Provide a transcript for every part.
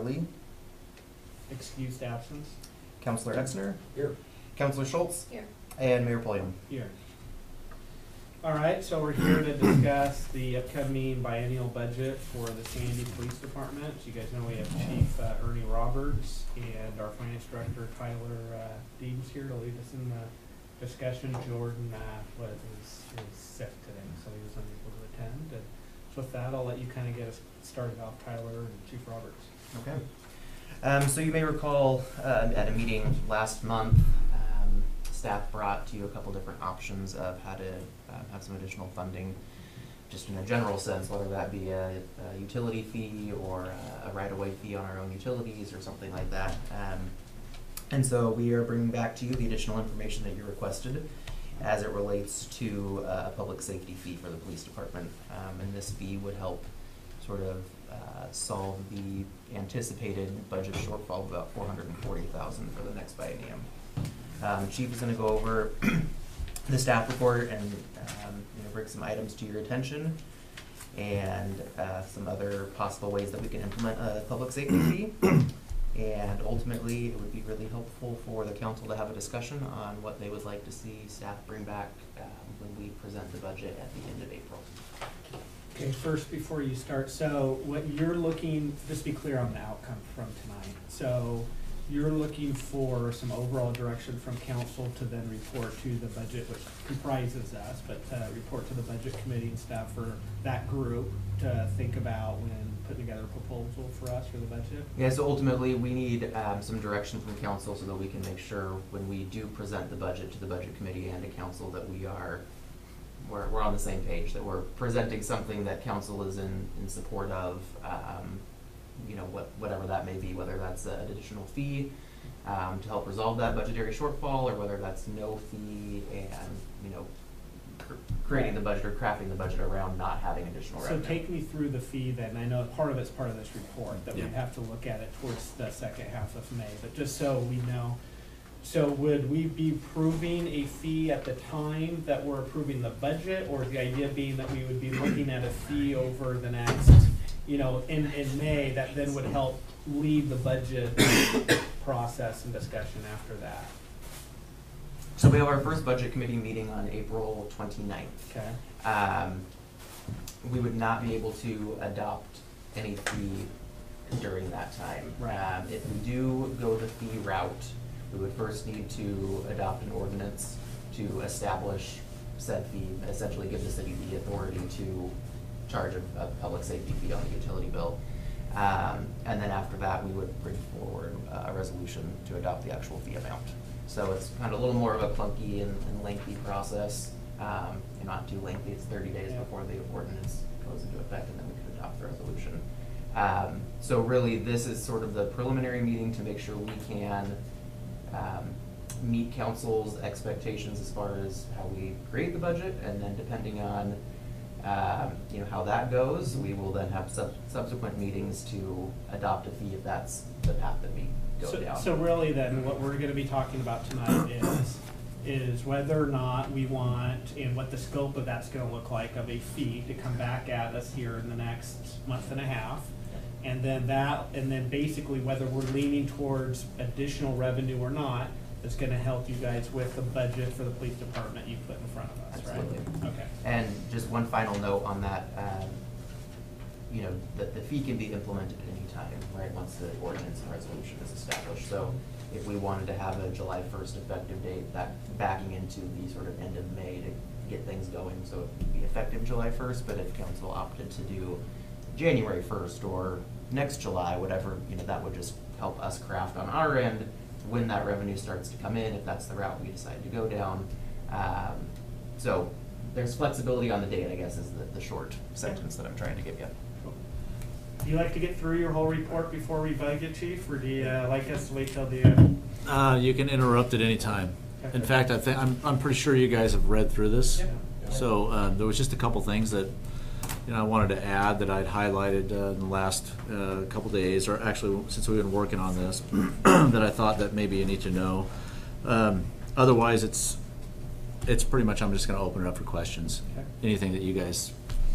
Lee, Excused absence. Counselor Exner, Here. Counselor Schultz, Here. and Mayor Pulliam. Here. All right, so we're here to discuss the upcoming biennial budget for the Sandy Police Department. As you guys know, we have Chief Ernie Roberts and our Finance Director Tyler Deems here to lead us in the discussion. Jordan is sick today, so he was unable to attend. And so with that, I'll let you kind of get us started off, Tyler and Chief Roberts. Okay. So you may recall at a meeting last month, staff brought to you a couple different options of how to have some additional funding, just in a general sense, whether that be a utility fee or a right-of-way fee on our own utilities or something like that. And so we are bringing back to you the additional information that you requested as it relates to a public safety fee for the police department. And this fee would help sort of solve the anticipated budget shortfall of about $440,000 for the next biennium. Chief is going to go over the staff report and bring some items to your attention and some other possible ways that we can implement a public safety fee. And ultimately, it would be really helpful for the council to have a discussion on what they would like to see staff bring back when we present the budget at the end of April. Okay, first, before you start, so what you're looking, just be clear on the outcome from tonight. So you're looking for some overall direction from council to then report to the budget, which comprises us, but report to the budget committee and staff for that group to think about when putting together a proposal for us for the budget? Yeah, so ultimately we need some direction from council so that we can make sure when we do present the budget to the budget committee and to council that we're on the same page, that we're presenting something that council is in support of, whatever that may be, whether that's an additional fee to help resolve that budgetary shortfall, or whether that's no fee and, creating the budget or crafting the budget around not having additional revenue. So take me through the fee then. I know part of it's part of this report that Yeah. we'd have to look at it towards the second half of May, but just so we know. So would we be approving a fee at the time that we're approving the budget, or the idea being that we would be looking at a fee over the next, in May, that then would help lead the budget process and discussion after that? So we have our first budget committee meeting on April 29th. Okay. We would not be able to adopt any fee during that time. Right. If we do go the fee route, we would first need to adopt an ordinance to establish said fee, essentially give the city the authority to charge a public safety fee on the utility bill. And then after that, we would bring forward a resolution to adopt the actual fee amount. So it's kind of a little more of a clunky and lengthy process. Not too lengthy, it's 30 days before the ordinance goes into effect, and then we can adopt the resolution. So really, this is sort of the preliminary meeting to make sure we can meet council's expectations as far as how we create the budget, and then depending on how that goes, we will then have subsequent meetings to adopt a fee if that's the path that we go down. So really then, what we're gonna be talking about tonight is whether or not we want, and what the scope of that's gonna look like, of a fee to come back at us here in the next month and a half. And then basically whether we're leaning towards additional revenue or not, is gonna help you guys with the budget for the police department you put in front of us, right? Absolutely. Okay. And just one final note on that, the fee can be implemented at any time, right, once the ordinance and resolution is established. So if we wanted to have a July 1st effective date, that backing into the sort of end of May to get things going, so it would be effective July 1st, but if council opted to do January 1st or next July, whatever, that would just help us craft on our end when that revenue starts to come in, if that's the route we decide to go down. So there's flexibility on the date, I guess, is the short sentence that I'm trying to give you. Do you like to get through your whole report before we budget, Chief, or do you like us to wait till the end? You can interrupt at any time. Okay. In fact, I'm pretty sure you guys have read through this. Yeah. So there was just a couple things that I wanted to add that I'd highlighted in the last couple days, or actually since we've been working on this, that I thought that maybe you need to know. Otherwise, it's pretty much I'm just going to open it up for questions. Okay. Anything that you guys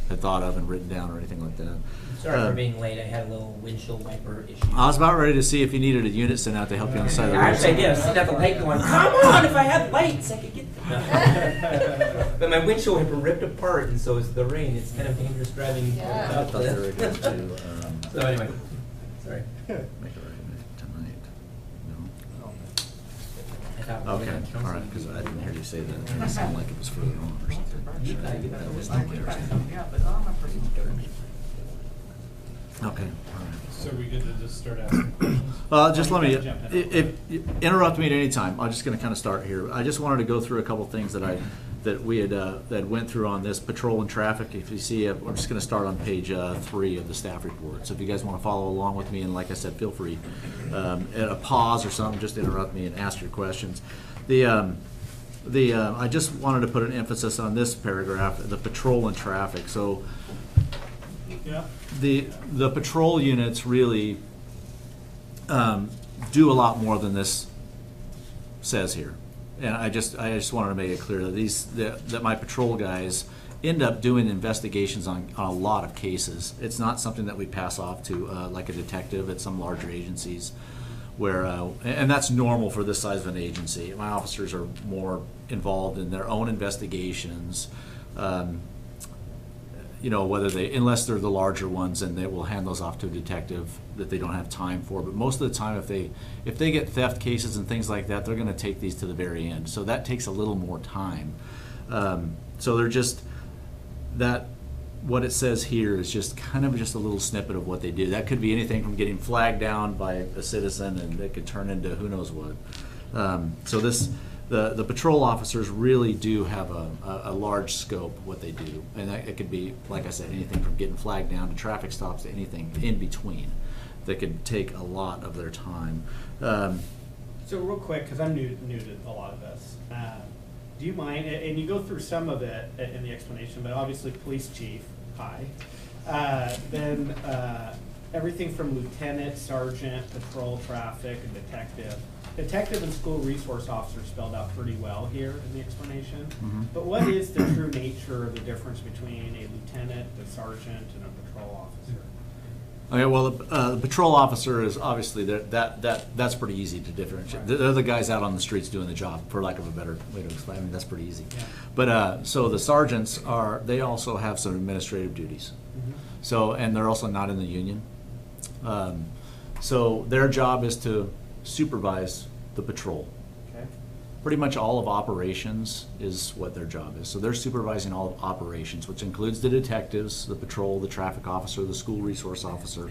had thought of and written down or anything like that. Sorry for being late. I had a little windshield wiper issue. I was about ready to see if you needed a unit sent out to help you on the side of the road. Actually, I did. I was sitting at the light going, come on, if I had lights, I could get them. But my windshield wiper ripped apart, and so is the rain. It's kind of dangerous driving. Yeah. I thought they were going to So anyway, sorry. make a recommendation tonight. No? I thought we were Okay, gonna count all right, some because I people. didn't hear you say that. It sounded like it was further on or something. That was not there. Okay, all right. So we good to just start asking questions? Just let me, Jump in. interrupt me at any time. I'm just going to kind of start here. I just wanted to go through a couple things that we had that went through on this patrol and traffic. If you see, I'm just going to start on page 3 of the staff report. So if you guys want to follow along with me, and like I said, feel free at a pause or something, just interrupt me and ask your questions. I just wanted to put an emphasis on this paragraph, the patrol and traffic. So Yeah. the patrol units really do a lot more than this says here, and I just wanted to make it clear that that my patrol guys end up doing investigations on a lot of cases. It's not something that we pass off to like a detective at some larger agencies, where and that's normal for this size of an agency. My officers are more involved in their own investigations. You know, unless they're the larger ones, and they will hand those off to a detective that they don't have time for. But most of the time, if they get theft cases and things like that, they're going to take these to the very end. So that takes a little more time. So they're just what it says here is just a little snippet of what they do. That could be anything from getting flagged down by a citizen, and it could turn into who knows what. So the patrol officers really do have a large scope of what they do, and it could be, like I said, anything from getting flagged down to traffic stops to anything in between that could take a lot of their time. So real quick, because I'm new to a lot of this, do you mind, and you go through some of it in the explanation, but obviously police chief, hi. Then everything from lieutenant, sergeant, patrol, traffic, and detective. Detective and school resource officer spelled out pretty well here in the explanation. Mhm. But what is the true nature of the difference between a lieutenant, a sergeant, and a patrol officer? Okay, well, the patrol officer is obviously that's pretty easy to differentiate. Right. They're the guys out on the streets doing the job, for lack of a better way to explain. I mean, that's pretty easy. Yeah. But so the sergeants they also have some administrative duties. Mhm. So, and they're also not in the union. So their job is to supervise the patrol. Okay. Pretty much all of operations is what their job is. So they're supervising all of operations, which includes the detectives, the patrol, the traffic officer, the school resource officer.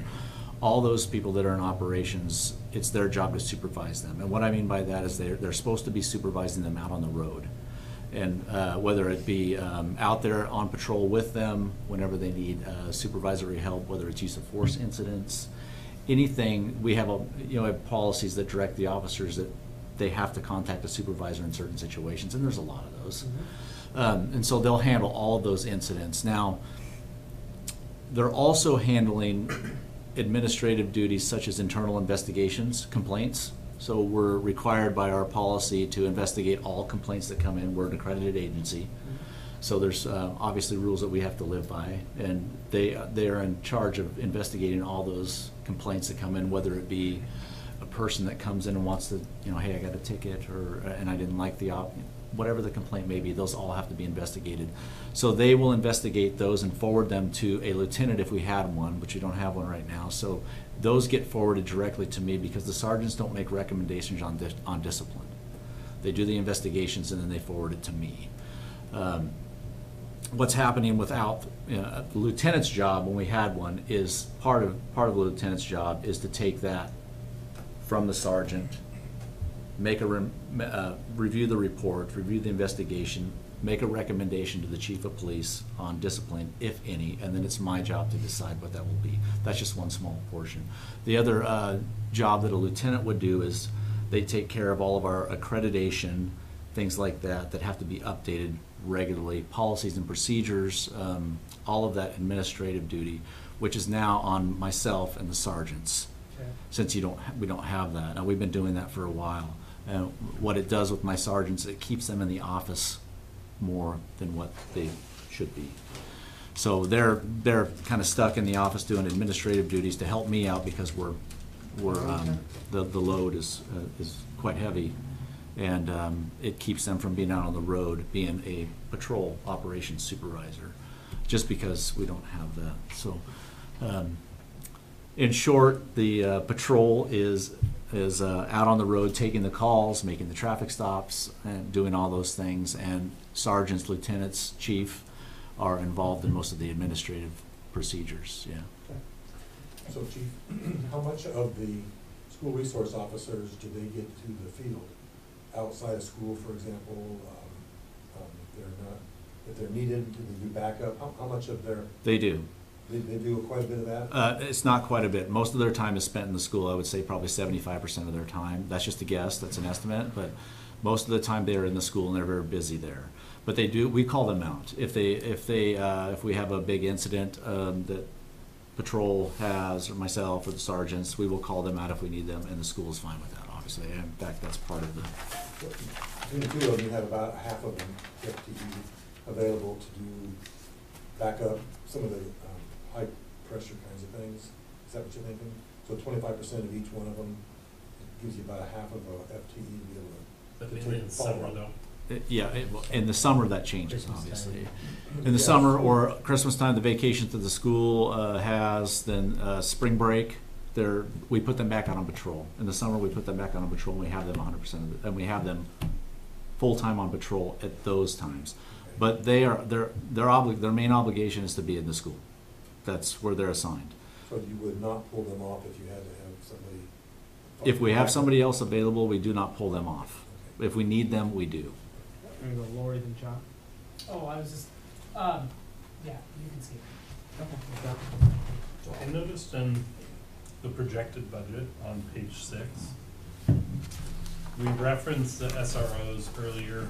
All those people that are in operations, it's their job to supervise them. And what I mean by that is they're supposed to be supervising them out on the road. And whether it be out there on patrol with them whenever they need supervisory help, whether it's use of force incidents, anything, we have policies that direct the officers that they have to contact a supervisor in certain situations, and there's a lot of those. Mm-hmm. And so they'll handle all of those incidents. Now, they're also handling administrative duties such as internal investigations, complaints. So we're required by our policy to investigate all complaints that come in. We're an accredited agency. So there's obviously rules that we have to live by, and they are in charge of investigating all those complaints that come in, whether it be a person that comes in and wants to, hey, I got a ticket, and I didn't like whatever the complaint may be. Those all have to be investigated. So they will investigate those and forward them to a lieutenant if we had one, but we don't have one right now. So those get forwarded directly to me because the sergeants don't make recommendations on discipline. They do the investigations and then they forward it to me. What's happening without the lieutenant's job when we had one is part of the lieutenant's job is to take that from the sergeant, make review the report, review the investigation, make a recommendation to the chief of police on discipline, if any, and then it's my job to decide what that will be. That's just one small portion. The other job that a lieutenant would do is they take care of all of our accreditation, things like that have to be updated regularly, policies and procedures, all of that administrative duty, which is now on myself and the sergeants. Okay. Since we don't have that. Now, we've been doing that for a while. And what it does with my sergeants, it keeps them in the office more than what they should be. So they're kind of stuck in the office doing administrative duties to help me out because the load is quite heavy, and it keeps them from being out on the road, being a patrol operations supervisor, just because we don't have that. So, in short, the patrol is out on the road taking the calls, making the traffic stops, and doing all those things. And sergeants, lieutenants, chief are involved in most of the administrative procedures. Yeah. So Chief, how much of the school resource officers do they get to the field outside of school, for example? If they're needed, do they do backup? How much of their, They do. they do quite a bit of that? It's not quite a bit. Most of their time is spent in the school. I would say probably 75% of their time. That's just a guess. That's an estimate. But most of the time they are in the school and they're very busy there. But they do. We call them out if we have a big incident that patrol has, or myself or the sergeants. We will call them out if we need them, and the school is fine with that. Obviously, and in fact, that's part of the. Between the two of them, you have about half of them FTE available to do backup, some of the high pressure kinds of things. Is that what you're thinking? So 25% of each one of them gives you about a half of a FTE to be able to. But mainly in summer though. In the summer that changes, Christmas obviously. time. In the Yeah. summer or Christmas time, the vacations that the school has, then spring break, we put them back out on patrol. In the summer, we put them back out on patrol, and we have them 100% of it, and we have them full-time on patrol at those times. But their main obligation is to be in the school. That's where they're assigned. So you would not pull them off if you had to have somebody. If we have somebody else available, we do not pull them off. Okay. If we need them, we do. I'm gonna go Lori then John. Oh, I was just, yeah, you can see it. Okay. I noticed in the projected budget on page 6, we referenced the SROs earlier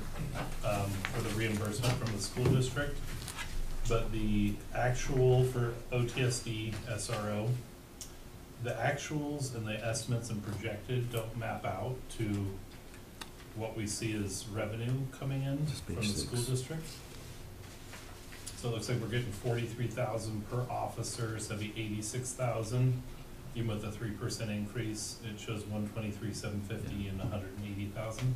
for the reimbursement from the school district, but the actual for OTSD SRO, the actuals and the estimates and projected don't map out to what we see as revenue coming in Just from the page school 6. district. So it looks like we're getting 43,000 per officer, so that'd be 86,000. Even with a 3% increase, it shows 123,750 and 180,000.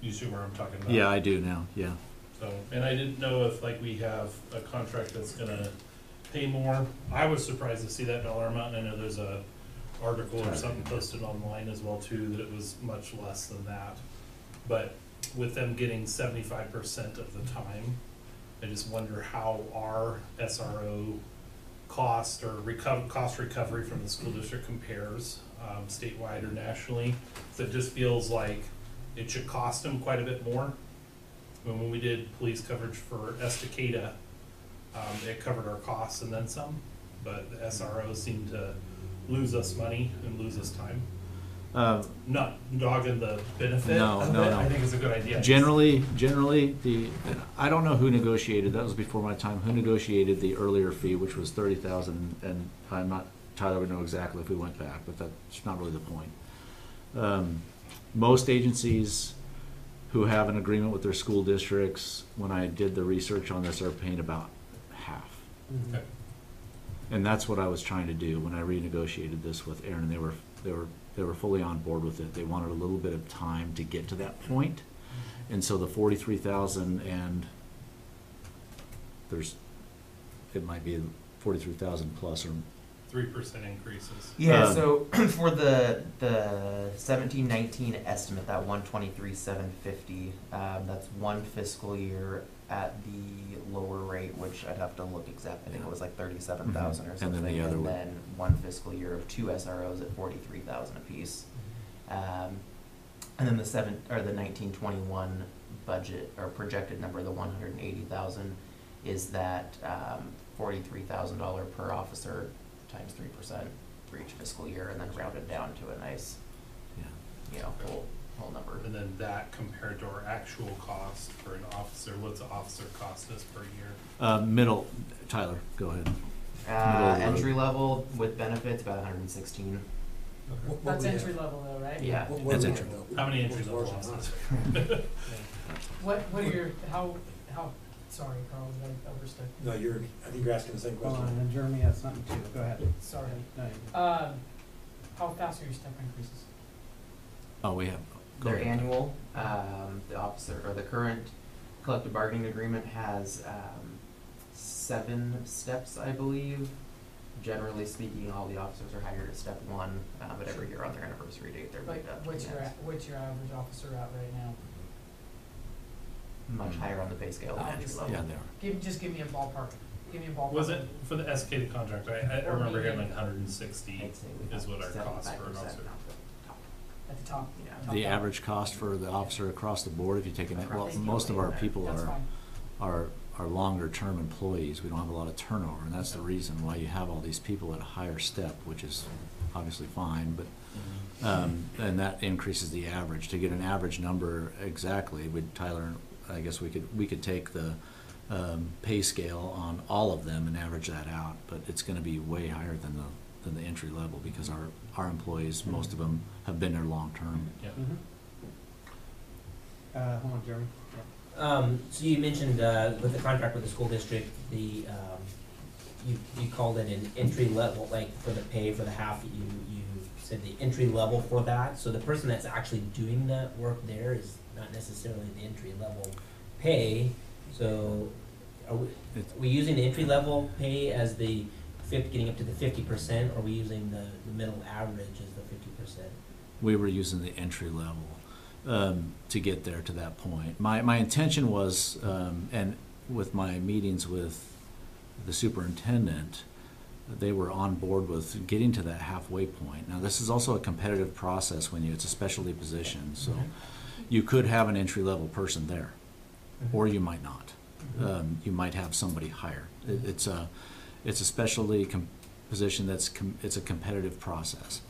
You see where I'm talking about? Yeah, I do now, yeah. So, and I didn't know if like we have a contract that's gonna pay more. I was surprised to see that dollar amount, and I know there's a article or something posted online as well too, that it was much less than that. But with them getting 75% of the time, I just wonder how our SRO cost or cost recovery from the school district compares statewide or nationally. So it just feels like it should cost them quite a bit more. When we did police coverage for Estacada, it covered our costs and then some, but the SROs seem to lose us money and lose us time. Not dogging the benefit No, of no, it. no. I think it's a good idea. Generally, I don't know who negotiated, that was before my time, who negotiated the earlier fee, which was 30,000, and I'm not, Tyler would know exactly if we went back, but that's not really the point. Most agencies who have an agreement with their school districts, when I did the research on this, are paying about half. Okay. And that's what I was trying to do when I renegotiated this with Aaron, and they were fully on board with it. They wanted a little bit of time to get to that point. And so the 43,000 and it might be 43,000 plus or 3% increases. Yeah, so for the 17-19 estimate, that 123,750, that's one fiscal year at the lower rate, which I'd have to look exactly. I think it was like 37,000 or And something. then the other and one. then one fiscal year of 2 SROs at 43,000 apiece. And then the 1921 budget or projected number, the 180,000, is that $43,000 per officer times 3% for each fiscal year, and then rounded down to a nice, whole number. And then that compared to our actual cost for an officer, what's an officer cost us per year? middle. Tyler, go ahead. Middle of the road. Entry level with benefits, about 116. That's entry level though, right? Yeah. That's entry. How many entry level officers? What are your, how Sorry, Carl, did I overstep? No, I think you're asking the same Hold on, question. and Jeremy has something too, go ahead. Sorry. No, How fast are your step increases? Oh, we have. go They're ahead. annual. The officer, or the current collective bargaining agreement has 7 steps, I believe. Generally speaking, all the officers are hired at step 1, but every year on their anniversary date, they're Like, moved up. what's your, Yes. what's your average officer at right now? Much higher on the pay scale than entry Obviously. level. Yeah, they are. Just give me a ballpark. Give me a ballpark. Was it for the SK contract? I Or remember hearing median. like 160 I'd say we is have what our cost for an 75% officer. off the top. At the top? Yeah. Top The down. average cost for the officer across the board, if you take it, well, Across most of our the people That's fine. are longer term employees. We don't have a lot of turnover, and that's the reason why you have all these people at a higher step, which is obviously fine, but and that increases the average. To get an average number exactly, Tyler, I guess we could take the pay scale on all of them and average that out, but it's going to be way higher than the entry level because our employees, most of them have been there long term. Yeah. Hold on, Jeremy. So you mentioned with the contract with the school district, you called it an entry level, like for the pay for the half. You said the entry level for that. So the person that's actually doing that work there is not necessarily the entry level pay. So are we using the entry level pay as the getting up to the 50%, or are we using the middle average as the 50%? We were using the entry level to get there to that point. My intention was, and with my meetings with the superintendent, they were on board with getting to that halfway point. Now, this is also a competitive process when it's a specialty position, so you could have an entry level person there, or you might not. You might have somebody higher. It's a specialty position it's a competitive process.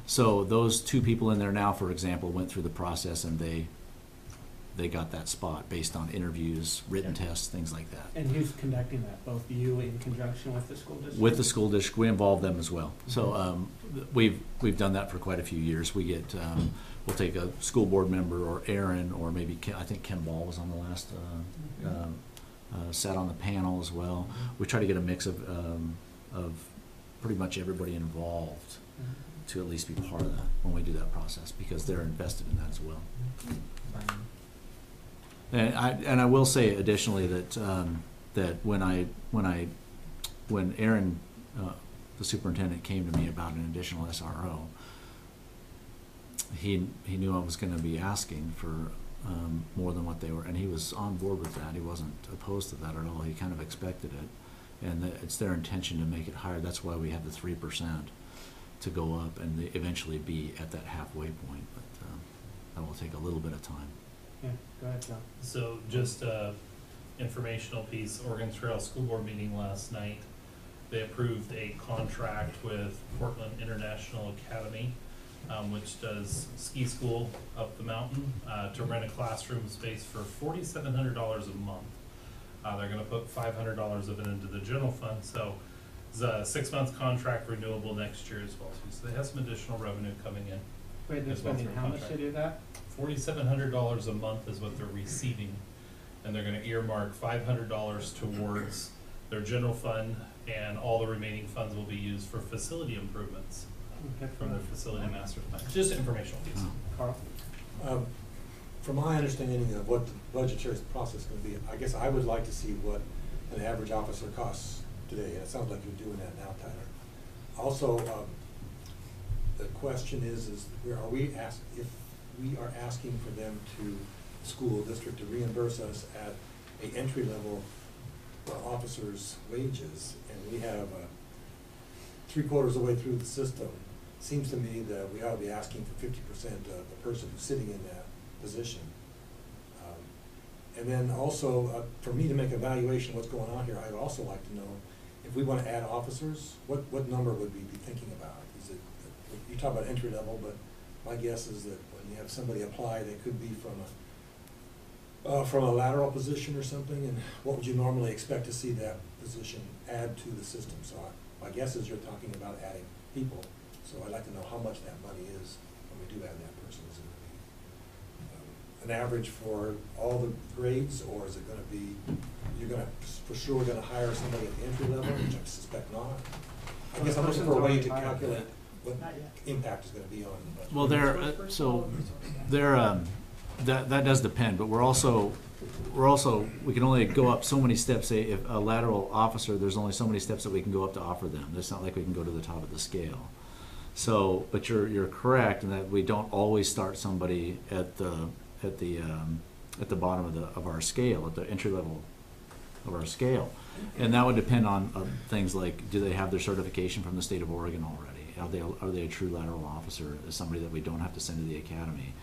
So those 2 people in there now, for example, went through the process and they got that spot based on interviews, written tests, things like that. And who's conducting that? Both you in conjunction with the school district? With the school district, we involve them as well. So we've done that for quite a few years. We get we'll take a school board member or Aaron or maybe I think Ken Ball was on the last sat on the panel as well. We try to get a mix of pretty much everybody involved to at least be part of that when we do that process because they're invested in that as well. And I will say additionally that when Aaron, the superintendent, came to me about an additional SRO, he knew I was going to be asking for more than what they were, and he was on board with that. He wasn't opposed to that at all. He kind of expected it, and it's their intention to make it higher. That's why we have the 3% to go up and eventually be at that halfway point. But that will take a little bit of time. Yeah, go ahead, John. So just a informational piece, Oregon Trail School Board meeting last night. They approved a contract with Portland International Academy, which does ski school up the mountain, to rent a classroom space for $4,700 a month. They're gonna put $500 of it into the general fund, so it's a 6-month contract renewable next year as well. So they have some additional revenue coming in. Wait, they're As well spending through how much to contract. do that? $4,700 a month is what they're receiving, and they're gonna earmark $500 towards their general fund, and all the remaining funds will be used for facility improvements from their facility master plan. Just an informational piece. Carl? From my understanding of what the budgetary process is going to be, I guess I would like to see what an average officer costs today. And it sounds like you're doing that now, Tyler. Also, the question is if we are asking for them the school district to reimburse us at a entry-level officer's wages, and we have 3/4 of the way through the system, seems to me that we ought to be asking for 50% of the person who's sitting in that position. And then also, for me to make an evaluation of what's going on here, I'd also like to know, if we want to add officers, what number would we be thinking about? Is it, you talk about entry level, but my guess is that when you have somebody apply, they could be from a lateral position or something, and what would you normally expect to see that position add to the system? So my guess is you're talking about adding people, so I'd like to know how much that money is when we do add that person. Is it an average for all the grades, or is it gonna be, you're gonna, for sure gonna hire somebody at the entry level, which I suspect not? I guess I'm looking for a way to calculate what Not yet. impact is gonna be on the budget. Well, that does depend, but we're also, we can only go up so many steps. Say if a lateral officer, there's only so many steps that we can go up to offer them. It's not like we can go to the top of the scale. So, but you're correct in that we don't always start somebody at the bottom of our scale, at the entry level of our scale. And that would depend on things like, do they have their certification from the state of Oregon already? Are they a true lateral officer, somebody that we don't have to send to the academy?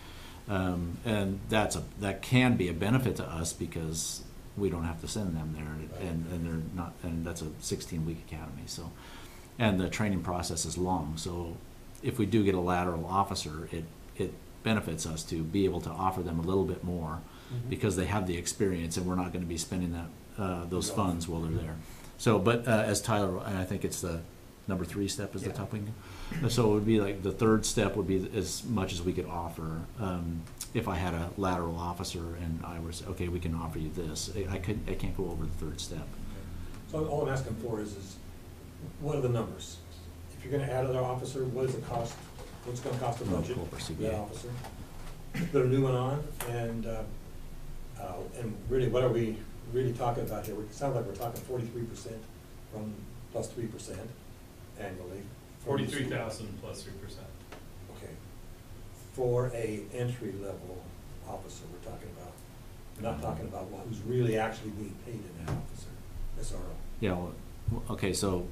And that can be a benefit to us because we don't have to send them there, and they're not, and that's a 16-week academy. So, and the training process is long. So, if we do get a lateral officer, it benefits us to be able to offer them a little bit more because they have the experience, and we're not going to be spending those funds while they're there. So, but as Tyler, and I think it's the number 3 step is the top we can do. So it would be like the 3rd step would be as much as we could offer. If I had a lateral officer and I was, okay, we can offer you this. I can't go over the 3rd step. So all I'm asking for is what are the numbers? If you're gonna add another officer, what is the cost, what's it gonna cost the budget Pull up our for CBA. that officer? Put a new one on, and really, what are we really talking about here? It sounds like we're talking 43% from plus 3% annually. 43,000 plus 3%. Okay. For a entry level officer, we're talking about. We're not talking about who's really actually being paid in that officer, SRO. Yeah, well, okay, so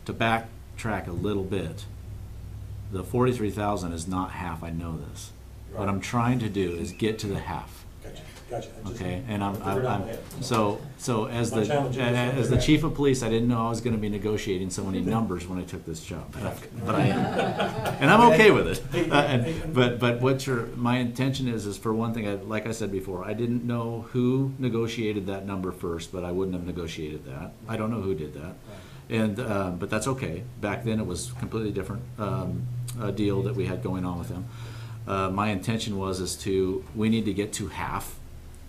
to backtrack a little bit, the 43,000 is not half, I know this. What I'm trying to do is get to the half. Gotcha. Okay, and I figured out I'm my head. so as My challenge is as the chief of police, I didn't know I was going to be negotiating so many numbers when I took this job, but I am, and I'm okay with it. But my intention is for one thing, like I said before, I didn't know who negotiated that number first, but I wouldn't have negotiated that. I don't know who did that, and but that's okay. Back then, it was completely different deal that we had going on with them. My intention was we need to get to half.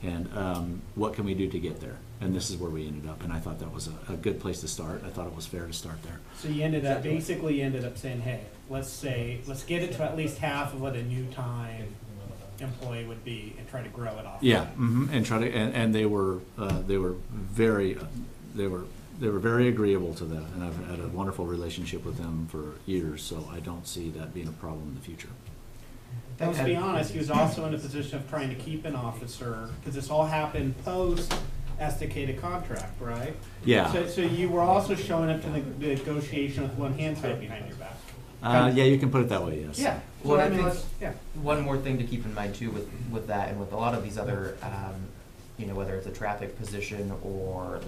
And what can we do to get there? And this is where we ended up. And I thought that was a good place to start. I thought it was fair to start there. So you ended up saying, hey, let's get it to at least half of what a new time employee would be, and try to grow it off. Yeah, and try to and they were very agreeable to that, and I've had a wonderful relationship with them for years. So I don't see that being a problem in the future. Let's be honest, he was also in a position of trying to keep an officer, because this all happened post esticated contract, right? Yeah. So you were also showing up to the negotiation with one hand tied behind your back. Yeah, you can put it that way. Yes. Yeah. Well, Well, I I mean, think one more thing to keep in mind too with that and with a lot of these other, whether it's a traffic position or the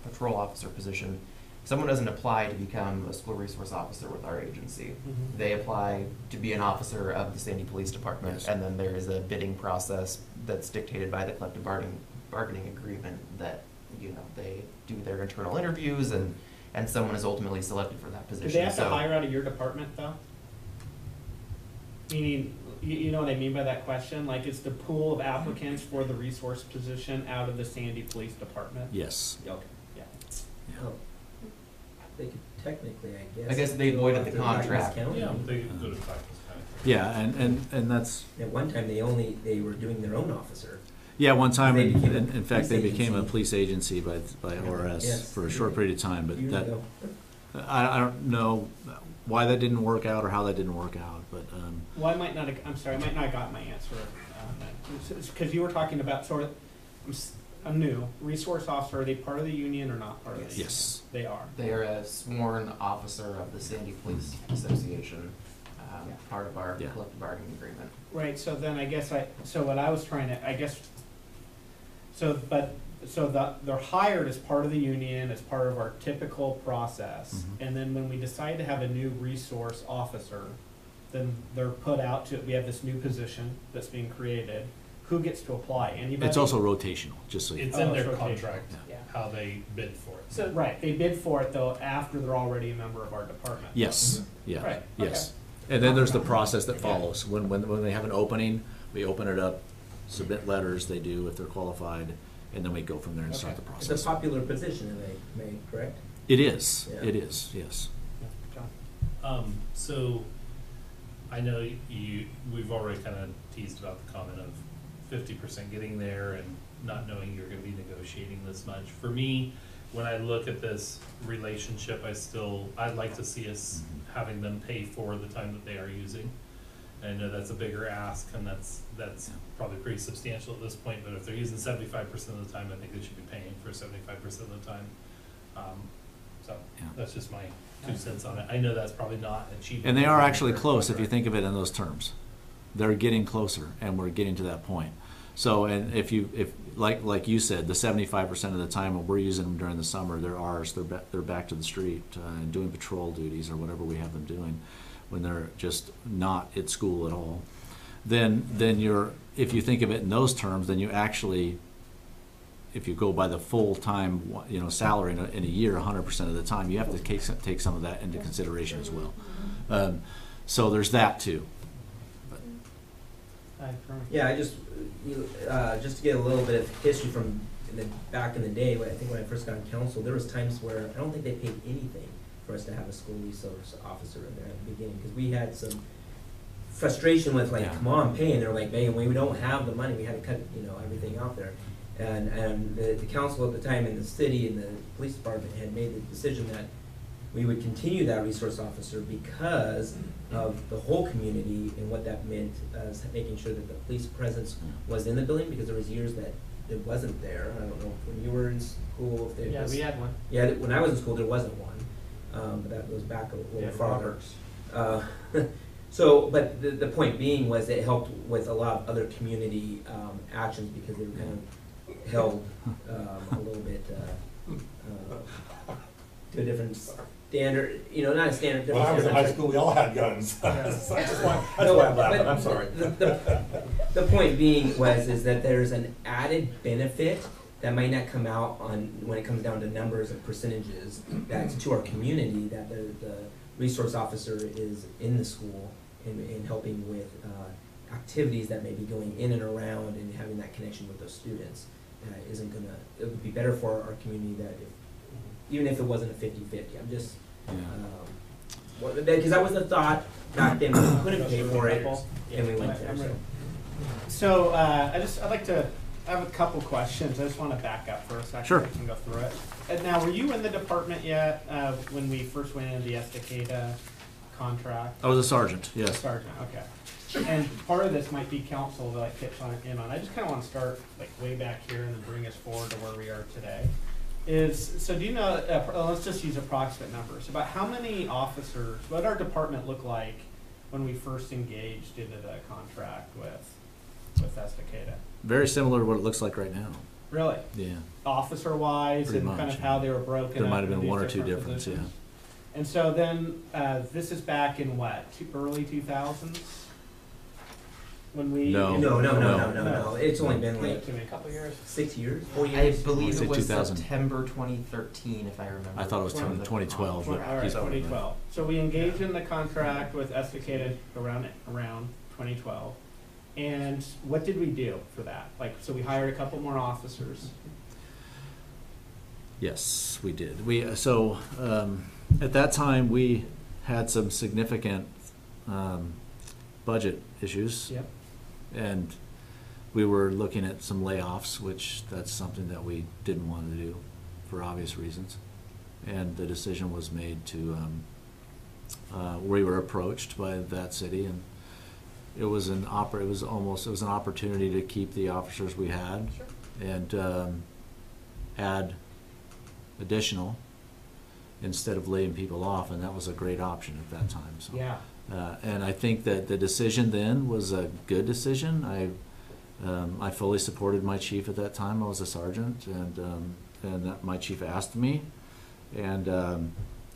patrol officer position, someone doesn't apply to become a school resource officer with our agency. Mhm. They apply to be an officer of the Sandy Police Department, Yes. and then there is a bidding process that's dictated by the collective bargaining agreement that, they do their internal interviews and someone is ultimately selected for that position. Do they have to So- hire out of your department, though? Meaning, you know what I mean by that question? Like, is the pool of applicants for the resource position out of the Sandy Police Department? Yes. Okay, yeah. Oh, they could technically, I guess. I guess they voided the go off to contract. Douglas County. Yeah, they go to practice kind of. Yeah, and that's At one time, they were doing their own officer. one time. They became a In fact, they police became a agency. police agency by ORS Yes. for a short period of time, but Years that. ago. I don't know why that didn't work out or how that didn't work out, but Well, I might not have got my answer on that. Because you were talking about I'm new, resource officer, are they part of the union or not part of the union? yes. They are. They are a sworn officer of the Sandy Police Association, part of our Yeah. collective bargaining agreement. Right, so then what I was trying to, they're hired as part of the union, as part of our typical process. Mhm. And then when we decide to have a new resource officer, then they're put out we have this new position that's being created. Who gets to apply? Anybody? It's also rotational, just so you It's Oh, in it's their rotational. contract, Yeah. how they bid for it. So, right, they bid for it though after they're already a member of our department. Yes, yeah, Right, yes. And then there's the process that follows. When they have an opening, we open it up submit letters, they do if they're qualified, and then we go from there and start Okay. the It's process. a popular position, if I may, correct? It is, Yeah. it is, yes. Yeah, John? So, I know we've already kind of teased about the comment of 50% getting there and not knowing you're gonna be negotiating this much. For me, when I look at this relationship, I'd like to see us having them pay for the time that they are using. And I know that's a bigger ask, and that's probably pretty substantial at this point, but if they're using 75% of the time, I think they should be paying for 75% of the time. So, Yeah. that's just my 2 cents on it. I know that's probably not achievable. And they are actually close if you think of it in those terms. They're getting closer, and we're getting to that point. So, and if like you said, the 75% of the time when we're using them during the summer, they're ours. They're back to the street and doing patrol duties or whatever we have them doing when they're just not at school at all. Then if you think of it in those terms, then you actually, if you go by the full-time, salary in a year, 100% of the time, you have to take some of that into consideration as well. So there's that too. Yeah, I just to get a little bit of history from back in the day, I think when I first got on council, there was times where I don't think they paid anything for us to have a school resource officer in there at the beginning, because we had some frustration with like, Yeah. come on, pay, and they're like, Megan, we don't have the money, we had to cut, everything out there. And the council at the time in the city and the police department had made the decision that we would continue that resource officer because of the whole community and what that meant as making sure that the police presence was in the building, because there was years that it wasn't there. I don't know when you were in school if there Yeah, was. we had one. Yeah, when I was in school, there wasn't one, but that goes back a little Yeah, farther. Roberts. So, but the point being was it helped with a lot of other community actions, because they were kind of held a little bit to a different standard, not a standard. When I was in high different school, we all had guns. That's why No, I'm laughing, but I'm sorry. The point being is that there's an added benefit that might not come out on, when it comes down to numbers and percentages, that's to our community, that the resource officer is in the school and helping with activities that may be going in and around and having that connection with those students. It would be better for our community that even if it wasn't a 50-50, I'm just, because that was the thought back then, when we couldn't pay for it, and we went there, so. So, I have a couple questions. I just want to back up for a second. Sure. We can go through it. And now, were you in the department yet, when we first went into the Estacada contract? I was a sergeant, yes. Sergeant, okay. And part of this might be council that I pitch in on. I just kind of want to start like way back here and then bring us forward to where we are today. So do you know, let's just use approximate numbers, about how many officers, what did our department look like when we first engaged into the contract with Estacada? Very similar to what it looks like right now. Really? Yeah. Officer-wise Pretty and much, kind of yeah. how they were broken There up might have been into one or these two different difference, yeah. positions? And so then, this is back in what, early 2000s? When we? No. No, it's only been like To me. Couple years. 6 years, 4 I years. believe Say it was 2000. September 2013, if I remember. I thought it was from the 2012, but All right, he's- 2012. So we engaged in the contract with Estacada around 2012. And what did we do for that? Like, so we hired a couple more officers. Yes, we did. At that time, we had some significant budget issues. Yep. And we were looking at some layoffs, which that's something that we didn't want to do for obvious reasons. And the decision was made to, we were approached by that city, and it was an opportunity to keep the officers we had and add additional instead of laying people off, and that was a great option at that time. So. Yeah. And I think that the decision then was a good decision. I fully supported my chief at that time. I was a sergeant, and that my chief asked me, and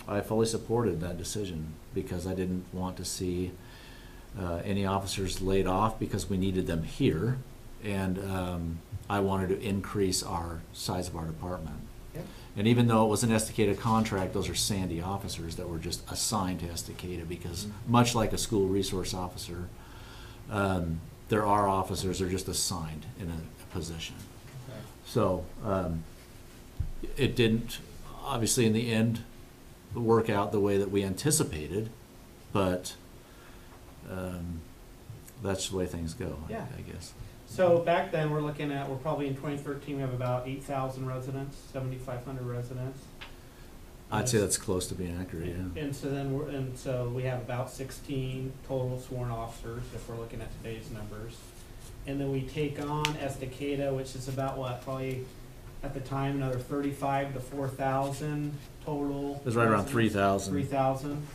I fully supported that decision because I didn't want to see any officers laid off because we needed them here, and I wanted to increase our size of our department. Yep. And even though it was an Estacada contract, those are Sandy officers that were just assigned to Estacada because much like a school resource officer, there are officers that are just assigned in a position. Okay. So, it didn't, obviously, in the end, work out the way that we anticipated, but that's the way things go, Yeah. I guess. So back then, we're probably in 2013, we have about 8,000 residents, 7,500 residents. I'd say that's close to being accurate, yeah. And so we have about 16 total sworn officers, if we're looking at today's numbers. And then we take on Estacada, which is about what, probably at the time, another 35 to 4,000 total. It was right around residents. 3,000. 3,000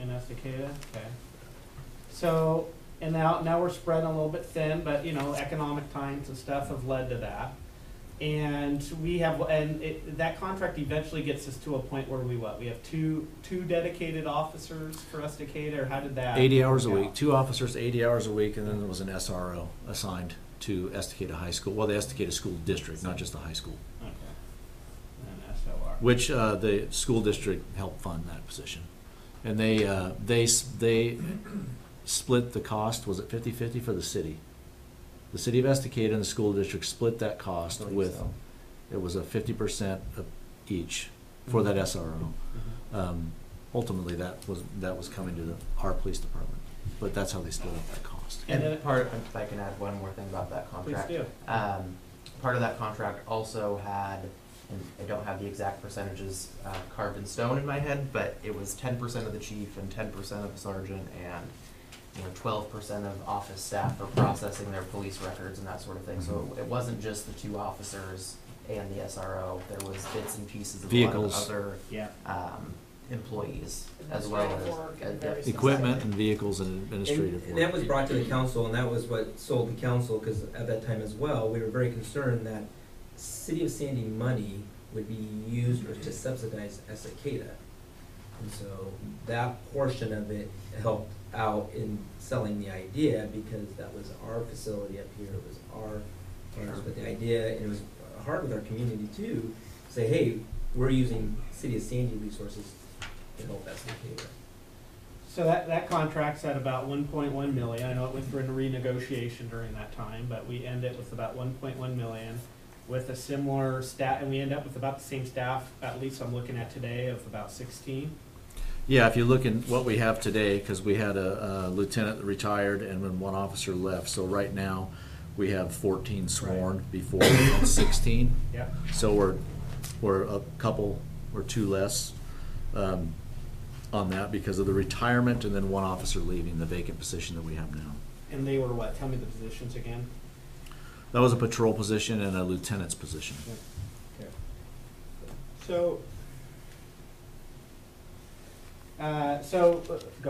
in Estacada, okay. So, and now we're spreading a little bit thin, but economic times and stuff have led to that. And that contract eventually gets us to a point where we have two dedicated officers for Estacada, or how did that? 80 hours a work week, out? 2 officers, 80 hours a week, and then there was an SRO assigned to Estacada High School, well, the Estacada School District, not just the high school, Okay. And SOR. which the school district helped fund that position. And they split the cost, was it 50-50 for the city? The city of Estacada and the school district split that cost believe with, so. it was a 50% of each for that SRO. Mhm. Ultimately, that was coming to our police department, but that's how they split up that cost. And then- And part, if I can add one more thing about that Please contract. do. Part of that contract also had, and I don't have the exact percentages carved in stone in my head, but it was 10% of the chief and 10% of the sergeant and 12% of office staff for processing their police records and that sort of thing. So it wasn't just the 2 officers and the SRO. There was bits and pieces of Vehicles. a lot of other Yeah. employees as well Work and as very Equipment and vehicles and administrative And work. that was brought to the council, and that was what sold the council, because at that time as well, we were very concerned that City of Sandy money would be used to subsidize Estacada. And so that portion of it helped out in selling the idea, because that was our facility up here, it was our funds, but the idea, and it was hard with our community too, say, hey, we're using City of Sandy resources to help Estacada. So that contract's at about 1.1 million. I know it went through a renegotiation during that time, but we end it with about 1.1 million with a similar staff, and we end up with about the same staff, at least I'm looking at today, of about 16. Yeah, if you look in what we have today, because we had a lieutenant that retired and when 1 officer left, so right now we have 14 sworn. Before we had 16. Yep. So we're a couple or 2 less on that because of the retirement and then 1 officer leaving the vacant position that we have now. And they were what? Tell me the positions again. That was a patrol position and a lieutenant's position. Okay. So, go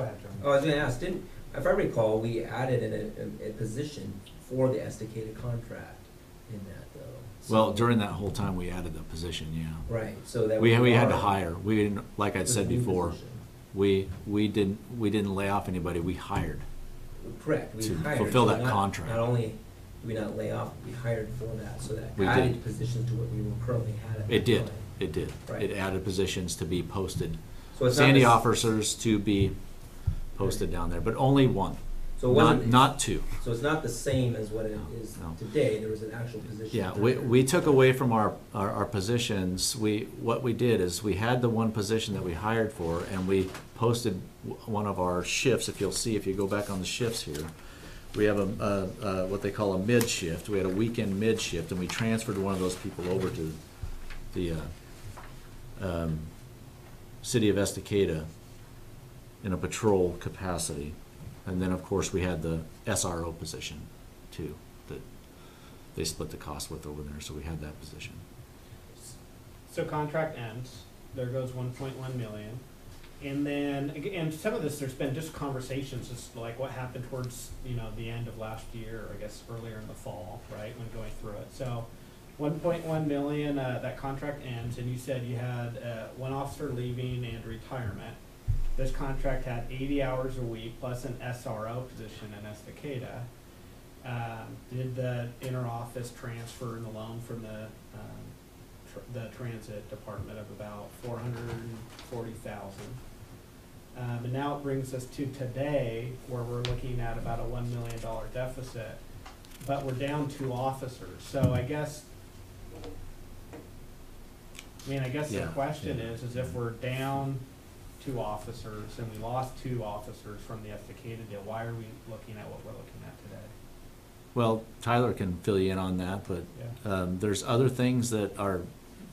ahead, John. Oh, I was gonna ask, if I recall, we added a position for the Estacada contract in that though. Well, So- during that whole time, we added the position, yeah. Right, so that. We had to are- hire. We didn't, like I with said a new before, position. we didn't lay off anybody, we hired. Correct, we to hired. fulfill so that not- contract. Not only did we not lay off, we hired for that, so that We did. added positions to what we were currently had at It that did, time. it did. Right. It added positions to be posted. So it's not Sandy this- officers to be posted down there, but only 1, So it wasn't. not 2. So it's not the same as what it No, is no. today, there was an actual position. Yeah, there. we took away from our positions, what we did is we had the 1 position that we hired for and we posted one of our shifts, if you'll see, if you go back on the shifts here, we have what they call a mid shift, we had a weekend mid shift and we transferred one of those people over to the city of Estacada in a patrol capacity. And then, of course, we had the SRO position too, that they split the cost with over there, so we had that position. So contract ends, there goes 1.1 million. And then, and some of this, there's been just conversations, just like what happened towards, the end of last year, or I guess earlier in the fall, right, when going through it. So 1.1 million, that contract ends, and you said you had 1 officer leaving and retirement. This contract had 80 hours a week plus an SRO position in Estacada. Did the inter-office transfer in the loan from the transit department of about $440,000. And now it brings us to today, where we're looking at about a $1 million deficit, but we're down 2 officers. So I guess the Yeah, question yeah. is if we're down 2 officers and we lost 2 officers from the Estacada deal, why are we looking at what we're looking at today? Well, Tyler can fill you in on that, but Yeah. there's other things that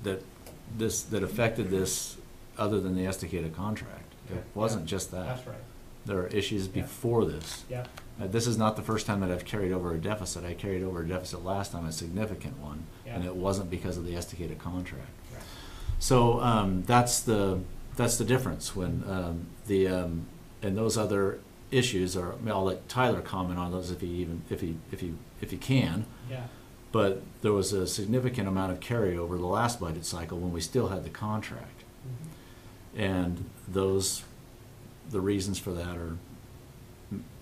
affected this other than the Estacada contract. It Okay. wasn't Yeah. just that. That's right. There are issues Yeah. before this. Yeah. This is not the first time that I've carried over a deficit. I carried over a deficit last time, a significant one, and Yeah. it wasn't because of the Estacada contract. Right. So that's the difference when and those other issues are. I mean, I'll let Tyler comment on those if he can. Yeah. But there was a significant amount of carryover the last budget cycle when we still had the contract, Mhm. and the reasons for that are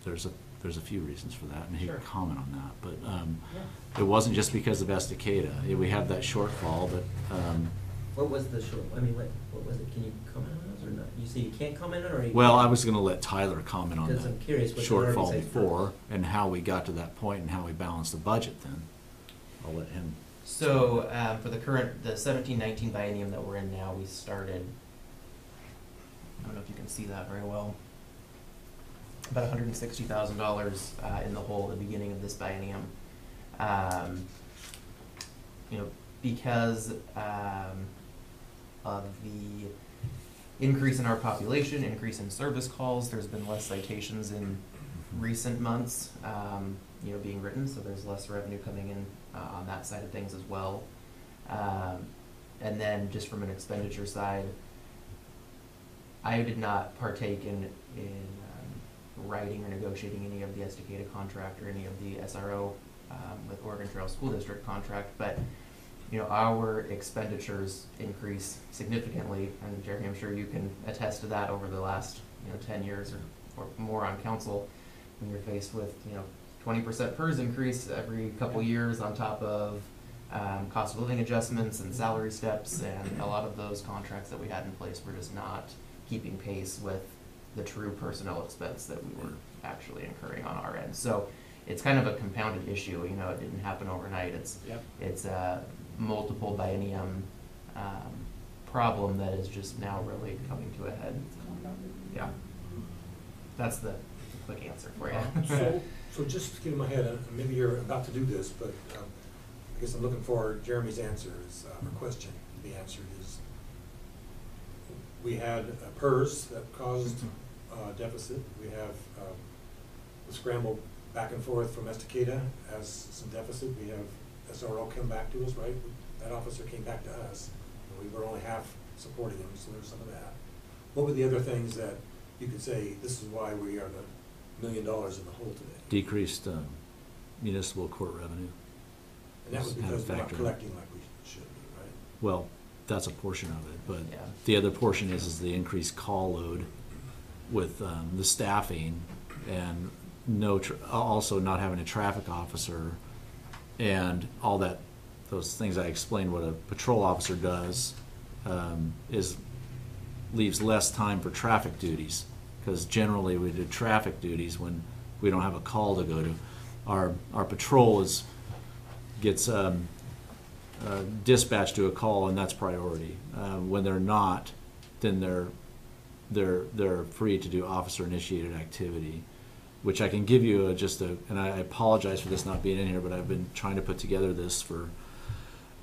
there's a few reasons for that, and he Sure. can comment on that. But Yeah. it wasn't just because of Estacada. We have that shortfall, but What was the short, I mean, what was it? Can you comment on those or not? You say you can't comment on it, or you? well, I was going to let Tyler comment on Because that I'm curious what you already shortfall said before first. and how we got to that point and how we balanced the budget. Then I'll let him. So, for the 17-19 biennium that we're in now, we started, I don't know if you can see that very well, about $160,000 in the hole at the beginning of this biennium. Because of the increase in our population, increase in service calls, there's been less citations in recent months, being written, so there's less revenue coming in on that side of things as well. And then just from an expenditure side, I did not partake in writing or negotiating any of the Estacada contract or any of the SRO with Oregon Trail School District contract, but our expenditures increase significantly, and Jerry, I'm sure you can attest to that over the last 10 years or more on council, when you're faced with 20% PERS increase every couple years on top of cost of living adjustments and salary steps, and a lot of those contracts that we had in place were just not keeping pace with the true personnel expense that we were actually incurring on our end. So it's kind of a compounded issue. It didn't happen overnight. It's a multiple biennium problem that is just now really coming to a head. Yeah, that's the quick answer for you. So just to get in my head, maybe you're about to do this, but I guess I'm looking for Jeremy's answers, or question. The answer is, we had a PERS that caused deficit. We have the scramble back and forth from Estacada has some deficit. We have SRO come back to us, right? That officer came back to us, and we were only half supporting him, so there's some of that. What were the other things that you could say, this is why we are the $1 million in the hole today? Decreased municipal court revenue. And that was Had a because we're not factor. collecting like we should be, right? Well, that's a portion of it, but Yeah. the other portion is the increased call load with the staffing and also not having a traffic officer and all that. Those things I explained what a patrol officer does leaves less time for traffic duties, because generally we do traffic duties when we don't have a call to go to. Our patrol gets dispatched to a call, and that's priority. When they're not, then they're free to do officer initiated activity, which I can give you and I apologize for this not being in here, but I've been trying to put together this for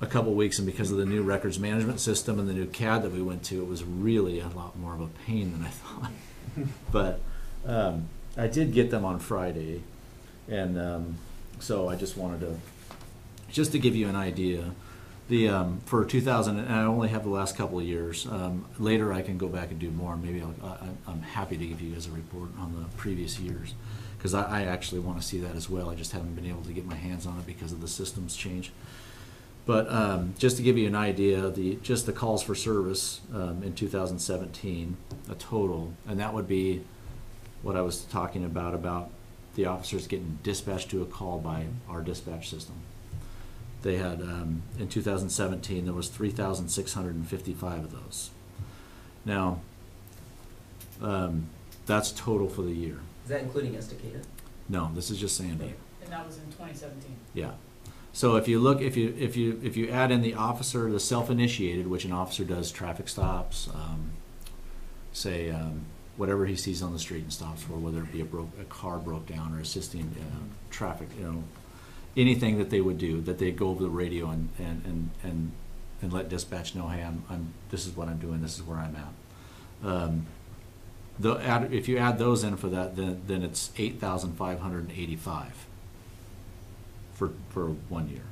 a couple weeks, and because of the new records management system and the new CAD that we went to, it was really a lot more of a pain than I thought. But I did get them on Friday, and so I just wanted to give you an idea. For 2000, and I only have the last couple of years. Later I can go back and do more, and maybe I'm happy to give you guys a report on the previous years, because I actually want to see that as well. I just haven't been able to get my hands on it because of the systems change. But just to give you an idea, just the calls for service in 2017, a total, and that would be what I was talking about the officers getting dispatched to a call by our dispatch system. They had, in 2017, there was 3,655 of those. Now, That's total for the year. Is that including Estacada? No, this is just Sandy. And that was in 2017. Yeah. So if you look, if you add in the officer, the self-initiated, which an officer does traffic stops, say whatever he sees on the street and stops for, whether it be a car broke down or assisting traffic, anything that they would do, that they go over the radio and let dispatch know, hey, this is what I'm doing, this is where I'm at. If you add those in for that, then it's 8,585 for 1 year.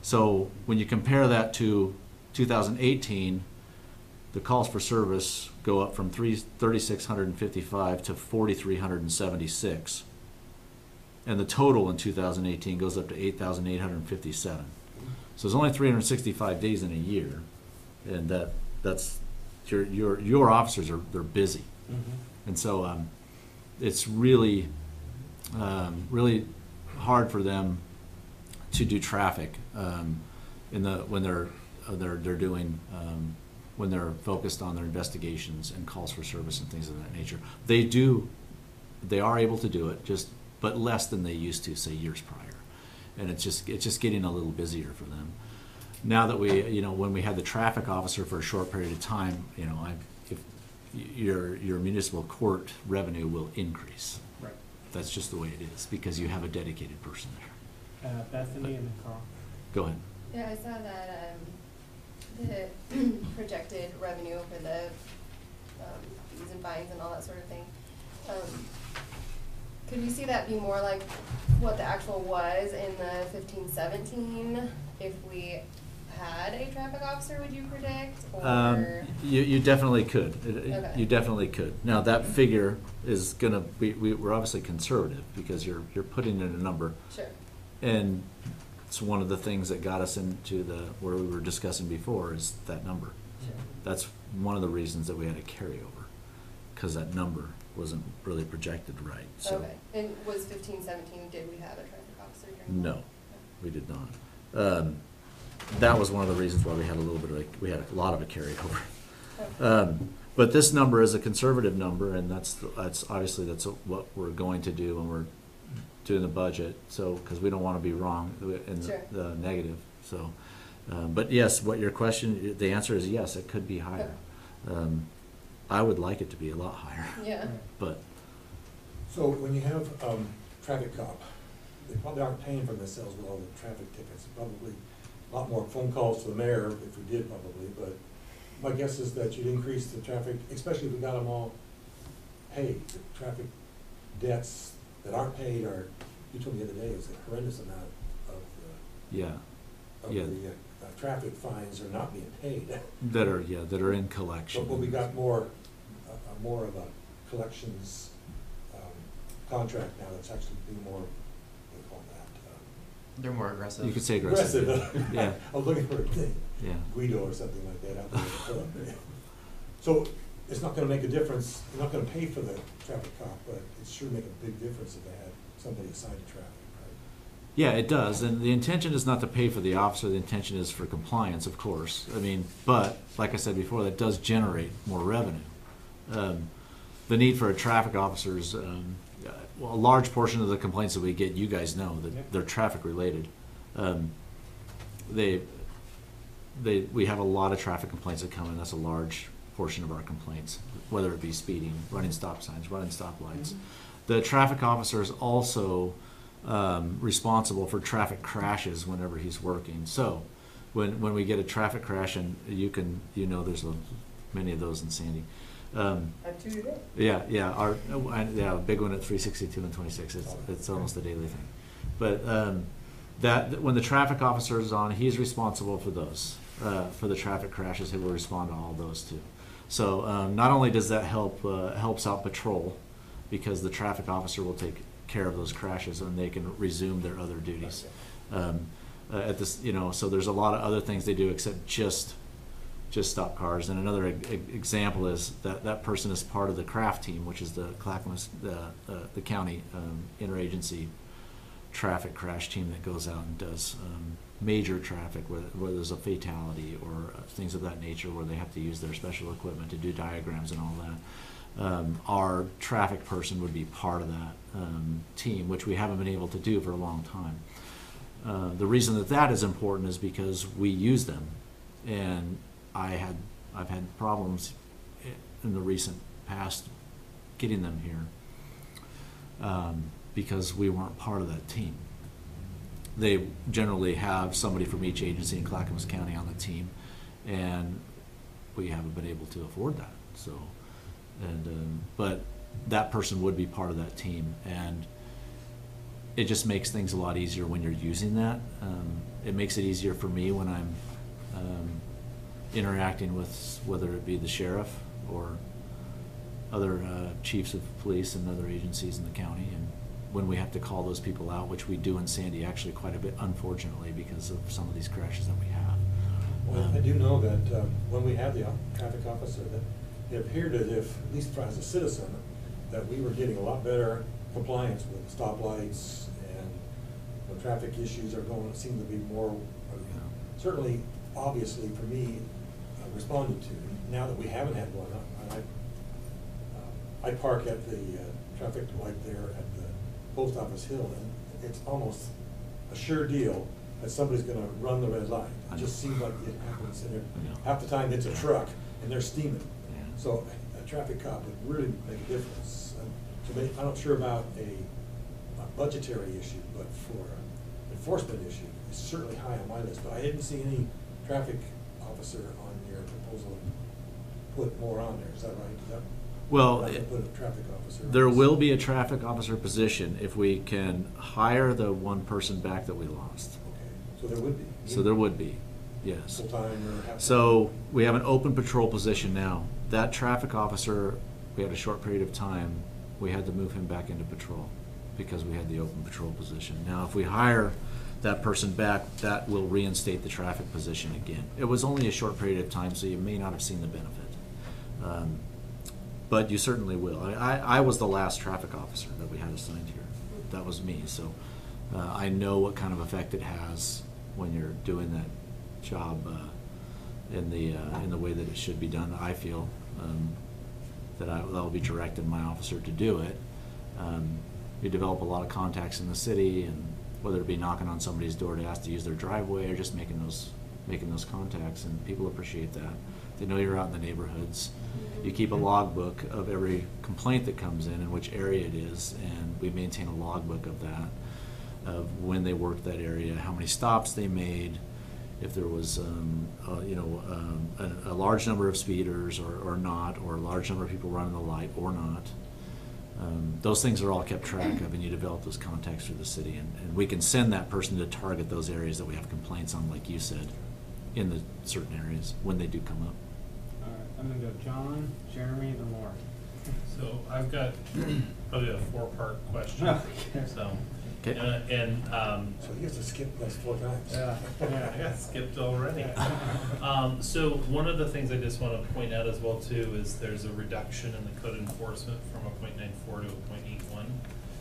So when you compare that to 2018, the calls for service go up from 3,655 to 4,376, and the total in 2018 goes up to 8,857. So there's only 365 days in a year, and that's your officers they're busy, and so it's really really hard for them to do traffic when they're doing when they're focused on their investigations and calls for service and things of that nature. They are able to do it, but less than they used to, say, years prior, and it's just getting a little busier for them. Now that when we had the traffic officer for a short period of time, if your municipal court revenue will increase. Right. That's just the way it is, because you have a dedicated person there. Bethany and then Carl. Go ahead. Yeah, I saw that the projected revenue for the fees and fines and all that sort of thing. Could we see that be more like what the actual was in the 15-17 if we had a traffic officer, would you predict? Or You definitely could. Okay. You definitely could. Now that figure is gonna be, we're obviously conservative because you're putting in a number. Sure. And it's one of the things that got us into where we were discussing before is that number. Sure. That's one of the reasons that we had a carryover, because that number wasn't really projected right. So Okay. And was 15-17, did we have a traffic officer during that? no, we did not. That was one of the reasons why we had a lot of a carryover. Okay. But this number is a conservative number, and that's obviously what we're going to do when we're doing the budget. So because we don't want to be wrong in Sure. the negative. So, but yes, what your question? The answer is yes. It could be higher. I would like it to be a lot higher. Yeah. But So when you have traffic cop, they probably aren't paying for themselves with all the traffic tickets. Probably a lot more phone calls to the mayor if we did probably, but my guess is that you'd increase the traffic, especially if we got them all paid. The traffic debts that aren't paid are, you told me the other day, is a horrendous amount of the traffic fines are not being paid. that are in collection. But we got more of a collections contract now that's actually being more, what do you call that? They're more aggressive. You could say aggressive. Yeah. I was looking for a thing, Yeah. Guido or something like that out there. So it's not gonna make a difference, you're not gonna pay for the traffic cop, but it sure make a big difference if they had somebody assigned to traffic, right? Yeah, it does, and the intention is not to pay for the officer, the intention is for compliance, of course. I mean, but, like I said before, that does generate more revenue. The need for a traffic officer is, well, a large portion of the complaints that we get, you guys know, that they're traffic related. We have a lot of traffic complaints that come in, that's a large portion of our complaints, whether it be speeding, running stop signs, running stoplights. The traffic officer is also responsible for traffic crashes whenever he's working. So when we get a traffic crash, and there's many of those in Sandy. I've 2 today. Yeah, a big one at 362 and 26. It's almost a daily thing. But that when the traffic officer is on, he's responsible for those, for the traffic crashes. He will respond to all those too. So not only does that helps out patrol, because the traffic officer will take care of those crashes and they can resume their other duties. At this, so there's a lot of other things they do except just stop cars. And another example is that person is part of the craft team, which is the Clackamas, the county interagency traffic crash team that goes out and does major traffic where there's a fatality or things of that nature where they have to use their special equipment to do diagrams and all that. Our traffic person would be part of that team, which we haven't been able to do for a long time. The reason that is important is because we use them, and I've had problems in the recent past getting them here because we weren't part of that team. They generally have somebody from each agency in Clackamas County on the team, and we haven't been able to afford that. So, but that person would be part of that team, and it just makes things a lot easier when you're using that. It makes it easier for me when I'm interacting with whether it be the sheriff or other chiefs of police and other agencies in the county, and when we have to call those people out, which we do in Sandy actually quite a bit, unfortunately, because of some of these crashes that we have. Well, I do know that when we had the traffic officer, that it appeared as if, at least as a citizen, that we were getting a lot better compliance with stoplights, and when traffic issues are going, it seemed to be more, certainly, obviously, for me, responded to. Now that we haven't had one, I park at the traffic light there at the post office hill, and it's almost a sure deal that somebody's gonna run the red light. It just seems like it happens, and half the time it's a truck, and they're steaming. So a traffic cop would really make a difference. To me, I'm not sure about a budgetary issue, but for an enforcement issue, it's certainly high on my list. But I didn't see any traffic officer on your proposal put more on there. Is that right? Is that, well, put a traffic officer there will be a traffic officer position if we can hire the one person back that we lost. Okay, so there would be. So there would be, yes. Full-time or half-time? So we have an open patrol position now. That traffic officer, we had a short period of time, we had to move him back into patrol because we had the open patrol position. Now, if we hire that person back, that will reinstate the traffic position again. It was only a short period of time, so you may not have seen the benefit. But you certainly will. I was the last traffic officer that we had assigned here. That was me, so I know what kind of effect it has when you're doing that job in the way that it should be done. I feel that I'll be directing my officer to do it. You develop a lot of contacts in the city, and whether it be knocking on somebody's door to ask to use their driveway or just making those contacts, and people appreciate that. They know you're out in the neighborhoods. You keep a logbook of every complaint that comes in and which area it is, and we maintain a logbook of that, of when they worked that area, how many stops they made, if there was a large number of speeders or not, or a large number of people running the light or not. Those things are all kept track of, and you develop those contacts through the city, and we can send that person to target those areas that we have complaints on, like you said, in the certain areas when they do come up. All right, I'm gonna go John, Jeremy, and Lauren. So I've got probably a 4-part question. Okay. So, Okay. So he has to skip those 4 times. Yeah. I got skipped already. So one of the things I just want to point out as well too is there's a reduction in the code enforcement from a 0.94 to a 0.81.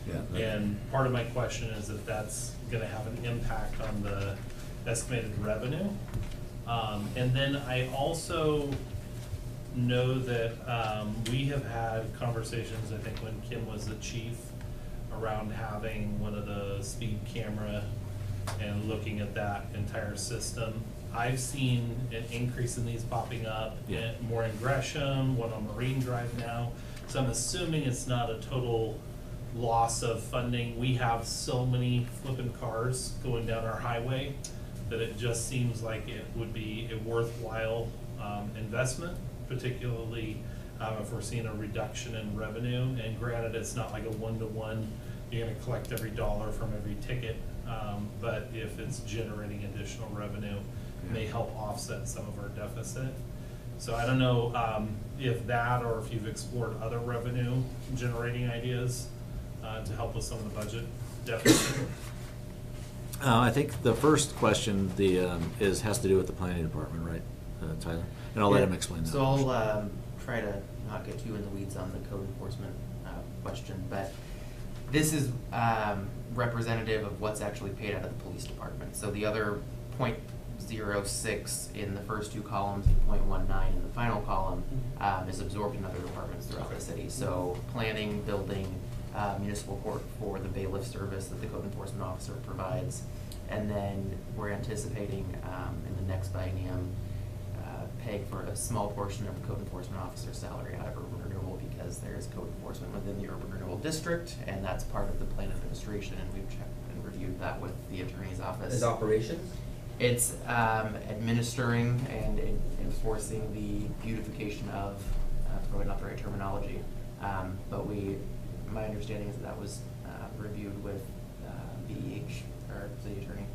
Yeah. And part of my question is if that's going to have an impact on the estimated revenue. And then I also know that we have had conversations, I think when Kim was the chief, around having one of the speed camera and looking at that entire system. I've seen an increase in these popping up, more in Gresham, one on Marine Drive now. So I'm assuming it's not a total loss of funding. We have so many flipping cars going down our highway that it just seems like it would be a worthwhile investment, particularly if we're seeing a reduction in revenue. And granted, it's not like a one-to-one, you're gonna collect every dollar from every ticket, but if it's generating additional revenue, it may help offset some of our deficit. So I don't know if that, or if you've explored other revenue generating ideas to help with some of the budget deficit. I think the first question has to do with the planning department, right, Tyler? And I'll let him explain that. So I'll try to not get too in the weeds on the code enforcement question, but This is representative of what's actually paid out of the police department. So the other .06 in the first two columns and .19 in the final column is absorbed in other departments throughout the city. So planning, building, municipal court for the bailiff service that the code enforcement officer provides. And then we're anticipating in the next biennium paying for a small portion of the code enforcement officer's salary out of urban renewal, because there is code enforcement within the urban renewal district, and that's part of the plan administration, and we've checked and reviewed that with the attorney's office. As operations? It's administering and enforcing the beautification of, probably not the right terminology, but my understanding is that was reviewed with BEH, or city attorney,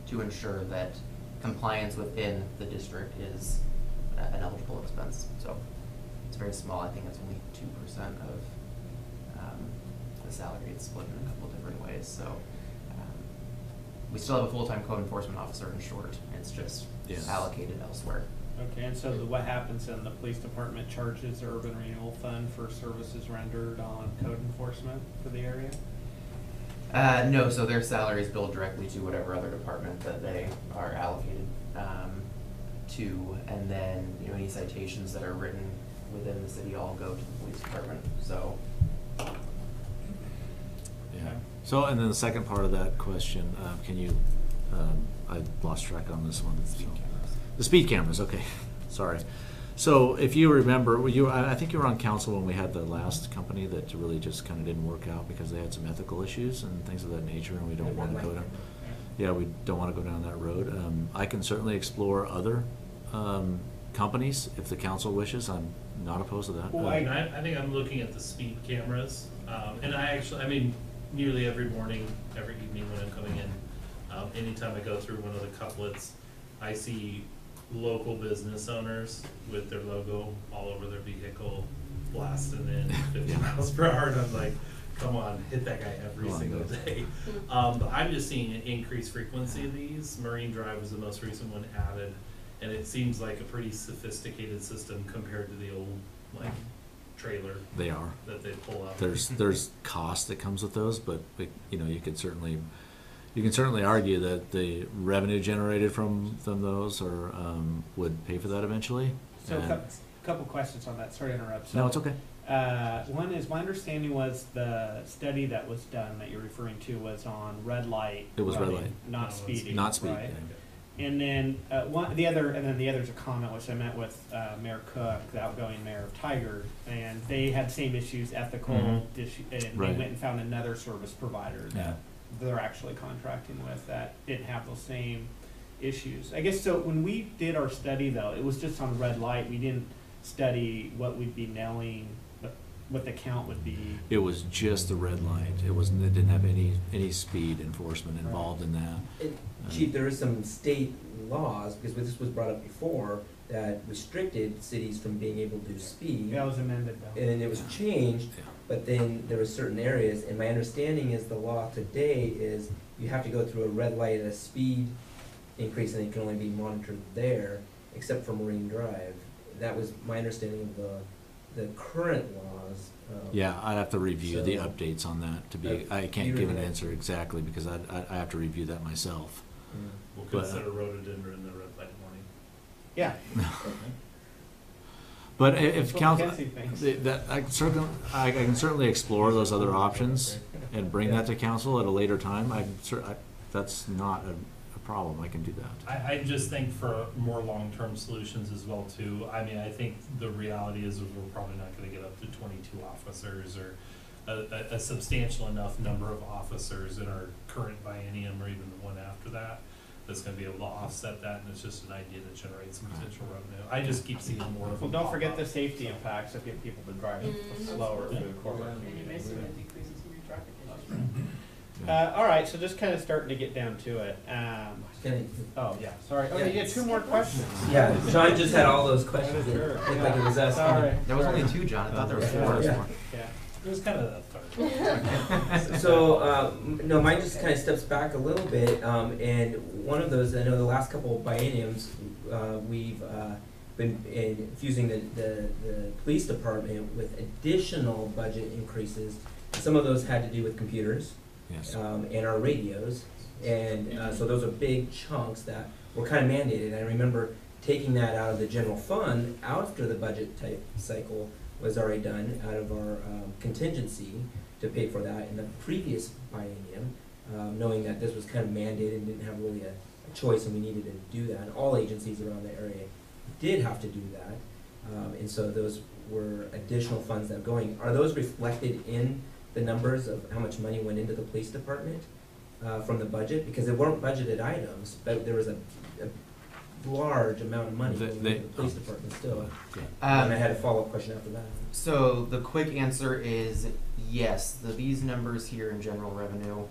to ensure that compliance within the district is an eligible expense. So it's very small. I think it's only 2% of the salary. It's split in a couple different ways. So we still have a full-time code enforcement officer, in short. It's just allocated elsewhere. Okay, and so what happens then? The police department charges the urban renewal fund for services rendered on code enforcement for the area? No, so their salary is billed directly to whatever other department that they are allocated to, and then any citations that are written within the city all go to the police department. So. Yeah. So, and then the second part of that question, can you? I lost track on this one. Speed cameras. The speed cameras. Okay, sorry. So if you remember, I think you were on council when we had the last company that really just kind of didn't work out because they had some ethical issues and things of that nature, and we don't want to go down. Yeah, we don't want to go down that road. I can certainly explore other companies if the council wishes. I'm not opposed to that. Well, I think I'm looking at the speed cameras, and I mean, nearly every morning, every evening when I'm coming in, anytime I go through one of the couplets, I see local business owners with their logo all over their vehicle, blasting in 50 miles per hour, and I'm like, come on, hit that guy every single day. But I'm just seeing an increased frequency of these. Marine Drive was the most recent one added, and it seems like a pretty sophisticated system compared to the old, like, trailer They are. that they pull out. There's cost that comes with those, but you can certainly argue that the revenue generated from those would pay for that eventually. So And- a couple questions on that. Sorry to interrupt. No, it's okay. One is, my understanding was the study that was done that you're referring to was on red light. It was red running, light. not No, speeding. Not speed. Right? Yeah. And then the other's a comment which I met with Mayor Cook, the outgoing mayor of Tiger, and they had same issues, ethical, Mhm. and Right. they went and found another service provider that Yeah. they're actually contracting with that didn't have those same issues. I guess so. When we did our study, though, it was just on red light. We didn't study what we'd be nailing, what the count would be. It was just the red light. It didn't have any speed enforcement involved in that. Chief, there is some state laws, because this was brought up before, that restricted cities from being able to do speed. That was amended, though. And then it was changed, Yeah. but then there were certain areas, and my understanding is the law today is you have to go through a red light and a speed increase, and it can only be monitored there, except for Marine Drive. That was my understanding of the current laws. Yeah, I'd have to review the So- updates on that to be. I you can't give an remember. answer exactly because I have to review that myself. We'll But, consider rhododendron the red light warning. Yeah. But if That's what council, Mackenzie thinks. that I can certainly explore those other options and bring that to council at a later time. That's not a problem. I can do that. I just think for more long-term solutions as well too. I mean, I think the reality is we're probably not gonna get up to 22 officers or a substantial enough number of officers in our current biennium or even the one after that that's gonna be able to offset that, and it's just an idea that generates some potential revenue. I just keep seeing more of Well, them don't forget pop the up. safety impacts of getting people to drive slower through the corporate And you community. basically decreases some of your traffic issues. All right, so just kind of starting to get down to it. Oh, yeah, sorry. Oh, Yeah. you get two more questions. Yeah, John just had all those questions. It Sure. looked like it was us. Sorry. There was sorry. only two, John. I thought there was Yeah. four. Yeah. Yeah. It was kind of a third. So, no, mine just kind of steps back a little bit, and one of those, I know the last couple of bienniums, we've been infusing the police department with additional budget increases to some of those had to do with computers, Yes. and our radios. And so those are big chunks that were kind of mandated. I remember taking that out of the general fund after the budget type cycle was already done out of our contingency to pay for that in the previous biennium, knowing that this was kind of mandated and didn't have really a choice and we needed to do that. And all agencies around the area did have to do that. And so those were additional funds that are going. Are those reflected in the numbers of how much money went into the police department from the budget? Because they weren't budgeted items, but there was a large amount of money going into the police department still. And I had a follow-up question after that. So the quick answer is yes, these numbers here in general revenue,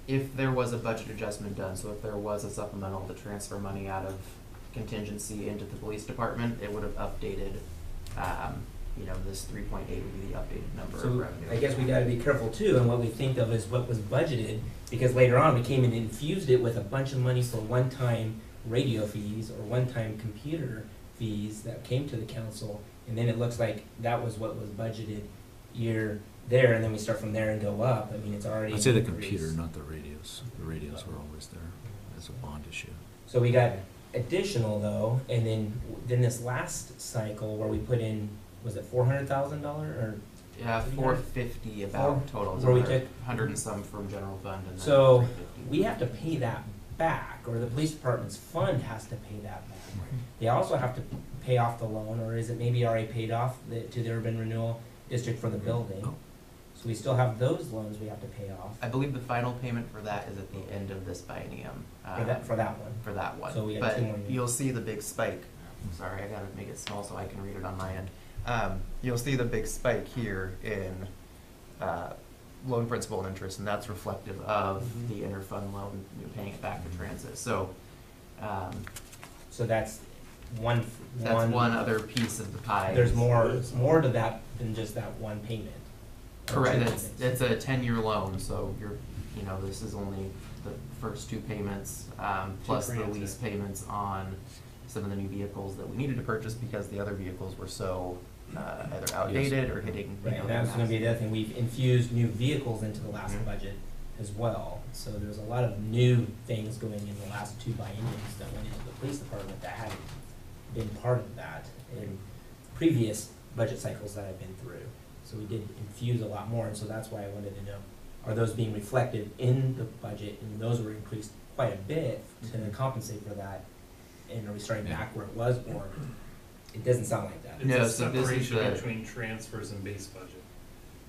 if there was a budget adjustment done, so if there was a supplemental to transfer money out of contingency into the police department, it would have updated, this 3.8 would be the updated number of So revenue. I guess we gotta be careful too, and what we think of is what was budgeted, because later on we came and infused it with a bunch of money for one-time radio fees or one-time computer fees that came to the council, and then it looks like that was what was budgeted year there, and then we start from there and go up. I mean, it's already. I'd say the increased. computer, not the radios. The radios were always there as a bond issue. So we got additional though, and then this last cycle where we put in, was it $400,000 or? Yeah, 450 about total. Where we Another took- 100 and some from general fund and then So 350. we have to pay that back, or the police department's fund has to pay that back. They also have to pay off the loan, or is it maybe already paid off to the urban renewal district for the building? So we still have those loans we have to pay off I believe the final payment for that is at the end of this biennium. for that one. For that one. So we have But 2 more years. you'll see the big spike. Sorry, I gotta make it small so I can read it on my end. You'll see the big spike here in loan principal and interest, and that's reflective of Mhm. the interfund loan, paying it back to transit. So So that's one. that's one other piece of the pie. There's more to that than just that one payment. Or Correct, two it's payments. a 10-year loan, so this is only the first 2 payments, plus the transit. lease payments on some of the new vehicles that we needed to purchase because the other vehicles were so either outdated or hitting. Right, and that was gonna be the other thing, we've infused new vehicles into the last Mhm. budget as well. So there's a lot of new things going in the last 2 bienniums that went into the police department that hadn't been part of that in previous budget cycles that I've been through. So we did infuse a lot more, and so that's why I wanted to know, are those being reflected in the budget? And those were increased quite a bit to Mhm. compensate for that. And are we starting back where it was, or it doesn't sound like that? No, It's a so this is separation the- between transfers and base budget.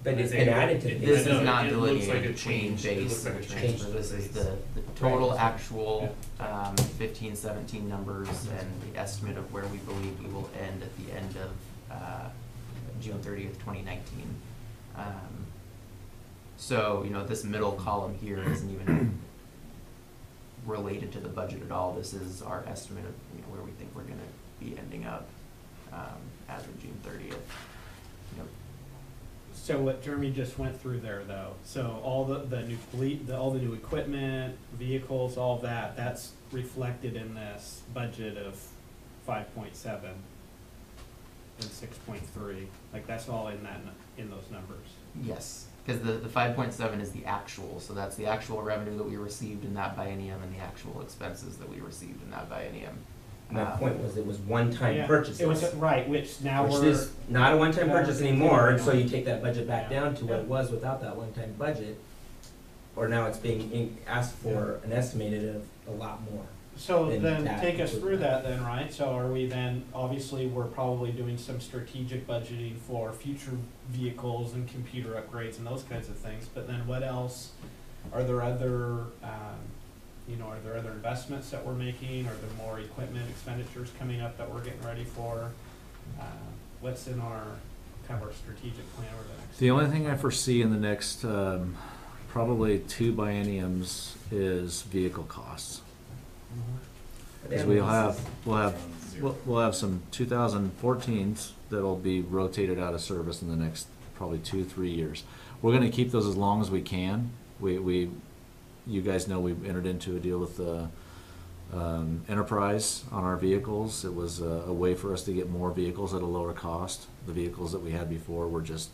But it's I been think added to the it- This base is no, not it looks like delineated a between change. It base looks like and a transfer. change to This the is base. the total Right. actual 15-17 numbers and the estimate of where we believe we will end at the end of June 30th, 2019. So, this middle column here isn't even related to the budget at all. This is our estimate of where we think we're going to be ending up as of June 30th. So what Jeremy just went through there, though, so all the new fleet, all the new equipment, vehicles, all that, that's reflected in this budget of 5.7 and 6.3. Like that's all in those numbers. Yes, because the 5.7 is the actual, so that's the actual revenue that we received in that biennium and the actual expenses that we received in that biennium. My point was it was one-time Yeah, purchases. It was, right, which now Which we're. is not a one-time now purchase we're anymore, and so continuing you take that budget back Yeah. down to what Yeah. it was without that one-time budget. Or now it's being asked for an estimated of a lot more. So Then then that take us includes through that. that then, right? So are we then, obviously, we're probably doing some strategic budgeting for future vehicles and computer upgrades and those kinds of things, but then what else? Are there other, investments that we're making? Are there more equipment expenditures coming up that we're getting ready for? What's in our strategic plan over the next? The only thing I foresee in the next probably 2 bienniums is vehicle costs. Because we'll have some 2014s that'll be rotated out of service in the next probably 2-3 years. We're going to keep those as long as we can. You guys know we've entered into a deal with the Enterprise on our vehicles. It was a way for us to get more vehicles at a lower cost. The vehicles that we had before were just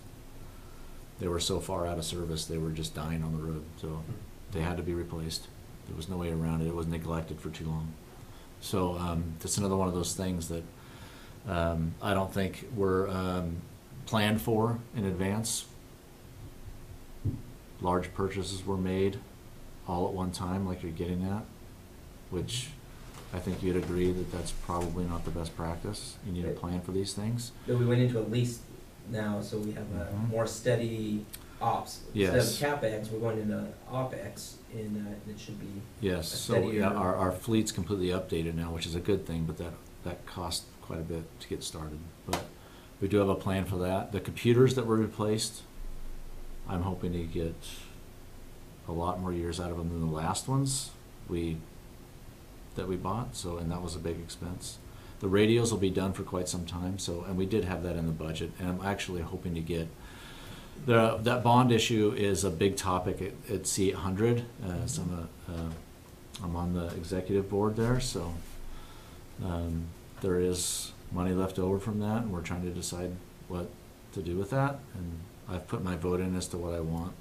they were so far out of service, they were just dying on the road, so they had to be replaced. There was no way around it. It was neglected for too long. So that's another one of those things that I don't think were planned for in advance. Large purchases were made all at one time, like you're getting at, which I think you'd agree that that's probably not the best practice. You need a plan for these things. But we went into a lease now, so we have a more steady ops. Yes. Instead of CapEx, we're going into OpEx, and it should be Yes, a so steadier- yeah, our fleet's completely updated now, which is a good thing, but that costs quite a bit to get started. But we do have a plan for that. The computers that were replaced, I'm hoping to get a lot more years out of them than the last ones that we bought, so, and that was a big expense. The radios will be done for quite some time, so, and we did have that in the budget, and I'm actually hoping to get, that bond issue is a big topic at C800, so I'm on the executive board there, so there is money left over from that, and we're trying to decide what to do with that, and I've put my vote in as to what I want,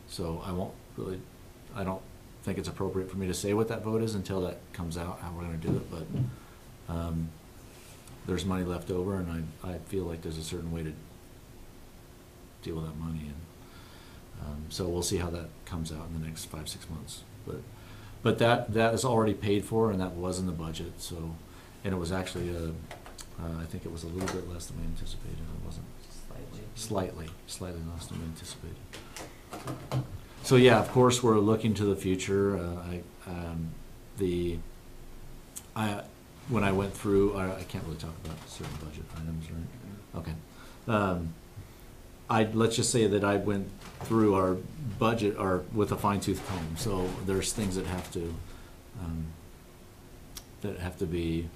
so I don't think it's appropriate for me to say what that vote is until that comes out, how we're gonna do it, but there's money left over, and I feel like there's a certain way to deal with that money, and so we'll see how that comes out in the next 5-6 months. But that is already paid for, and that was in the budget. So, and it was actually I think it was a little bit less than we anticipated. It wasn't slightly less than we anticipated. So yeah, of course we're looking to the future. When I went through, I can't really talk about certain budget items, right? Okay. Let's just say that I went through our budget with a fine-tooth comb. So there's things that have to be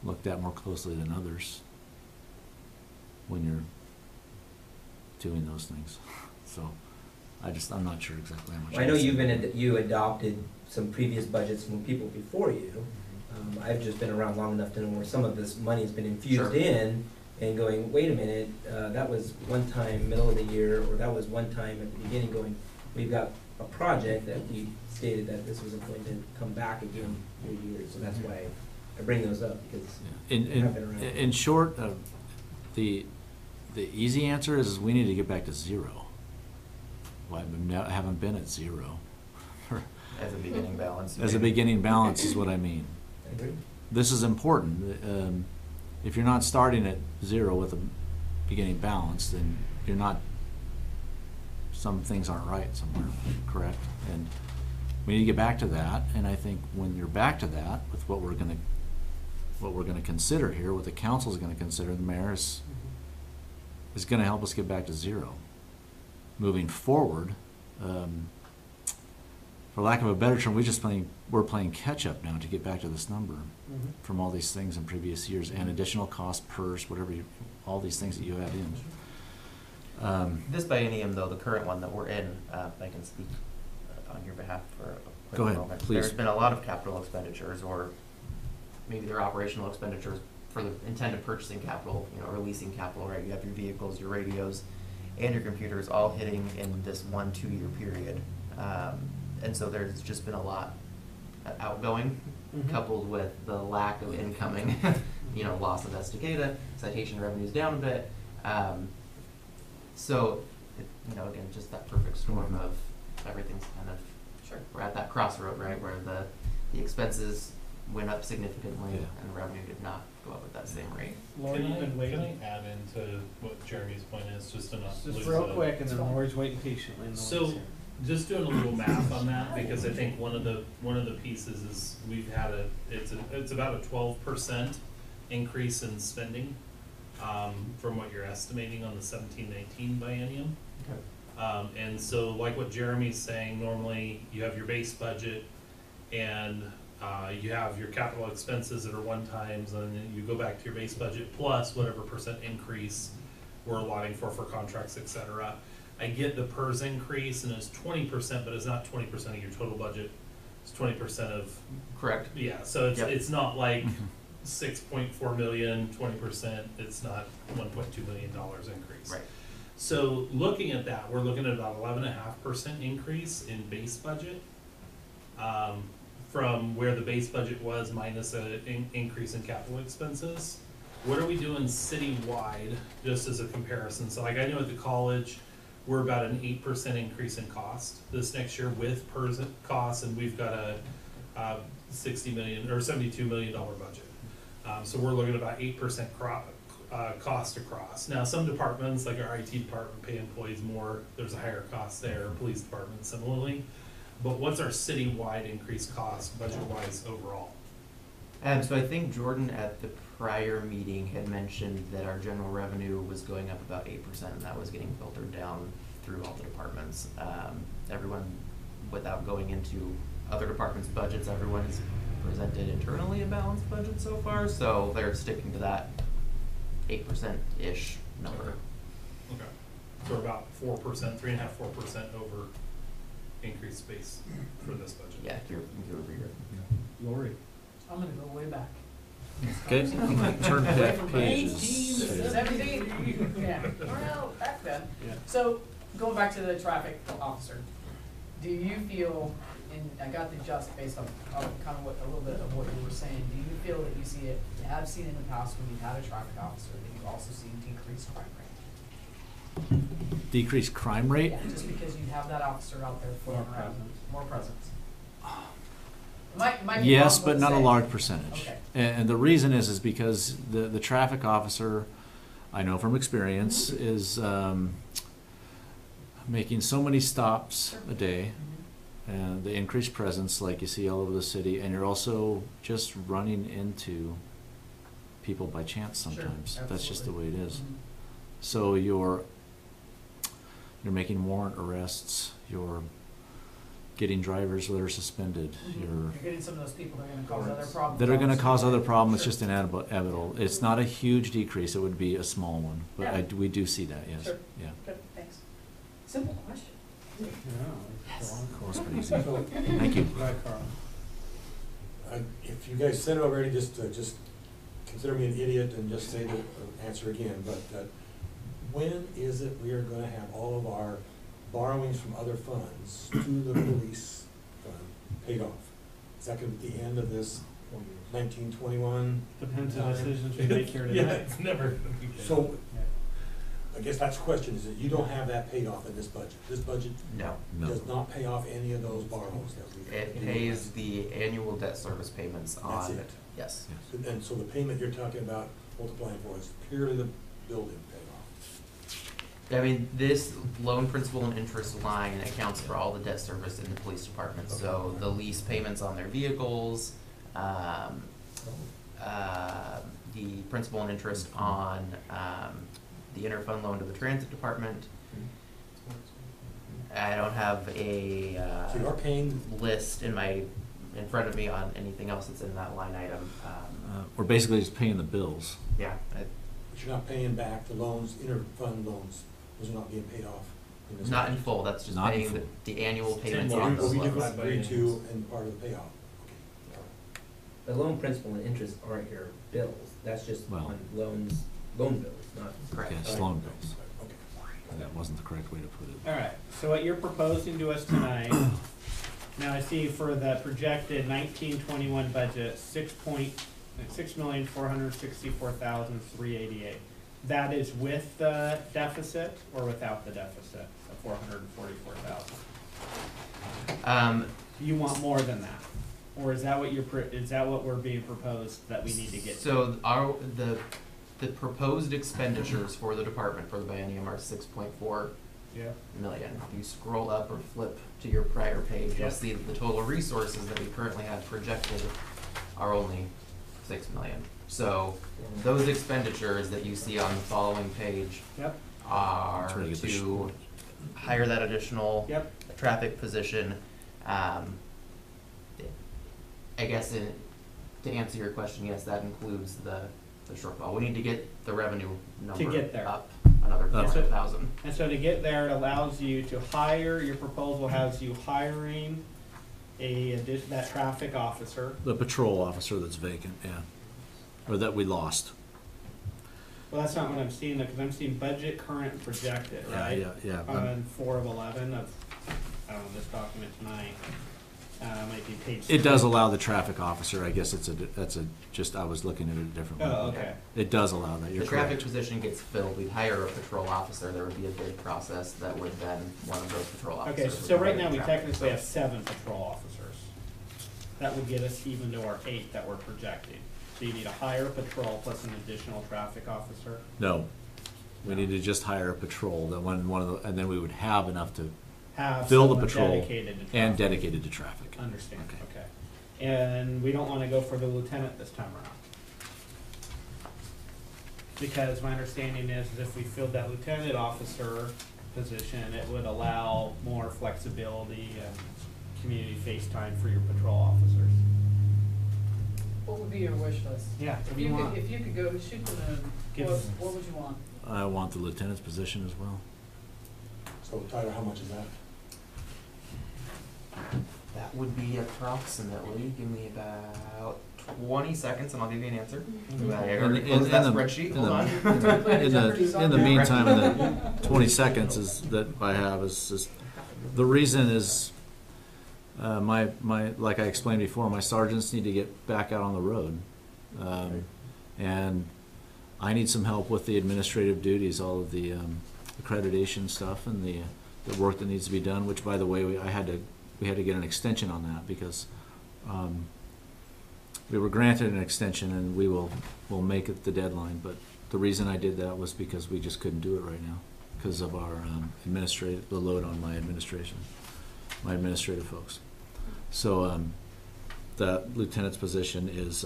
looked at more closely than others when you're doing those things. So I'm not sure exactly how much. Well, I know you adopted some previous budgets from people before you. I've just been around long enough to know where some of this money has been infused in, and going, wait a minute, that was one time middle of the year, or that was one time at the beginning, going, we've got a project that we stated that this wasn't going to come back again in years, so that's why I bring those up, because I've been around. In short, the easy answer is we need to get back to zero. Well, I haven't been at zero. As a beginning balance. As a beginning balance is what I mean. I agree. This is important. If you're not starting at zero with a beginning balance, then some things aren't right somewhere, correct? And we need to get back to that, and I think when you're back to that, with what we're gonna consider here, what the council's gonna consider, the mayor is gonna help us get back to zero. Moving forward, for lack of a better term, we're playing catch up now to get back to this number from all these things in previous years, and additional cost, PERS, whatever all these things that you add in. This biennium, though, the current one that we're in, I can speak on your behalf for a quick Go ahead, moment. please. There's been a lot of capital expenditures, or maybe they're operational expenditures for the intended purchasing capital, or leasing capital, right? You have your vehicles, your radios, and your computers all hitting in this 1-2 year period. And so there's just been a lot outgoing, coupled with the lack of incoming, loss of Estacada, citation revenues down a bit. So, again, just that perfect storm of everything's kind of, we're at that crossroad, right, where the expenses went up significantly and the revenue did not go up at that same rate. Lori, you've been Can waiting. I add into what Jeremy's point is, just to not lose Just real the- quick, and then Lori's waiting patiently. and So, Lori's here. just doing a little math on that, because I think one of the pieces is we've had it's about a 12% increase in spending, from what you're estimating on the 17-19 biennium. And so like what Jeremy's saying, normally you have your base budget and you have your capital expenses that are one times, and then you go back to your base budget plus whatever percent increase we're allotting for contracts, et cetera. I get the PERS increase, and it's 20%, but it's not 20% of your total budget. It's 20% of. Correct. Yeah, so it's not like Mm-hmm. 6.4 million, 20%. It's not $1.2 million increase. Right. So looking at that, we're looking at about 11.5% increase in base budget. From where the base budget was minus an increase in capital expenses. What are we doing citywide, just as a comparison? So like I know at the college, we're about an 8% increase in cost this next year with PERS costs, and we've got a $60 million or $72 million budget. So we're looking at about 8% cost across. Now, some departments, like our IT department, pay employees more. There's a higher cost there. Police department similarly. But what's our citywide increased cost budget-wise overall? So I think Jordan at the prior meeting had mentioned that our general revenue was going up about 8%, and that was getting filtered down through all the departments. Everyone, without going into other departments' budgets, everyone has presented internally a balanced budget so far, so they're sticking to that 8%-ish number. Okay. So we're about 4%, 3.5%, 4% over increased space for this budget. Yeah, year over year. Lori? I'm gonna go way back. Okay, I'm gonna turn back Eighteen, pages. 17, yeah, well, back then. Yeah. So, going back to the traffic officer, do you feel, and I got the just based on kind of what, a little bit of what you were saying, do you feel that you have seen in the past when you've had a traffic officer, that you've also seen decreased crime rate? Decreased crime rate? Yeah, just because you have that officer out there More floating around. presence. More presence. Might be Yes, wrong, but not a say. large percentage. Okay. And the reason is because the traffic officer, I know from experience, is making so many stops a day, and the increased presence like you see all over the city, and you're also just running into people by chance Sure, sometimes. That's just the way absolutely. it is. Mhm. So you're making warrant arrests, you're getting drivers that are suspended, Mhm. you're You're getting some of those people that are gonna cause other problems. that are gonna cause other problems. It's Sure. just inevitable. It's not a huge decrease, it would be a small one, but Yeah. we do see that, yes, Sure. yeah. Good, thanks. Simple question. No, it's a long Cool, it's pretty easy. So, Thank you. Go ahead, Carl. if you guys said it already, just consider me an idiot and just say the answer again, but when is it we are gonna have all of our borrowings from other funds to the police fund paid off? Is that gonna be the end of this 1921? Depends on decisions we make here Yeah, tonight. it's never gonna be good. So, Yeah. I guess that's the question, is that you don't have that paid off in this budget? This budget No. No. does not pay off any of those borrowings that we. It pays the annual debt service payments on. That's it. Yes. And so the payment you're talking about multiplying for is purely the building payoff? I mean, this loan principal and interest line accounts for all the debt service in the police department, so the lease payments on their vehicles, the principal and interest on, the interfund loan to the transit department. I don't have a, So you are paying, list in front of me on anything else that's in that line item. We're basically just paying the bills. Yeah, but you're not paying back the loans, interfund loans, those are not being paid off in this. not in budget. full, that's just Not in paying full. the annual It's payments 10 on years. those We loans. just By agreed years. to and part of the payoff. Okay. The loan principal and interest aren't your bills, that's just Well- on loans, loan bills, not. Correct. Yes, loan bills. Okay. That wasn't the correct way to put it. All right, so what you're proposing to us tonight, now I see for the projected 1921 budget, $6,464,388. That is with the deficit or without the deficit of 444,000? You want more than that? Or is that what is that what we're being proposed that we need to get to? So the proposed expenditures for the department for the biennium are 6.4 Yeah. million. If you scroll up or flip to your prior page, you'll Yep. see that the total resources that we currently have projected are only 6 million. So those expenditures that you see on the following page Yep, are That's where you get the to hire that additional yep, traffic position. I guess to answer your question, yes, that includes the shortfall. We need to get the revenue number get there. up another Up. 400,000. and so to get there, it allows you to hire, your proposal has you hiring that traffic officer. The patrol officer that's vacant, yeah, or that we lost. Well, that's not what I'm seeing though, because I'm seeing budget, current, and projected, right? Yeah. On 4 of 11 of, I don't know, this document tonight. Might be page. It does 3. allow the traffic officer, I guess just, I was looking at it a different way. Oh, okay. It does allow that, you're The traffic correct. position gets filled, we'd hire a patrol officer, there would be a bid process that would then, one of those patrol officers. Okay, would so be right the now we traffic technically have patrol. 7 patrol officers. That would get us even to our 8 that we're projecting. So you need a higher patrol plus an additional traffic officer. No, we need to just hire a patrol, that and then we would have enough to Have fill the someone patrol dedicated to and traffic. dedicated to traffic. Understand, Okay. okay. And we don't wanna go for the lieutenant this time around. Because my understanding is if we filled that lieutenant officer position, it would allow more flexibility and community face time for your patrol officers. What would be your wish list? Yeah, what If do you want? If you could go shoot the moon, Give what, us- what would you want? I want the lieutenant's position as well. So Tyler, how much is that? That would be approximately, give me about 20 seconds and I'll give you an answer. Mhm. I already closed that spreadsheet, hold on. In the meantime, in the 20 seconds that I have is the reason is, my, like I explained before, my sergeants need to get back out on the road. And I need some help with the administrative duties, all of the accreditation stuff and the work that needs to be done, which, by the way, we had to get an extension on that because we were granted an extension and we'll make it the deadline. But the reason I did that was because we just couldn't do it right now because of our the load on my administrative folks. So the lieutenant's position is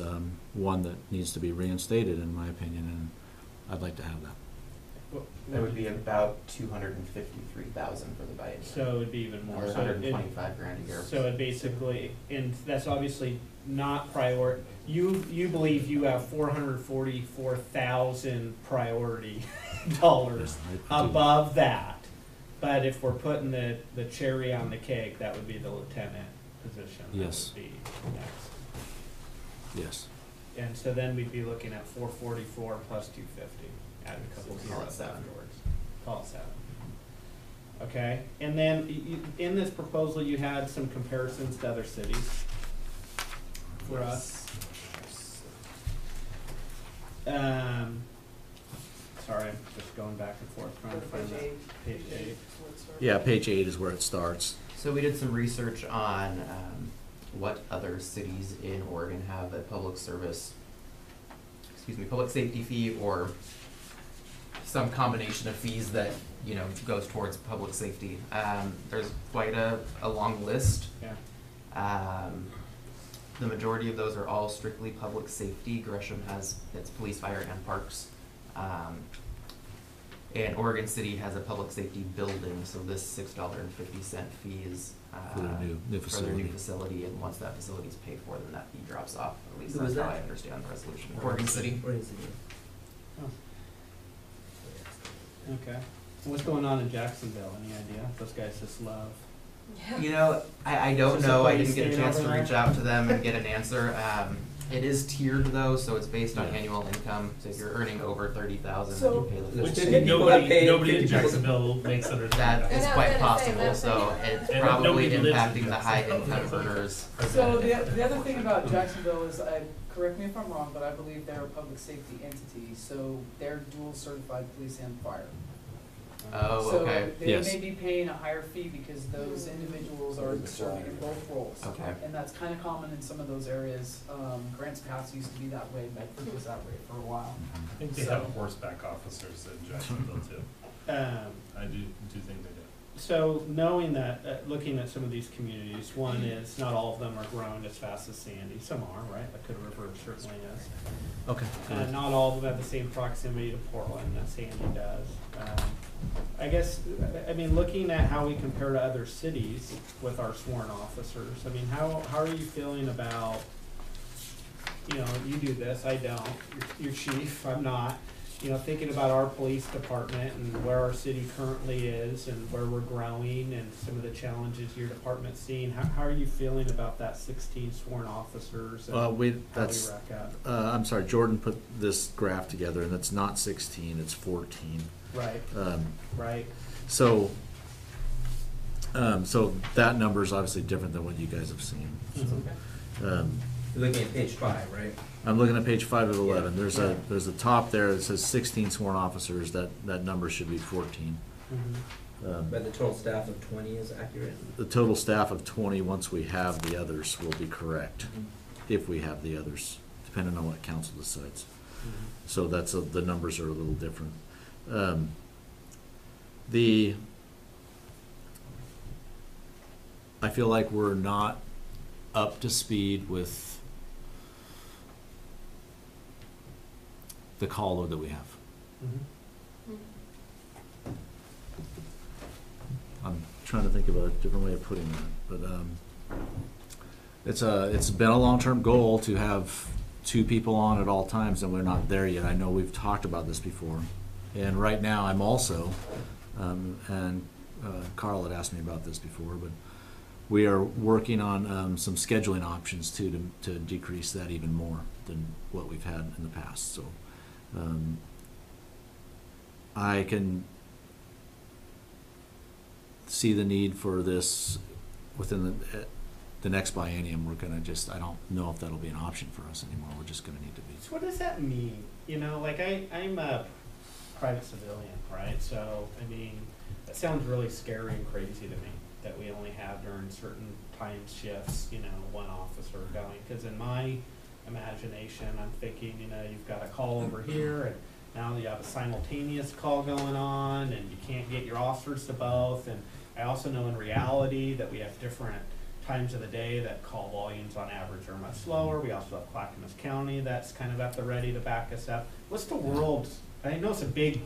one that needs to be reinstated, in my opinion, and I'd like to have that. That would be about 253,000 for the biennium. So it'd be even more. Or So it- 125 grand a year. So it basically, and that's obviously not you believe you have 444,000 priority dollars I do. above that. But if we're putting the cherry on the cake, that would be the lieutenant position. Yes. That would be next. Yes. And so then we'd be looking at 444 plus 250, add a couple So call it zeros 7. afterwards. Call it 7. Okay, and then in this proposal, you had some comparisons to other cities for us. Sorry, I'm just going back and forth trying to find that. Page 8. Yeah, page 8 is where it starts. So we did some research on what other cities in Oregon have a public safety fee or some combination of fees that, goes towards public safety. There's quite a long list. Yeah. The majority of those are all strictly public safety. Gresham has its police, fire, and parks. And Oregon City has a public safety building, so this $6.50 fee is For their new for their new facility. facility, and once that facility is paid for, then that fee drops off. At least Who that's is how that? I understand the resolution. Oregon City. Oregon City. Oh, okay. What's going on in Jacksonville? Any idea? Those guys just love. I don't Is this know. I police didn't get a state chance to over there? reach out to them and get an answer. It is tiered though, so it's based on Yeah. annual income. So if you're earning over 30,000, then So- you pay the Which Which 50 people that pay- nobody in 50 people- Jacksonville makes under That $30,000. is I know, quite I was gonna say, possible, that's so pretty- it's And probably nobody lives in impacting the high Jacksonville. income earners. So the other thing about Jacksonville is, correct me if I'm wrong, but I believe they're a public safety entity, so they're dual certified police and fire. Oh, okay. So they Yes. may be paying a higher fee because those individuals are serving in both roles. Okay. And that's kind of common in some of those areas. Grants Pass used to be that way, Medford was that way for a while. I think they have horseback officers in Jacksonville too. I do think they do. So knowing that, looking at some of these communities, one is not all of them are growing as fast as Sandy. Some are, right? Like Hood River certainly is. Okay. Not all of them have the same proximity to Portland that Sandy does. I guess, looking at how we compare to other cities with our sworn officers, how are you feeling about, you do this, I don't, you're chief, I'm not. you know, thinking about our police department and where our city currently is and where we're growing and some of the challenges your department's seeing, how are you feeling about that 16 sworn officers? And how we rack up? I'm sorry, Jordan put this graph together, and it's not 16, it's 14. Right, right. So that number is obviously different than what you guys have seen. Mhm. You're looking at page 5, right? I'm looking at page 5 of 11. Yeah. There's a top there that says 16 sworn officers. That number should be 14. Mhm. But the total staff of 20 is accurate? The total staff of 20, once we have the others, will be correct. If we have the others, depending on what council decides. Mhm. So that's the numbers are a little different. I feel like we're not up to speed with the call load that we have. Mhm. I'm trying to think of a different way of putting that, but it's been a long-term goal to have 2 people on at all times, and we're not there yet. I know we've talked about this before, and right now I'm also, and Carl had asked me about this before, but we are working on some scheduling options too to decrease that even more than what we've had in the past. So I can see the need for this within the next biennium. We're gonna I don't know if that'll be an option for us anymore. We're just gonna need to be. So what does that mean? You know, like I'm a private civilian, right? So, I mean, that sounds really scary and crazy to me that we only have during certain time shifts, you know, 1 officer going. Because in my imagination, I'm thinking, you know, you've got a call over here, and now you have a simultaneous call going on, and you can't get your officers to both. And I also know in reality that we have different times of the day that call volumes on average are much slower. We also have Clackamas County that's kind of at the ready to back us up. What's the world, I know it's a big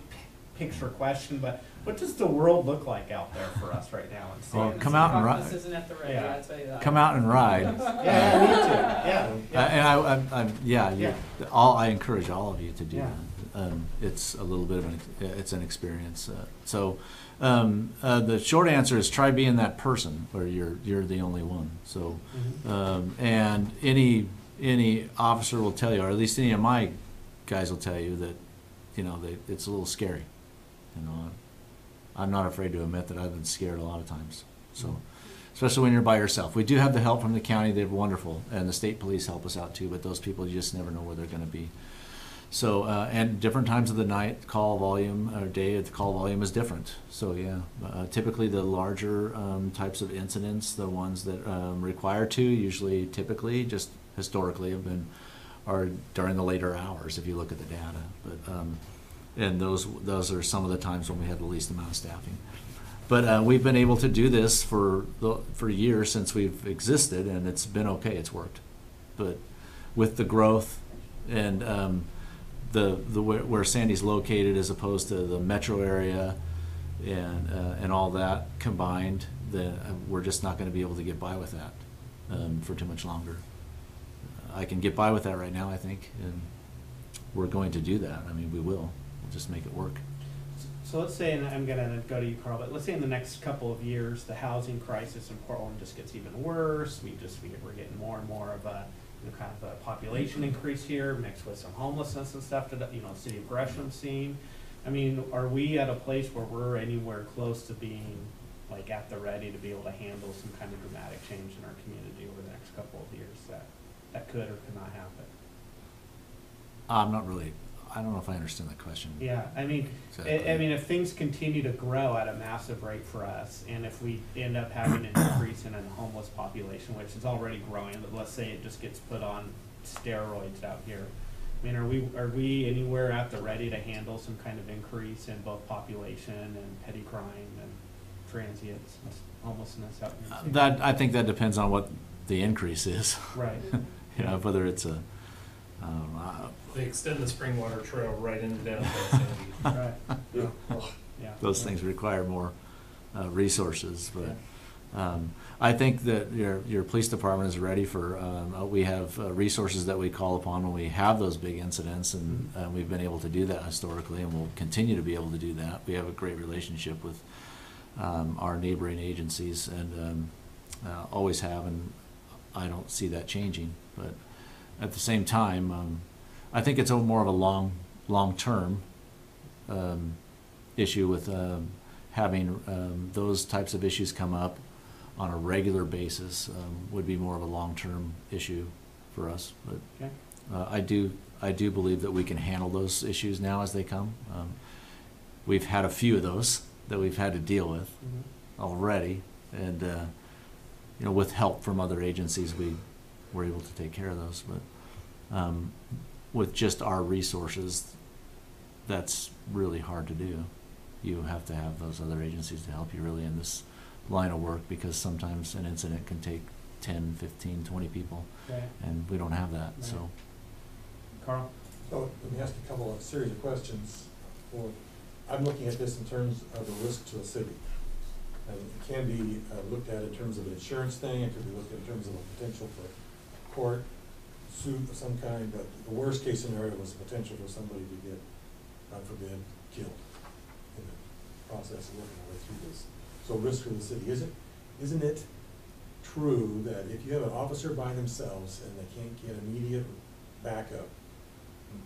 picture question, but what does the world look like out there for us right now? Well, come out and ride. This isn't at the ready, Yeah. I'll tell you that. Come out and ride. Yeah, me too, yeah. And I encourage all of you to do Yeah. that. It's a little bit of it's an experience. The short answer is try being that person where you're the only one. So, and any officer will tell you, or at least any of my guys will tell you that, you know, it's a little scary. You know, I'm not afraid to admit that I've been scared a lot of times. So, especially when you're by yourself. We do have the help from the county; they're wonderful, and the state police help us out too. But those people, you just never know where they're going to be. So, and different times of the night, call volume or day, the call volume is different. So, yeah, typically the larger types of incidents, the ones that require typically, just historically are during the later hours if you look at the data. But and those are some of the times when we have the least amount of staffing. But we've been able to do this for years since we've existed, and it's been okay. It's worked. But with the growth and where Sandy's located as opposed to the metro area and all that combined, then we're just not going to be able to get by with that for too much longer. I can get by with that right now, I think, and we're going to do that. I mean, we will. We'll just make it work. So let's say, and I'm going to go to you, Carl, but let's say in the next couple of years, the housing crisis in Portland just gets even worse. We're getting more and more of a kind of a population increase here, mixed with some homelessness and stuff that, you know, the city of Gresham's seeing. I mean, are we at a place where we're anywhere close to being like at the ready to be able to handle some kind of dramatic change in our community over the next couple of years that could or could not happen? I don't know if I understand that question. Yeah, I mean, Exactly. I mean, if things continue to grow at a massive rate for us, and if we end up having an increase in a homeless population, which is already growing, but let's say it just gets put on steroids out here, I mean, are we anywhere at the ready to handle some kind of increase in both population and petty crime and transients, homelessness out here? That I think that depends on what the increase is. Right. You know, whether it's They extend the Springwater Trail right into downtown Sandy. Right. Yeah. those things require more resources, but I think that your police department is ready for, we have resources that we call upon when we have those big incidents, and we've been able to do that historically, and we'll continue to be able to do that. We have a great relationship with our neighboring agencies, and always have, and I don't see that changing. But at the same time, I think it's more of a long-term issue with having those types of issues come up on a regular basis. Would be more of a long-term issue for us. But Okay. I do believe that we can handle those issues now as they come. We've had a few of those that we've had to deal with already, and with help from other agencies, we were able to take care of those. But with just our resources, that's really hard to do. You have to have those other agencies to help you really in this line of work, because sometimes an incident can take 10, 15, 20 people, Okay. and we don't have that. Right. So Carl? So let me ask a couple of series of questions. I'm looking at this in terms of the risk to the city. And it can be looked at in terms of an insurance thing, it could be looked at in terms of a potential for court suit of some kind, but the worst case scenario was the potential for somebody to get, God forbid, killed in the process of working our way through this. So risk for the city. Isn't it true that if you have an officer by themselves and they can't get immediate backup,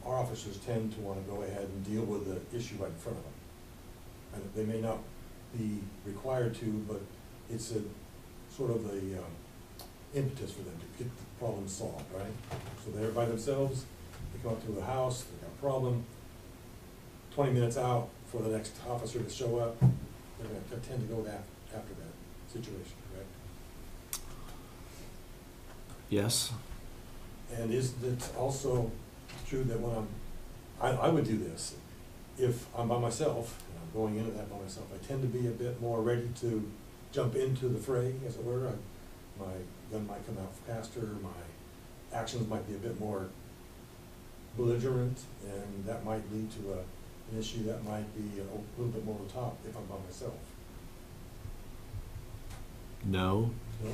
our officers tend to want to go ahead and deal with the issue right in front of them? And they may not be required to, but it's a sort of the impetus for them to get the problem solved, right? So they're by themselves, they come up to the house, they've got a problem, 20 minutes out for the next officer to show up, they're going to tend to go after that situation, correct? yes, And is it also true that when I would do this, if I'm by myself, and I'm going into that by myself, I tend to be a bit more ready to jump into the fray, as it were. My gun might come out faster, my actions might be a bit more belligerent, and that might lead to an issue that might be a little bit more over the top if I'm by myself. no. No?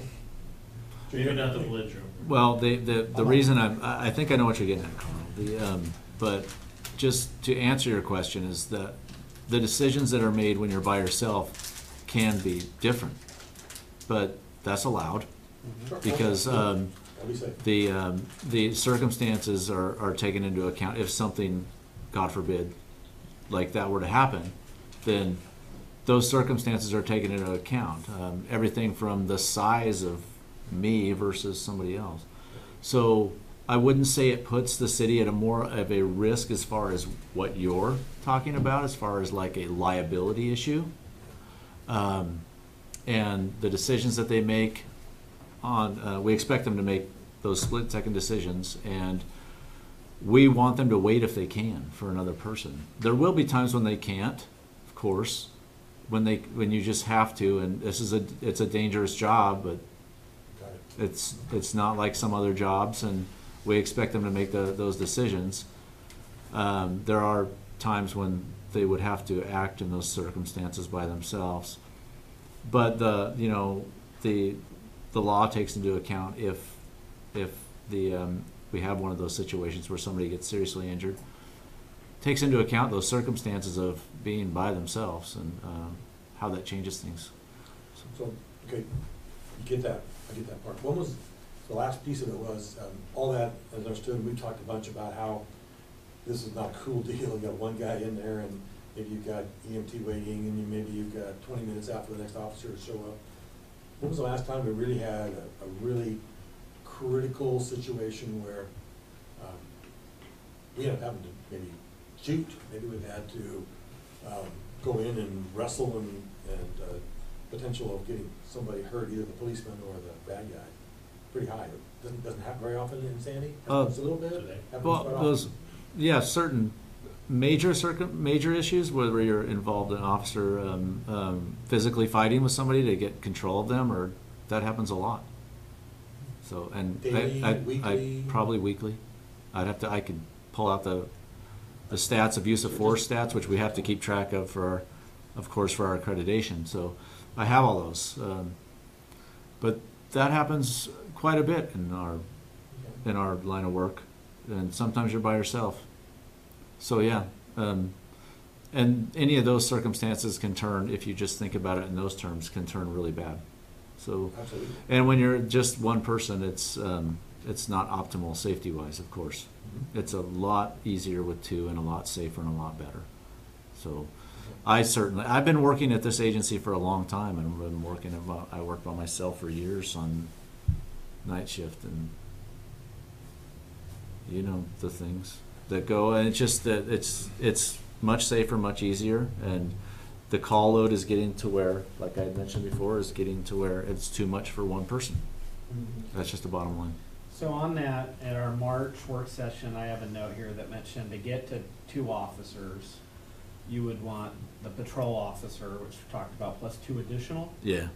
Maybe not the belligerent. Well, the reason I think I know what you're getting at, Carl. But just to answer your question is that the decisions that are made when you're by yourself can be different, but that's allowed because I'll be safe. the circumstances are taken into account. If something, God forbid, like that were to happen, then those circumstances are taken into account. Everything from the size of me versus somebody else. So I wouldn't say it puts the city at a more of a risk as far as what you're talking about, as far as like a liability issue. And the decisions that they make on, we expect them to make those split-second decisions, and we want them to wait if they can for another person. There will be times when they can't, of course, when you just have to, and it's a dangerous job, but Got it. it's not like some other jobs, and we expect them to make those decisions. There are times when they would have to act in those circumstances by themselves, but the law takes into account if we have one of those situations where somebody gets seriously injured, takes into account those circumstances of being by themselves and how that changes things. So, okay, you get that, I get that part. What was, the last piece of it was, all that, as understood, we talked a bunch about how this is not a cool deal. You got one guy in there and maybe you've got EMT waiting and maybe you've got 20 minutes out for the next officer to show up. When was the last time we really had a really critical situation where we ended up having to maybe shoot, maybe we've had to go in and wrestle and potential of getting somebody hurt, either the policeman or the bad guy, pretty high. It doesn't happen very often in Sandy? Happens a little bit? Today. Happens Well, quite often. those, yeah, certain major issues, whether you're involved in an officer physically fighting with somebody to get control of them, or that happens a lot. So, and Daily, I weekly? probably weekly. I could pull out the stats of use of force stats, which we have to keep track of of course, for our accreditation. So I have all those. But that happens quite a bit in our line of work, and sometimes you're by yourself. So yeah, and any of those circumstances can turn, if you just think about it in those terms, can turn really bad. So, Absolutely. and when you're just one person, it's not optimal safety-wise, of course. It's a lot easier with two and a lot safer and a lot better. So I've been working at this agency for a long time, and I worked by myself for years on night shift, and you know the things that go, and it's just that it's much safer, much easier, and the call load is getting to where, like I had mentioned before, is getting to where it's too much for one person. That's just the bottom line. So on that, at our March work session, I have a note here that mentioned to get to 2 officers, you would want the patrol officer, which we talked about, plus 2 additional. Yeah.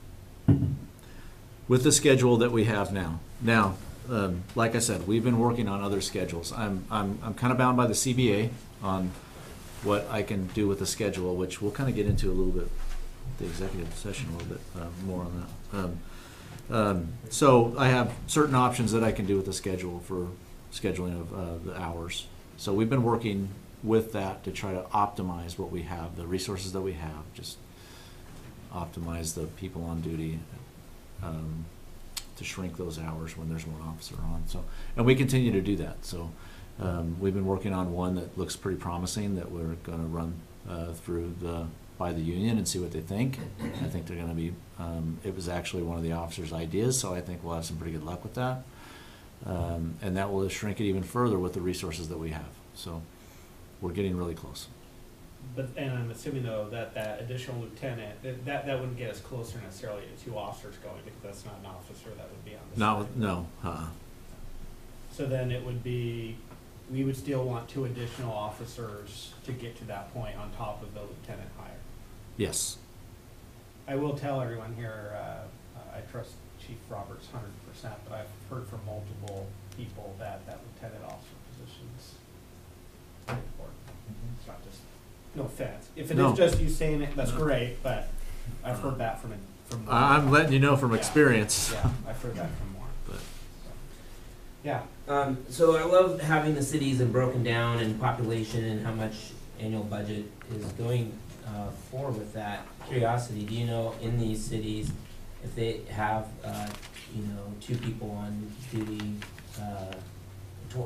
With the schedule that we have now. Now, like I said, we've been working on other schedules. I'm kind of bound by the CBA on what I can do with the schedule, which we'll kind of get into a little bit, the executive session a little bit more on that. So I have certain options that I can do with the schedule for scheduling of the hours. So we've been working with that to try to optimize what we have, the resources that we have, just optimize the people on duty, to shrink those hours when there's one officer on. So, and we continue to do that. So we've been working on one that looks pretty promising that we're going to run through by the union and see what they think. I think they're going to be, it was actually one of the officers' ideas, so I think we'll have some pretty good luck with that. And that will shrink it even further with the resources that we have. So we're getting really close. But, and I'm assuming though that additional lieutenant, that wouldn't get us closer necessarily to 2 officers going, because that's not an officer that would be on the side. No. So then it would be, we would still want 2 additional officers to get to that point on top of the lieutenant hire. Yes. I will tell everyone here, I trust Chief Roberts 100%, but I've heard from multiple people that lieutenant officer position's very important. It's not just, no offense. If it No. is just you saying it, that's great, but I've heard that from more. I'm letting you know from Yeah. experience. Yeah, I've heard that from more. But Yeah. So I love having the cities and broken down and population and how much annual budget is going for with that. Curiosity, do you know in these cities if they have 2 people on duty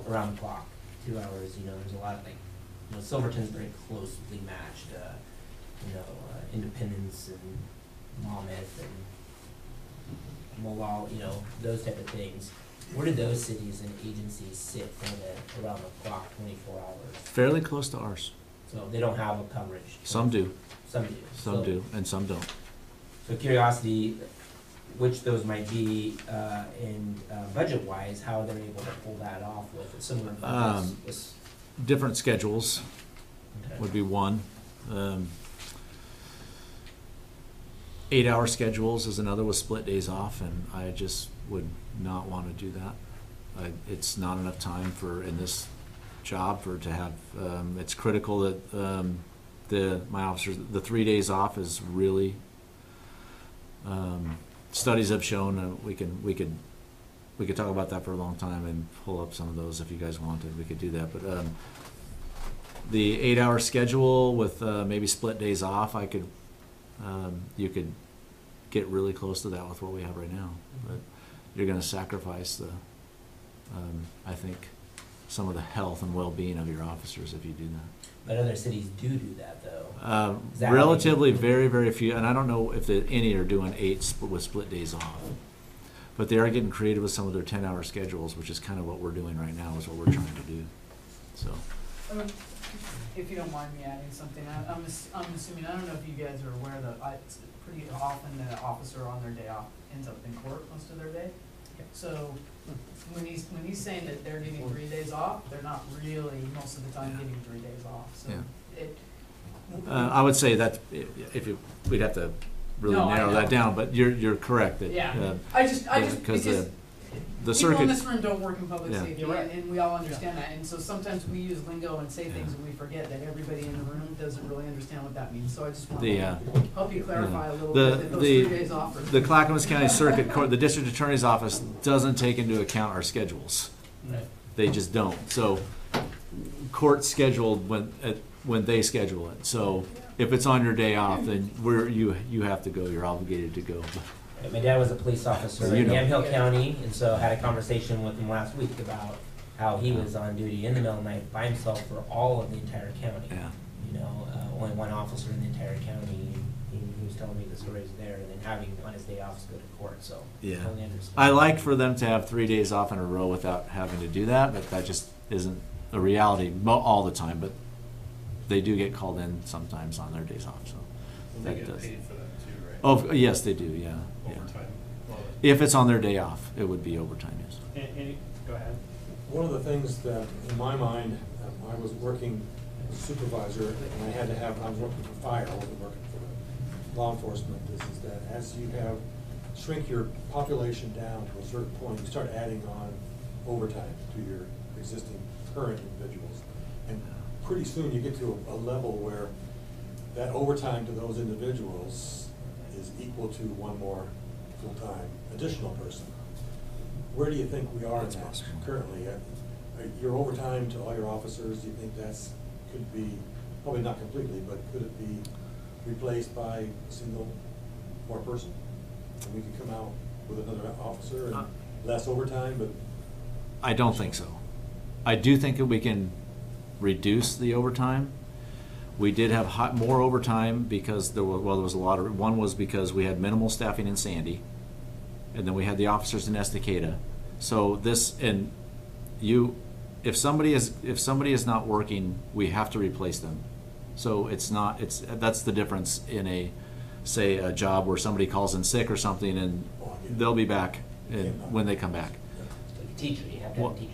around the clock, 2 hours? There's a lot of Silverton's very closely matched. Independence and Monmouth and Molal, those type of things. Where do those cities and agencies sit for the around the clock 24 hours? fairly close to ours. So they don't have a coverage. Some do. Some do. Some So- do, and some don't. So curiosity, which those might be, and budget-wise, how they're able to pull that off with similar budgets. Different schedules Okay. would be one. 8-hour schedules is another with split days off, and I just would not want to do that. It's not enough time in this job to have, it's critical that my officers, the 3 days off is really, studies have shown, we could talk about that for a long time and pull up some of those if you guys wanted, we could do that, but the 8-hour schedule with maybe split days off, you could get really close to that with what we have right now, but you're going to sacrifice I think, some of the health and well-being of your officers if you do that. But other cities do that, though. Is that Relatively how they- very, very few, and I don't know if any are doing 8 with split days off. But they are getting creative with some of their 10-hour schedules, which is kind of what we're doing right now, is what we're trying to do. So, If you don't mind me adding something, I'm assuming, I don't know if you guys are aware that it's pretty often that an officer on their day off ends up in court most of their day. So when he's saying that they're getting 3 days off, they're not really most of the time getting 3 days off. So yeah. I would say that we'd have to really No, I narrow know. that down, but you're correct that. Yeah. I just because because the People in circuit, this room don't work in public Yeah. safety, You're right. and we all understand that, and so sometimes we use lingo and say things and we forget that everybody in the room doesn't really understand what that means, so I just want the, to help you clarify a little The- bit that those the- 3 days off are. the Clackamas County Circuit Court, the District Attorney's Office doesn't take into account our schedules. Right. They just don't. So court's scheduled when they schedule it. So if it's on your day off, then you have to go, you're obligated to go. My dad was a police officer You in know. Yamhill County, and so I had a conversation with him last week about how he was on duty in the middle of the night by himself for all of the entire county. Yeah. You know, only one officer in the entire county, and he was telling me the stories there, and then having on his day off to go to court, so. Yeah. Totally understand. I like for them to have 3 days off in a row without having to do that, but that just isn't a reality all the time. But they do get called in sometimes on their days off, so And that they get does. paid for that too, right? Oh, yes, they do, yeah. Yeah. Overtime. Love it. If it's on their day off, it would be overtime, yes. Go ahead. One of the things that, in my mind, I was working as a supervisor, and I was working for fire, I wasn't working for law enforcement, is that as you shrink your population down to a certain point, you start adding on overtime to your existing current individuals. And pretty soon you get to a level where that overtime to those individuals is equal to one more full-time additional person. Where do you think we are in That's that possible. currently? Your overtime to all your officers, do you think could be, probably not completely, but could it be replaced by a single more person? And we could come out with another officer and less overtime, but I don't think so. I do think that we can reduce the overtime. We did have more overtime because there was a lot of, one was because we had minimal staffing in Sandy, and then we had the officers in Estacada. So this, and if somebody is not working, we have to replace them. So that's the difference in a job where somebody calls in sick or something, and they'll be back when they come back. It's like a teacher, you have to have Well, a teacher.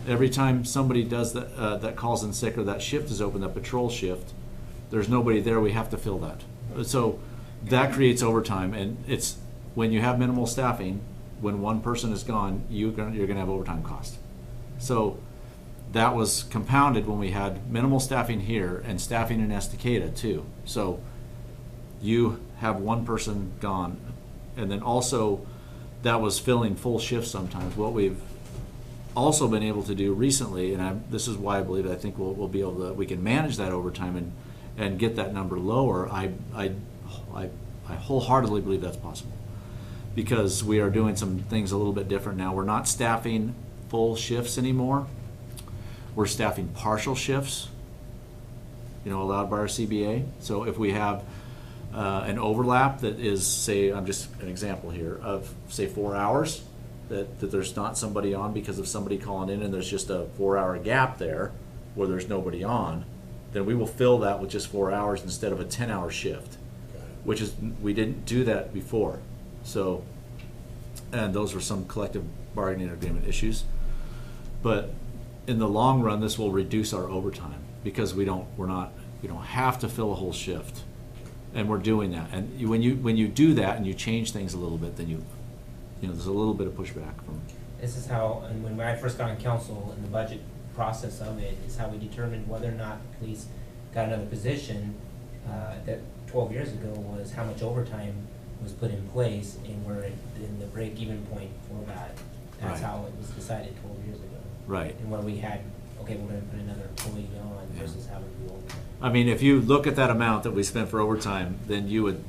every time somebody does that, that calls in sick or that shift is open, that patrol shift, there's nobody there, we have to fill that. So that creates overtime, and it's, when you have minimal staffing, when one person is gone, you're gonna have overtime cost. So that was compounded when we had minimal staffing here and staffing in Estacada too. So you have one person gone, and then also that was filling full shifts sometimes. What we've also been able to do recently, and this is why I believe I think we'll be able to, we can manage that overtime and get that number lower. I wholeheartedly believe that's possible, because we are doing some things a little bit different now. We're not staffing full shifts anymore. We're staffing partial shifts, allowed by our CBA. So if we have an overlap that is, say, I'm just an example here, of say 4 hours, that there's not somebody on because of somebody calling in, and there's just a 4-hour gap there where there's nobody on, then we will fill that with just 4 hours instead of a 10-hour shift, which is, we didn't do that before. So, and those were some collective bargaining agreement issues. But in the long run, this will reduce our overtime because we don't have to fill a whole shift, and we're doing that. And when you do that and you change things a little bit, then there's a little bit of pushback from. This is how, and when I first got on council, in the budget process of it, is how we determined whether or not the police got another position, that 12 years ago, was how much overtime was put in place, and we're in the break-even point for that. That's Right. how it was decided 12 years ago. Right. And when we had, okay, we're gonna put another employee on versus having to do overtime. I mean, if you look at that amount that we spent for overtime, then you would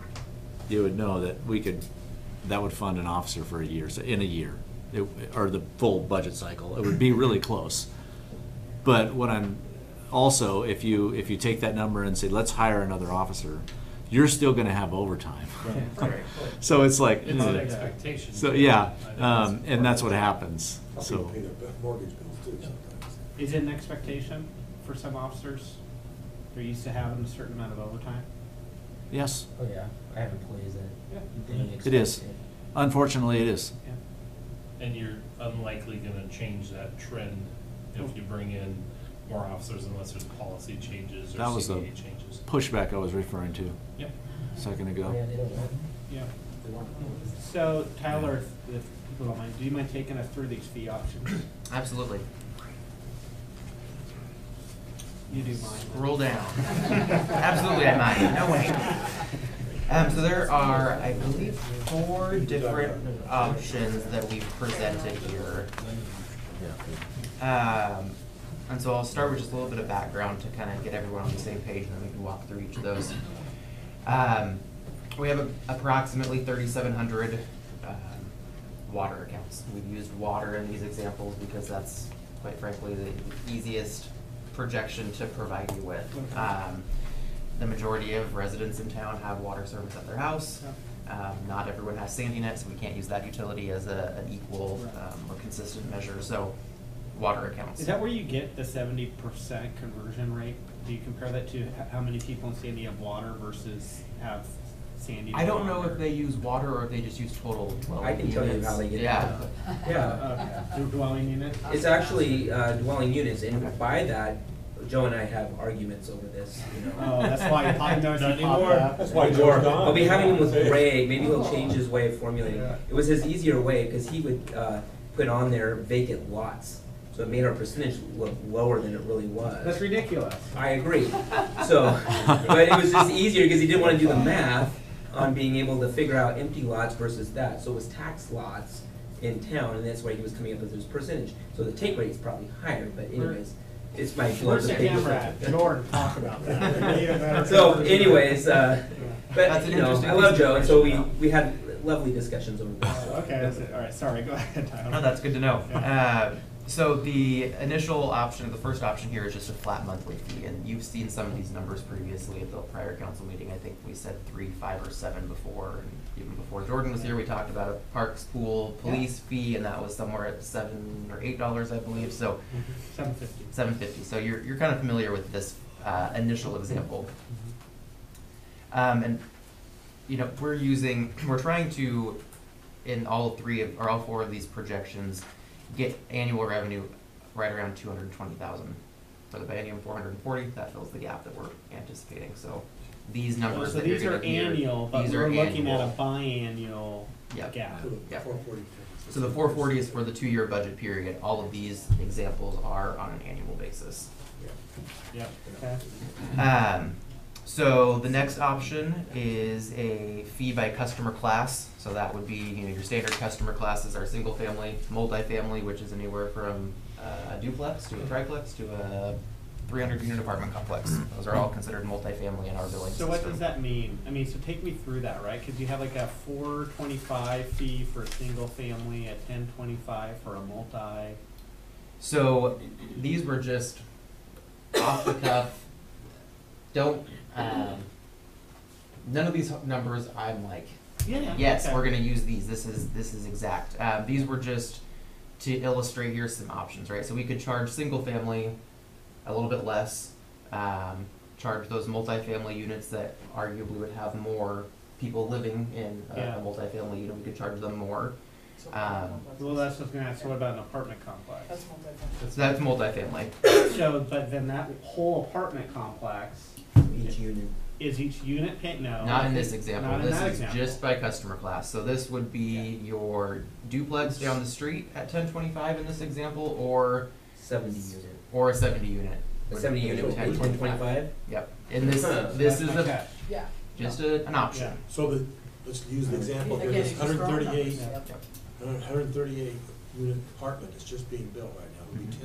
know that that would fund an officer for a year, in a year, or the full budget cycle. It would be really close. But what I'm also, if you take that number and say, let's hire another officer, you're still going to have overtime. Right. So it's like, It's an expectation. so yeah, I think and that's what happens. Some So people pay their mortgage bills too sometimes. Is it an expectation for some officers? They're used to having a certain amount of overtime? yes, Oh, yeah, I have employees that. Yeah. they it is. expect it. Unfortunately, it is. Yeah. And you're unlikely gonna change that trend if you bring in more officers unless there's policy changes or That was the CBA changes. pushback I was referring to Yep. a second Oh, ago. yeah, they don't want. Yeah. They want- So Tyler, if people don't mind, do you mind taking us through these fee options? Absolutely. You do mind. Scroll down. Absolutely, I might. No way. So there are, I believe, 4 different options that we've presented here. And so I'll start with just a little bit of background to kind of get everyone on the same page, and then we can walk through each of those. We have approximately 3,700 water accounts. We've used water in these examples because that's, quite frankly, the easiest projection to provide you with. The majority of residents in town have water service at their house. Not everyone has Sandy Net, so we can't use that utility as an equal or consistent measure. So, water accounts. Is that where you get the 70% conversion rate? Do you compare that to how many people in Sandy have water versus have Sandy? I don't know if they use water or if they just use total dwelling I can tell you units. how they get it. Yeah. Yeah, Dwelling unit? it's actually dwelling units, and by that, Joe and I have arguments over this, you know. Oh, that's why I noticed Not you popped anymore. up. That's why Joe's gone. I'll be having him with Ray, maybe he'll change his way of formulating. Yeah. It was his easier way, because he would put on there vacant lots, so it made our percentage look lower than it really was. That's ridiculous. I agree. So, but it was just easier because he didn't want to do the math on being able to figure out empty lots versus that. So it was tax lots in town, and that's why he was coming up with his percentage. So the take rate is probably higher, but anyways, it's my Where's the camera at? Jordan, talk about that. So anyways, That's but an you know, interesting I love Joe, and so consideration, we had lovely discussions over this. Oh, okay, that's it. All right, sorry, go ahead, Tyler. No, that's good to know. Yeah. So the initial option, the first option here is just a flat monthly fee, and you've seen some of these numbers previously at the prior council meeting. I think we said 3, 5, or 7 before, and even before Jordan was here, we talked about a parks, pool, police fee, and that was somewhere at $7 or $8, I believe. So $7.50. $7.50. So you're kind of familiar with this initial example, and you know we're trying to, in all 4 of these projections, get annual revenue right around 220,000. For the biennium, 440. That fills the gap that we're anticipating. So these numbers So that you're these are going to hear, annual, but these we're are looking at a annual. biannual Yep. gap. Yeah. 440. So the 440 is for the 2-year budget period. All of these examples are on an annual basis. Yep, okay. So the next option is a fee by customer class. So that would be, your standard customer classes are single family, multifamily, which is anywhere from a duplex to a triplex to a 300-unit apartment complex. Those are all considered multifamily in our billing system. So what does that mean? I mean, so take me through that, right? Because you have like a $425 fee for a single family, a $1025 for a multi. So these were just off the cuff. None of these numbers I'm like, Yeah. yes, okay. we're gonna use these. This is exact. These were just to illustrate. Here's some options, right? So we could charge single family a little bit less. Charge those multifamily units that arguably would have more people living in a multifamily unit. We could charge them more. Well, that's what's gonna ask. So what about an apartment complex? That's multifamily. So that's multifamily. So, but then that whole apartment complex Each unit. is each unit paying? No. Not in this example. Not in This that is example. just by customer class. So this would be your duplex down the street at 1025 in this example, or 70 unit. a 70 unit. A would 70 be unit would pay 1025? Yep. And this Huh. this That's is my a catch. Yeah. just an option. Yeah. So let's use the example here, Again, this it's just throwing 138, numbers. Yep. 138 unit apartment is just being built right now, it would be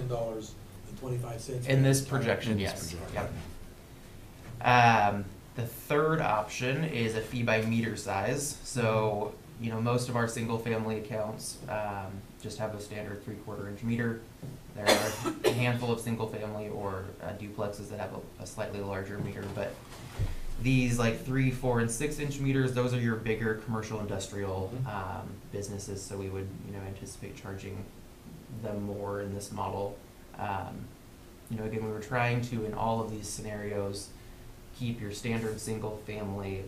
$10.25. In this projection, In this yes. projection. Yep. The third option is a fee by meter size. So, most of our single family accounts just have a standard 3/4 inch meter. There are a handful of single family or duplexes that have a slightly larger meter, but these like 3, 4, and 6 inch meters, those are your bigger commercial industrial businesses. So we would, anticipate charging them more in this model. Again, we were trying to, in all of these scenarios, keep your standard single family,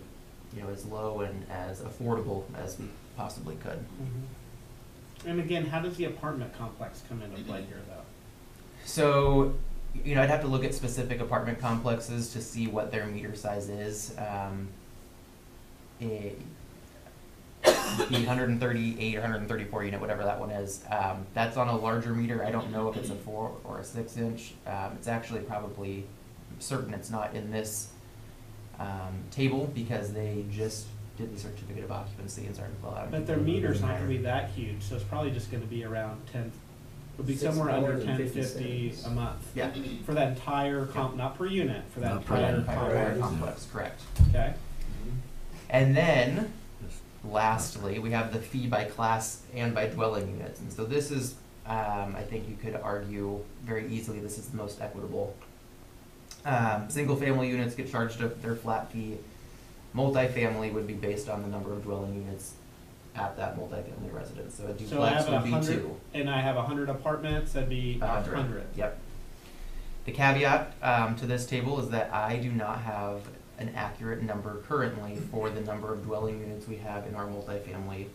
as low and as affordable as we possibly could. Mhm. And again, how does the apartment complex come into play here, though? So, I'd have to look at specific apartment complexes to see what their meter size is. the 138 or 134 unit, whatever that one is, that's on a larger meter. I don't know if it's a 4 or a 6 inch. It's actually probably certain it's not in this table because they just did the certificate of occupancy and started to fill out. But their meter's not gonna be that huge, so it's probably just gonna be around 10, it'll be somewhere under 1050 a month. Yeah. For that entire not per unit, for that Not per entire unit. complex, Complex, correct. okay? And then, lastly, we have the fee by class and by dwelling units. And so this is, I think you could argue very easily, this is the most equitable. Single-family units get charged their flat fee. Multifamily would be based on the number of dwelling units at that multifamily residence. So a So I duplex have would be 100, 2. and I have 100 apartments, that'd be 100. Yep. The caveat to this table is that I do not have an accurate number currently for the number of dwelling units we have in our multifamily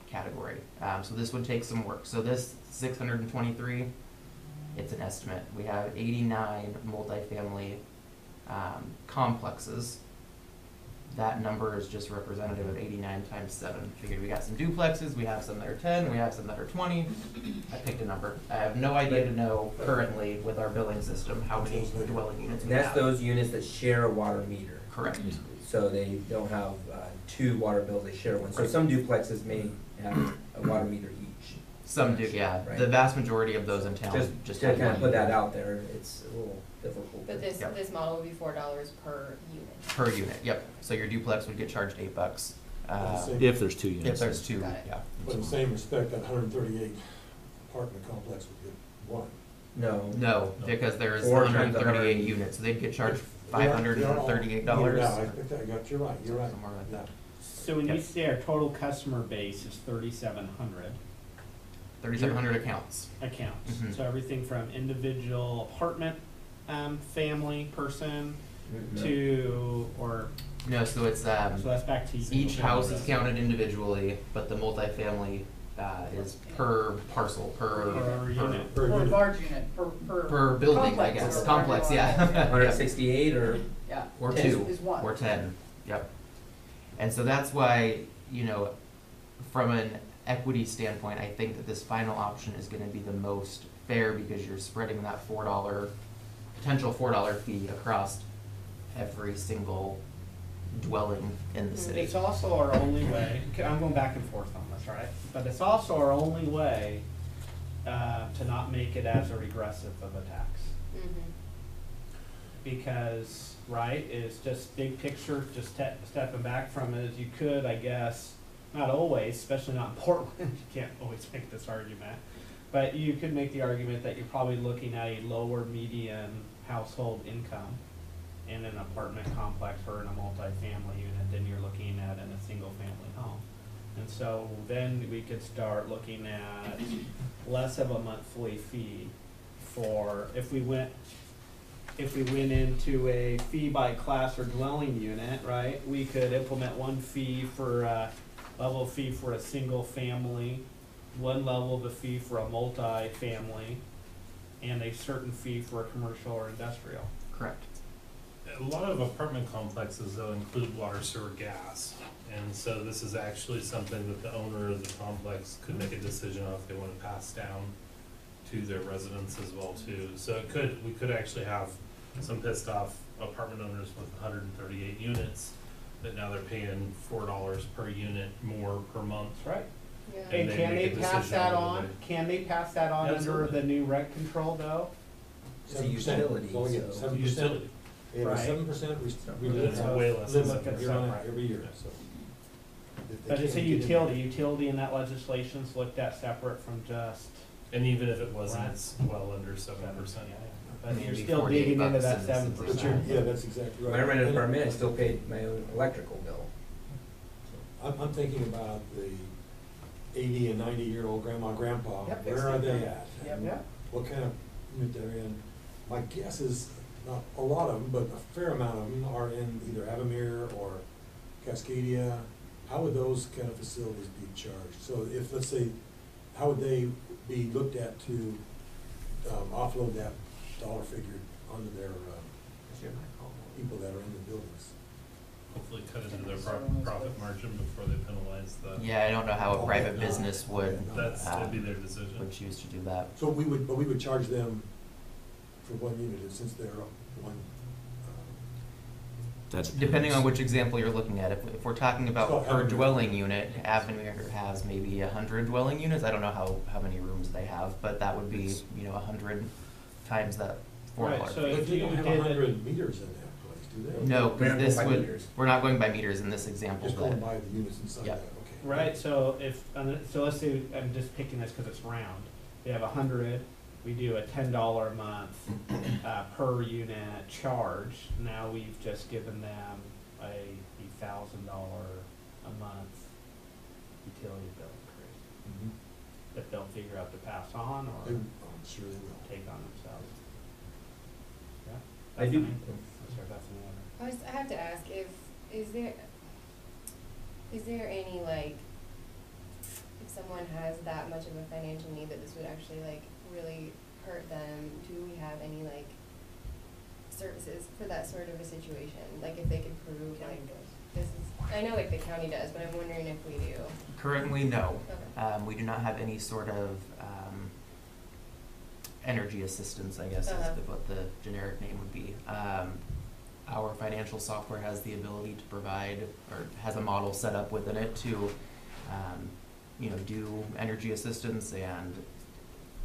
category. So this would take some work. So this 623, it's an estimate. We have 89 multifamily complexes. That number is just representative of 89 times 7. Figured we got some duplexes, we have some that are 10, we have some that are 20. I picked a number. I have no idea to know currently with our billing system how many dwelling units we have. That's those units that share a water meter. Correct. So they don't have two water bills, they share one. So some duplexes may have a water meter each. Some do, yeah. Right. The vast majority of those in town Just have to kind one of put that meter out there, it's a little difficult. But Yep. this model would be $4 per unit. per unit. Yep. So your duplex would get charged $8. If there's 2 units. If there's 2, Got it. yeah. But in the same respect, that 138 apartment complex would get 1. No. No, because there's 4 times 138 100. units, so they'd get charged They are all $538. metered out. I think I got, you're right, Somewhere like Yeah. that. So when you Yep. say our total customer base is 3,700 3,700 accounts. accounts, Mhm. so everything from individual apartment, family, person, Mhm. to, or, No, so it's so that's back to. each single house family is counted individually, but the multifamily is per parcel, per unit. Per Per unit. large unit, per building, I complex, guess. or Complex, whatever you yeah. want. 168 or Yeah. Or 10 2, is one. or 10, yep. And so that's why, from an equity standpoint, I think that this final option is gonna be the most fair because you're spreading that potential $4 fee across every single dwelling in the city. It's also our only way, I'm going back and forth on this, right? But it's also our only way to not make it as a regressive of a tax. Because, right, it's just big picture, just stepping back from it as you could, I guess, not always, especially not in Portland, you can't always make this argument. But you could make the argument that you're probably looking at a lower median household income in an apartment complex or in a multifamily unit than you're looking at in a single family home. And so then we could start looking at less of a monthly fee for, if we went into a fee by class or dwelling unit, right? We could implement one fee for level fee for a single family, one level of a fee for a multi-family, and a certain fee for a commercial or industrial. Correct. A lot of apartment complexes though include water, sewer, gas. And so this is actually something that the owner of the complex could make a decision on if they want to pass down to their residents as well too. So we could actually have some pissed off apartment owners with 138 units that now they're paying $4 per unit more per month. That's right. Yeah. And And they can they make a pass decision that on on, whether can they pass that on under Absolutely. the new rent control though? It's a 7%. utility, So we get so- 7%. Utility. They have a Right. 7% It's way less than limit 7%. year on it every year, so. if they But it's a can't get in- utility in that legislation's looked at separate from just. And even if it wasn't, Right. it's well under 7%. Yeah. But you're Maybe still 48 digging into bucks that in 7%. Yeah, that's exactly right. When I rented an And apartment, I still paid my own electrical bill. I'm thinking about the 80 and 90-year-old grandma, grandpa, Yep, where are they at? Yep. Yeah. What kind of unit they're in? My guess is, not a lot of them, but a fair amount of them are in either Avamere or Cascadia. How would those kind of facilities be charged? So if, let's say, how would they be looked at to offload that dollar figure onto their people that are in the buildings? Hopefully cut into their profit margin before they penalize the. Yeah, I don't know how a Oh, private yeah, business would, That'd be their decision. would choose to do that. So we would charge them for one unit, and since they're one, That Depending on depends. which example you're looking at, if we're talking So about per Avenue- dwelling unit, Avenue has maybe 100 dwelling units, I don't know how many rooms they have, but that would be, 100 times that Right, $4. so but if they you don't have did 100 meters in that place, do they? No, We're not this going by would, meters. we're not going by meters in this example, Just but, going by the units inside Yeah. that, okay. Right, so if, so let's say, I'm just picking this because it's round. We have 100, we do a $10 a month per unit charge. Now we've just given them a $1,000 a month utility bill increase Mhm. that they'll figure out to pass on or I'm sure they will. take on themselves. Yeah? I do. That's any other. I have to ask is there any like, if someone has that much of a financial need that this would actually like really hurt them, do we have any like services for that sort of a situation? Like if they could prove like this is, I know like the county does, but I'm wondering if we do. currently, no. Okay. We do not have any sort of energy assistance, I guess is Uh-huh. what the generic name would be. Our financial software has the ability to provide, or has a model set up within it to, do energy assistance, and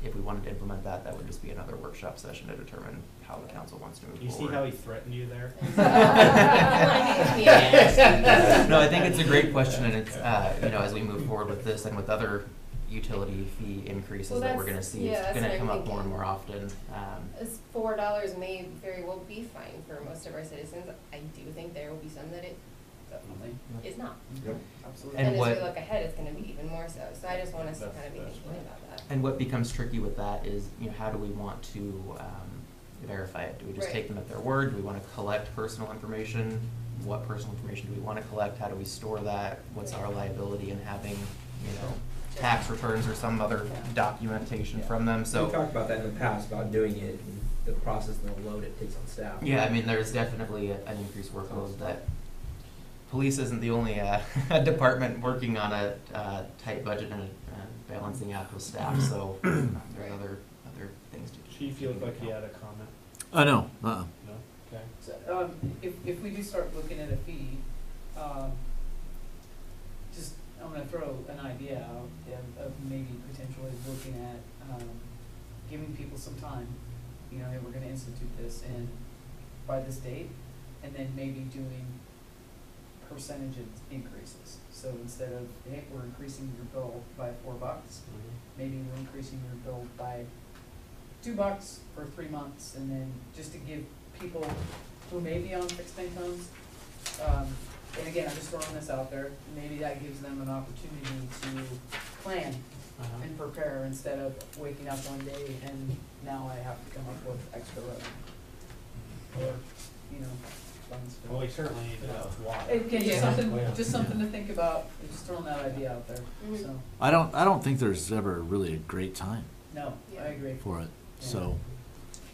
if we wanted to implement that, that would just be another workshop session to determine how the council wants to move You see forward. how he threatened you there? Yeah. No, I think it's a great question, and it's, as we move forward with this and with other utility fee increases Well, that we're that's- gonna see, yeah, it's that's gonna what I'm come up more and thinking. more often. As $4 may very well be fine for most of our citizens. I do think there will be some that it Definitely, is not. Yep. absolutely. And And as what- we look ahead, it's gonna be even more so. So I just want us to That's- kind of be that's thinking right. about that. And what becomes tricky with that is, how do we want to verify it? Do we just Right. take them at their word? Do we want to collect personal information? What personal information do we want to collect? How do we store that? What's our liability in having, tax returns or some other documentation from them? We So, talked about that in the past, about doing it and the process and the load it takes on staff. yeah, I mean, there's definitely an increased workload that police isn't the only department working on a tight budget and balancing act with staff, so there's other things to keep. Chief, you look like you had a comment. No, No? Okay. So, if we do start looking at a fee, just, I'm gonna throw an idea out of maybe potentially looking at, giving people some time, hey, we're gonna institute this and by this date, and then maybe doing percentage increases. So instead of, hey, we're increasing your bill by $4, maybe we're increasing your bill by $2 for 3 months, and then just to give people who may be on fixed incomes, and again, I'm just throwing this out there, maybe that gives them an opportunity to plan Uh-huh. and prepare instead of waking up one day and now I have to come up with extra revenue. Or, funds for. Well, we certainly need to know why. Again, Yeah. just something to think about, I'm just throwing that idea out there, Mhm. so, I don't think there's ever really a great time no, Yeah. I agree. for it. Yeah. So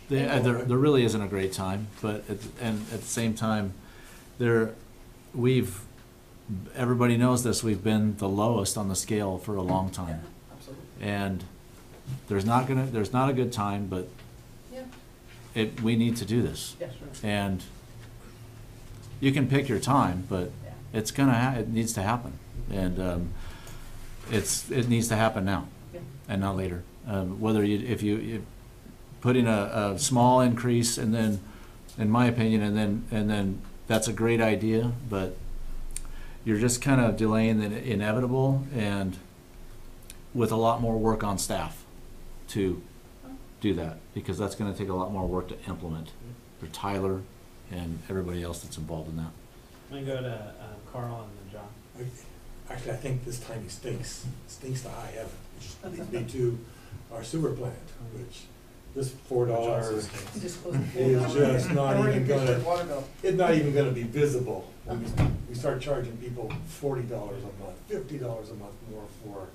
there really isn't a great time, but and at the same time, everybody knows this. We've been the lowest on the scale for a long Yeah, time, absolutely. and there's not a good time, but Yeah. we need to do this, Yeah, sure. and you can pick your time, but Yeah. it needs to happen, and it needs to happen now Yeah. and not later. Whether if you put in a small increase, and then, in my opinion, and then that's a great idea, but you're just kind of delaying the inevitable, and with a lot more work on staff to do that, because that's going to take a lot more work to implement for Tyler and everybody else that's involved in that. I'm gonna go to Carl and then John. Actually, I think this time he stinks to high heaven, which leads me to our sewer plant, which this $4 You just closed the is pool down. just not Already even increased your gonna, water bill. it's not even gonna be visible. When we start charging people $40 a month, $50 a month more for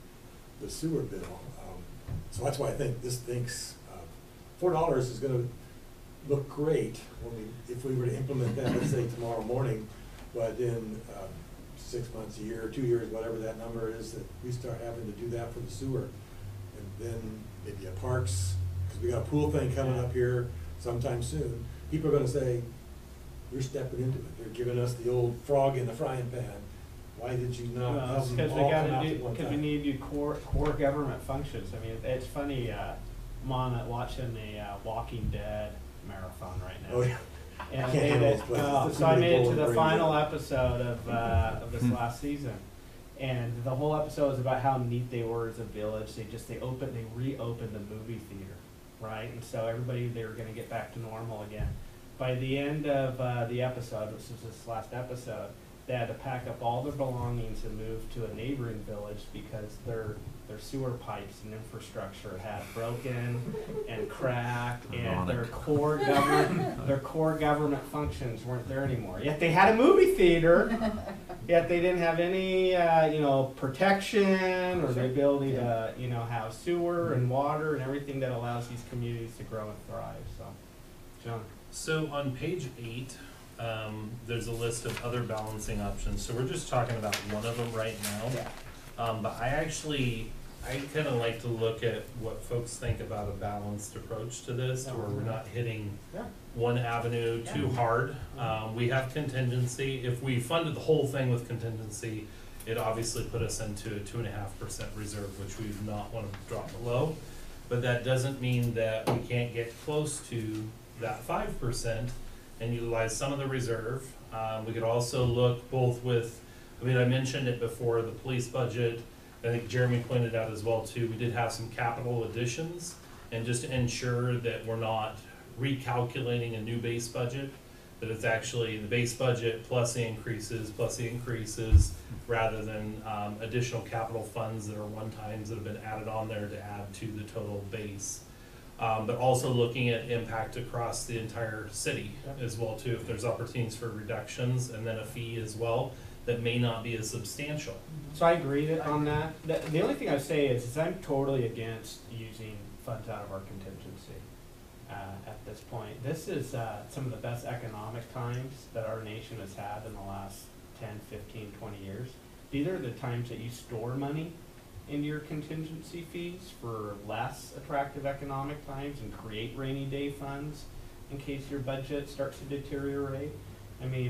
the sewer bill. So that's why I think this thinks, $4 is gonna look great if we were to implement that, let's say tomorrow morning, but in 6 months, a year, 2 years, whatever that number is, that we start having to do that for the sewer. And then maybe a parks, because we got a pool thing coming up here sometime soon. People are gonna say, you're stepping into it. They're giving us the old frog in the frying pan. Why did you not Well, have it's them because we all come gotta out do, at one because we time? need to do core government functions. I mean, it's funny, I'm on watching a Walking Dead marathon right now. Oh, yeah. And I I can't made handle it, those places. well, There's so too I many made it to bowling the greens final there. episode of this last season. And the whole episode is about how neat they were as a village. They reopened the movie theater, right? And so everybody, they were gonna get back to normal again. By the end of the episode, which was this last episode, they had to pack up all their belongings and move to a neighboring village because their sewer pipes and infrastructure had broken and cracked, and their core government functions weren't there anymore. Yet they had a movie theater, yet they didn't have any protection or the ability to have sewer and water and everything that allows these communities to grow and thrive. So, John. So on page 8, there's a list of other balancing options. So we're just talking about one of them right now. Yeah. But I kind of like to look at what folks think about a balanced approach to this, where we're not hitting Yeah. one avenue too hard. We have contingency. If we funded the whole thing with contingency, it obviously put us into a 2.5% reserve, which we do not want to drop below. But that doesn't mean that we can't get close to that 5% and utilize some of the reserve. We could also look both with, I mentioned it before, the police budget. I think Jeremy pointed out as well too, we did have some capital additions, and just to ensure that we're not recalculating a new base budget, that it's actually the base budget plus the increases, rather than additional capital funds that are one-times that have been added on there to add to the total base. But also looking at impact across the entire city as well too, if there's opportunities for reductions, and then a fee as well that may not be as substantial. So I agree on that. The only thing I say is I'm totally against using funds out of our contingency at this point. This is some of the best economic times that our nation has had in the last 10, 15, 20 years. These are the times that you store money into your contingency fees for less attractive economic times and create rainy day funds in case your budget starts to deteriorate.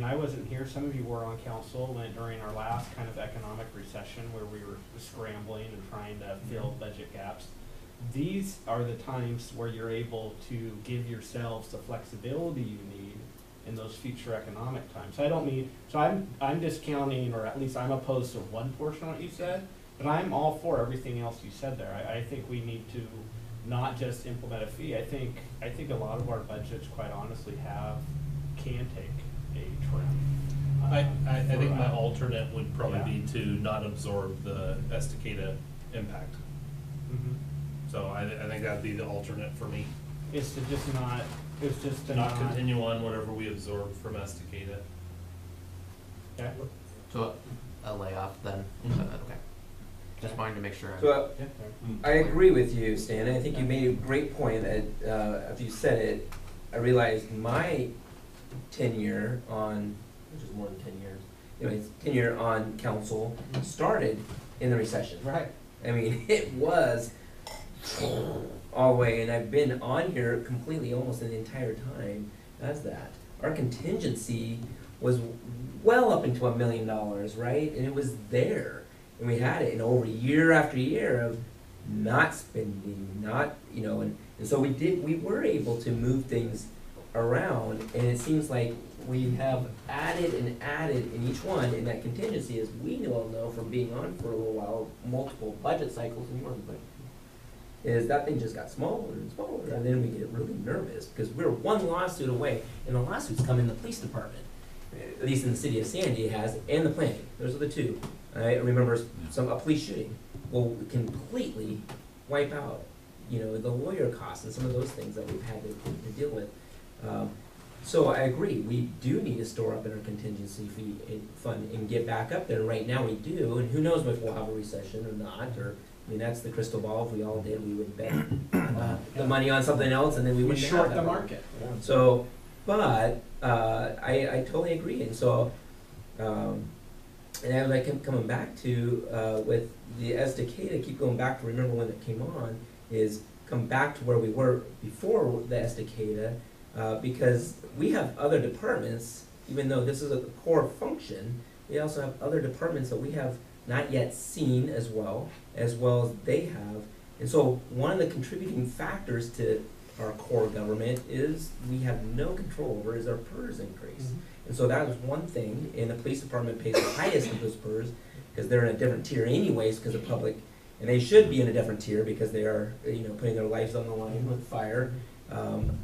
I wasn't here, some of you were on council during our last kind of economic recession where we were scrambling and trying to fill budget gaps. These are the times where you're able to give yourselves the flexibility you need in those future economic times. I'm discounting, or at least I'm opposed to one portion of what you said, but I'm all for everything else you said there. I think we need to not just implement a fee. I think a lot of our budgets, quite honestly, can take a trim. I think my alternate would probably be to not absorb the Estacada impact. Mhm. So I think that'd be the alternate for me. It's to just not, Not continue on whatever we absorb from Estacada. Okay. So a layoff then? Mhm. Okay. Just wanted to make sure. So I agree with you, Stan. I think you made a great point that after you said it, I realized my tenure on, which is more than 10 years, anyways, tenure on council started in the recession. Right. It was all the way, and I've been on here completely almost the entire time as that. Our contingency was well up into $1 million, right? And it was there. And we had it in over year after year of not spending, and so we were able to move things around, and it seems like we have added and added in each one, and that contingency, as we all know from being on for a little while, multiple budget cycles and more, but is that thing just got smaller and smaller, and then we get really nervous because we're one lawsuit away, and the lawsuits come in the police department, at least in the city of Sandy it has, and the planning. Those are the two. I remember a police shooting will completely wipe out, the lawyer costs and some of those things that we've had to deal with. So I agree, we do need to store up in our contingency fee fund and get back up there. Right now we do, and who knows if we'll have a recession or not, or, that's the crystal ball. If we all did, we would bet the money on something else, and then we We wouldn't short have the that. market. So, but I totally agree, and so And like I kept coming back to, with the Estacada, keep going back to remember when it came on, is come back to where we were before the Estacada, because we have other departments, even though this is a core function, we also have other departments that we have not yet seen as well as they have. And so one of the contributing factors to our core government is we have no control over is our PERS increase. Mhm. And so that was one thing, and the police department pays the highest of those PERS, because they're in a different tier anyways, because of public, and they should be in a different tier because they are, you know, putting their lives on the line with fire.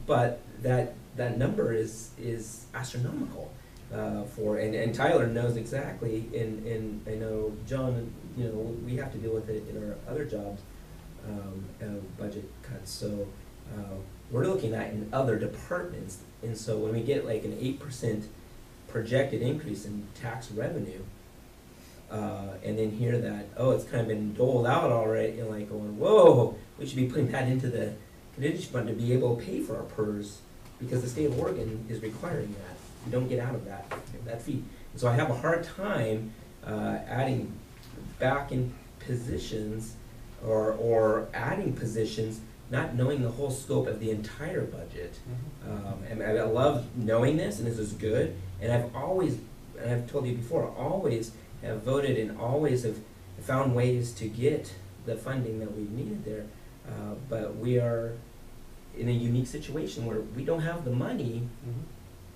But that number is astronomical, and Tyler knows exactly, and I know John, you know, we have to deal with it in our other jobs, budget cuts, so, we're looking at in other departments, and so when we get like an 8% projected increase in tax revenue, and then hear that, oh, it's kind of been doled out already, and like going, whoa, we should be putting that into the contingency fund to be able to pay for our PERS, because the state of Oregon is requiring that. You don't get out of that fee. And so I have a hard time adding back in positions or adding positions, not knowing the whole scope of the entire budget. And I love knowing this, and this is good. And I've always, and I've told you before, always have voted and always have found ways to get the funding that we've needed there. But we are in a unique situation where we don't have the money,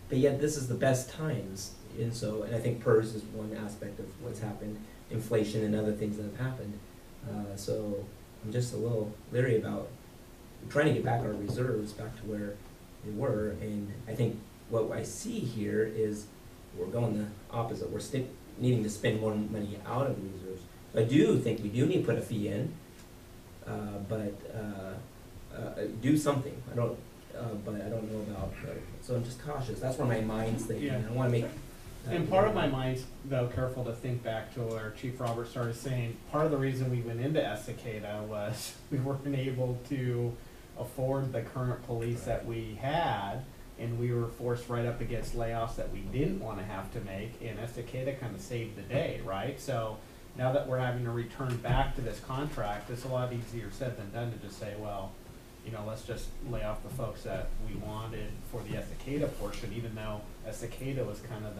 but yet this is the best times. And so, and I think PERS is one aspect of what's happened, inflation and other things that have happened. So I'm just a little leery about trying to get back our reserves back to where they were. And I think what I see here is we're going the opposite. We're needing to spend more money out of the reserves. So I do think we do need to put a fee in, but do something. But I don't know about. So I'm just cautious. That's where my mind's thinking. Yeah. I want to make. And part of my mind's, though, careful to think back to where Chief Robert started saying, part of the reason we went into Estacada was we weren't able to afford the current police that we had, and we were forced right up against layoffs that we didn't want to have to make, and Estacada kind of saved the day, right? So now that we're having to return back to this contract, it's a lot easier said than done to just say, well, you know, let's just lay off the folks that we wanted for the Estacada portion, even though Estacada was kind of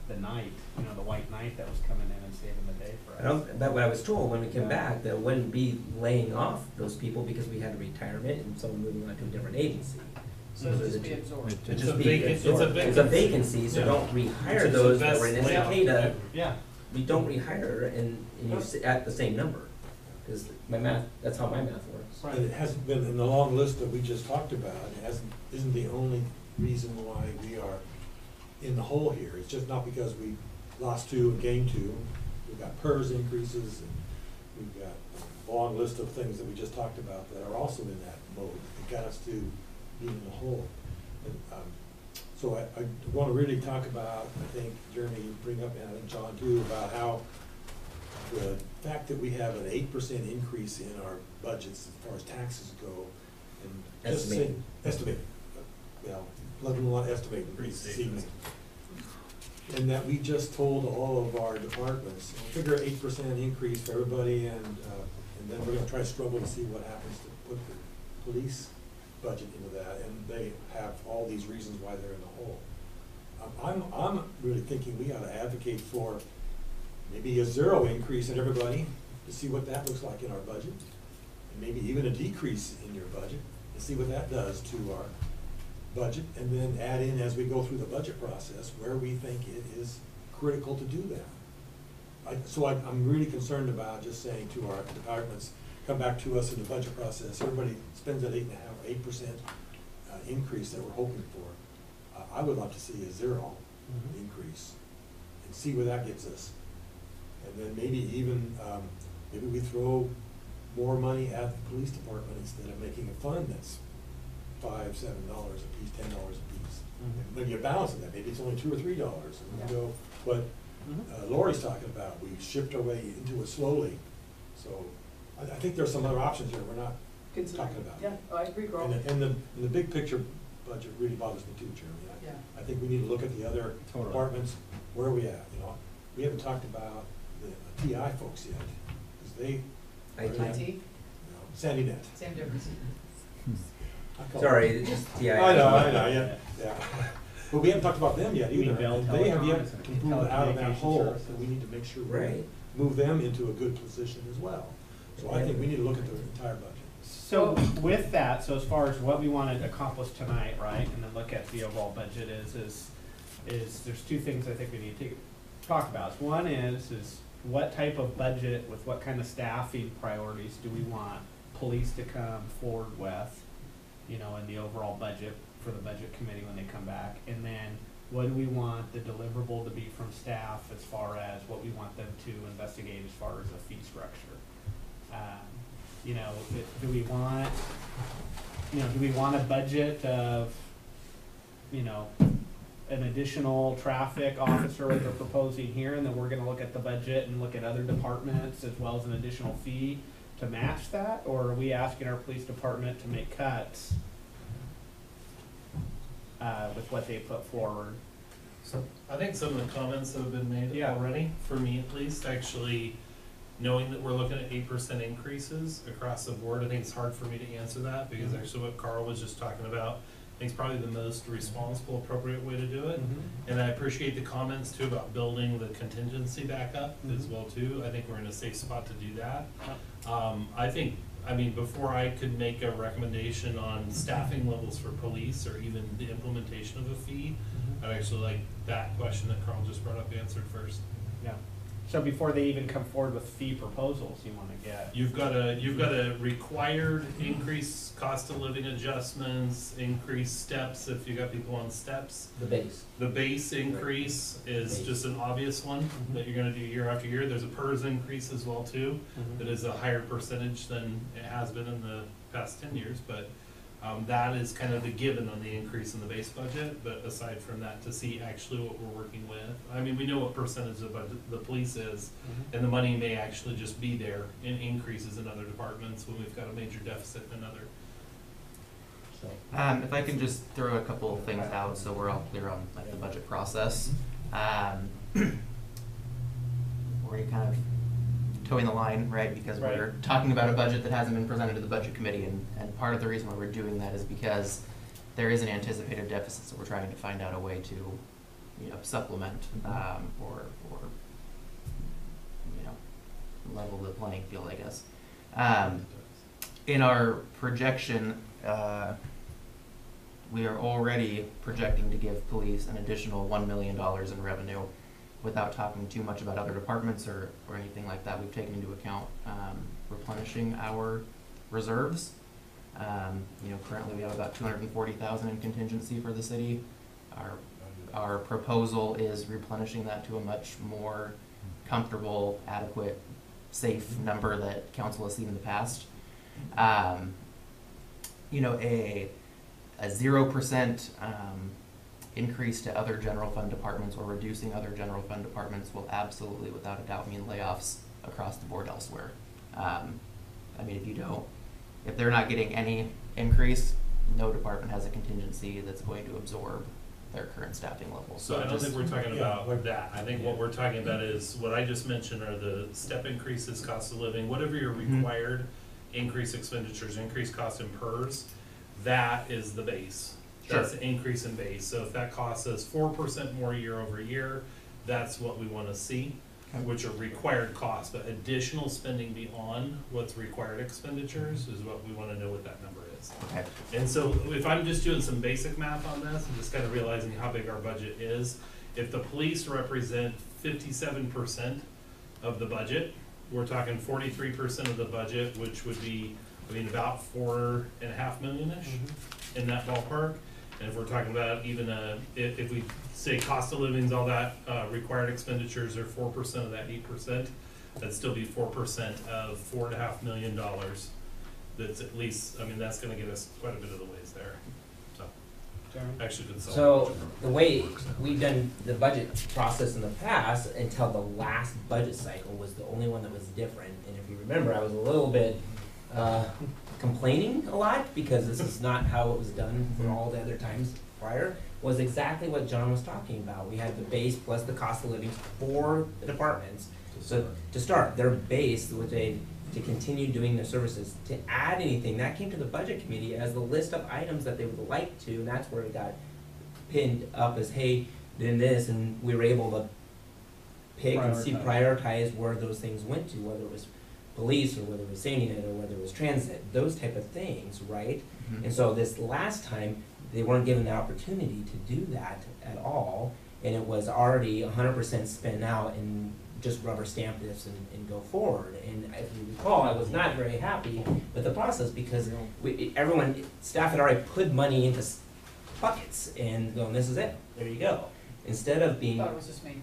the knight, you know, the white knight that was coming in and saving the day for us. But what I was told when we came back, that it wouldn't be laying off those people because we had a retirement and someone moving on to a different agency. So it'll just be absorbed. It'd It's just a be vacancy. absorbed. It's a vacancy, so Yeah. don't rehire It's a those that were in best layoff. Estacada. Yeah. We don't rehire and you sit at the same number. Because my math, that's how my math works. Right. And it hasn't been, in the long list that we just talked about, isn't the only reason why we are in the hole here. It's just not because we lost 2 and gained 2. We've got PERS increases, and we've got a long list of things that we just talked about that are also in that mode. It got us to be in the hole. And, so I want to really talk about, I think, Jeremy, you bring up, and I think John too, about how the fact that we have an 8% increase in our budgets as far as taxes go, and just Estimated. Estimated. Well, let them not estimate increase this evening. And that we just told all of our departments, we'll figure 8% increase for everybody, and then we're gonna try to struggle to see what happens to put the police budget into that, and they have all these reasons why they're in the hole. I'm really thinking we ought to advocate for maybe a 0 increase in everybody, to see what that looks like in our budget, and maybe even a decrease in your budget, and see what that does to our budget, and then add in as we go through the budget process where we think it is critical to do that. So I'm really concerned about just saying to our departments, come back to us in the budget process, everybody spends that 8% increase that we're hoping for. I would love to see a 0 increase, and see where that gets us. And then maybe even, maybe we throw more money at the police department instead of making a fund that's $5, $7 a piece, $10 a piece. And maybe a balance of that, maybe it's only $2 or $3, and we go, what Lori's talking about, we shift our way into it slowly. So I think there's some other options here we're not talking about. Yeah, I agree, Carl. And the big picture budget really bothers me too, Jeremy. Yeah. I think we need to look at the other Totally. departments, where are we at, you know? we haven't talked about the TI folks yet, because they, IT, Sandy Net. same difference. I call Sorry, it- it's just TI. I know, yeah. But we haven't talked about them yet You mean either. Bell And they have yet Telecoms and to move out of that telecommunication hole, services. so we need to make sure we Right. move them into a good position as well. So I think we need to look at the entire budget. So with that, so as far as what we want to accomplish tonight, right, and then look at the overall budget is there's two things I think we need to talk about. One is what type of budget with what kind of staffing priorities do we want police to come forward with, you know, in the overall budget for the budget committee when they come back, and then what do we want the deliverable to be from staff as far as what we want them to investigate as far as a fee structure. You know, do we want a budget of, you know, an additional traffic officer like they're proposing here, and then we're gonna look at the budget and look at other departments as well as an additional fee to match that? Or are we asking our police department to make cuts with what they put forward? So I think some of the comments that have been made Yeah. already, for me at least, actually, knowing that we're looking at 8% increases across the board, I think it's hard for me to answer that, because actually what Carl was just talking about, I think is probably the most responsible, appropriate way to do it. And I appreciate the comments too about building the contingency back up as well too. I think we're in a safe spot to do that. I mean, before I could make a recommendation on staffing levels for police or even the implementation of a fee, I'd actually like that question that Carl just brought up answered first. Yeah. So before they even come forward with fee proposals, you wanna get. You've got a required increased cost of living adjustments, increased steps if you got people on steps. The base. The base increase is just an obvious one that you're gonna do year after year. There's a PERS increase as well too, that is a higher percentage than it has been in the past 10 years, but that is kind of the given on the increase in the base budget. But aside from that, to see actually what we're working with, I mean, we know what percentage of the police is, and the money may actually just be there in increases in other departments when we've got a major deficit in another. So, If I can just throw a couple of things out so we're all clear on like the budget process. We're already kind of towing the line, right? Because we're talking about a budget that hasn't been presented to the budget committee, and part of the reason why we're doing that is because there is an anticipated deficit, so we're trying to find out a way to, you know, supplement, or you know, level the playing field, I guess. In our projection, we are already projecting to give police an additional $1 million in revenue. Without talking too much about other departments or anything like that, we've taken into account replenishing our reserves. You know, currently we have about $240,000 in contingency for the city. Our proposal is replenishing that to a much more comfortable, adequate, safe number that council has seen in the past. You know, a 0% increase to other general fund departments or reducing other general fund departments will absolutely, without a doubt, mean layoffs across the board elsewhere. I mean, if they're not getting any increase, no department has a contingency that's going to absorb their current staffing levels. So I don't think we're talking about Yeah. that. I think what we're talking about is what I just mentioned are the step increases, cost of living, whatever your required increase expenditures, increased cost in PERS, that is the base. That's the increase in base. So if that costs us 4% more year over year, that's what we want to see, which are required costs. But additional spending beyond what's required expenditures is what we want to know what that number is. Okay. And so if I'm just doing some basic math on this and just kind of realizing how big our budget is, if the police represent 57% of the budget, we're talking 43% of the budget, which would be, I mean, about $4.5 million-ish in that ballpark. And if we're talking about even if we say cost of living, all that required expenditures are 4% of that 8%, that'd still be 4% of $4.5 million. That's at least, I mean, that's gonna get us quite a bit of the ways there. So, actually good. So the way we've done the budget process in the past until the last budget cycle was the only one that was different. And if you remember, I was a little bit complaining a lot because this is not how it was done for all the other times prior. was exactly what John was talking about. We had the base plus the cost of living for the departments. So to start, their base, which they, to continue doing their services, to add anything, that came to the budget committee as the list of items that they would like to, and that's where it got pinned up as, hey, then this, and we were able to pick and see, prioritize where those things went to, whether it was police or whether it was safety net or whether it was transit, those type of things, right? Mhm. And so this last time, they weren't given the opportunity to do that at all, and it was already 100% spent out and just rubber stamp this and go forward. And if you recall, I was not very happy with the process because staff had already put money into buckets and going, this is it, there you go. Instead of I being, thought it was just me.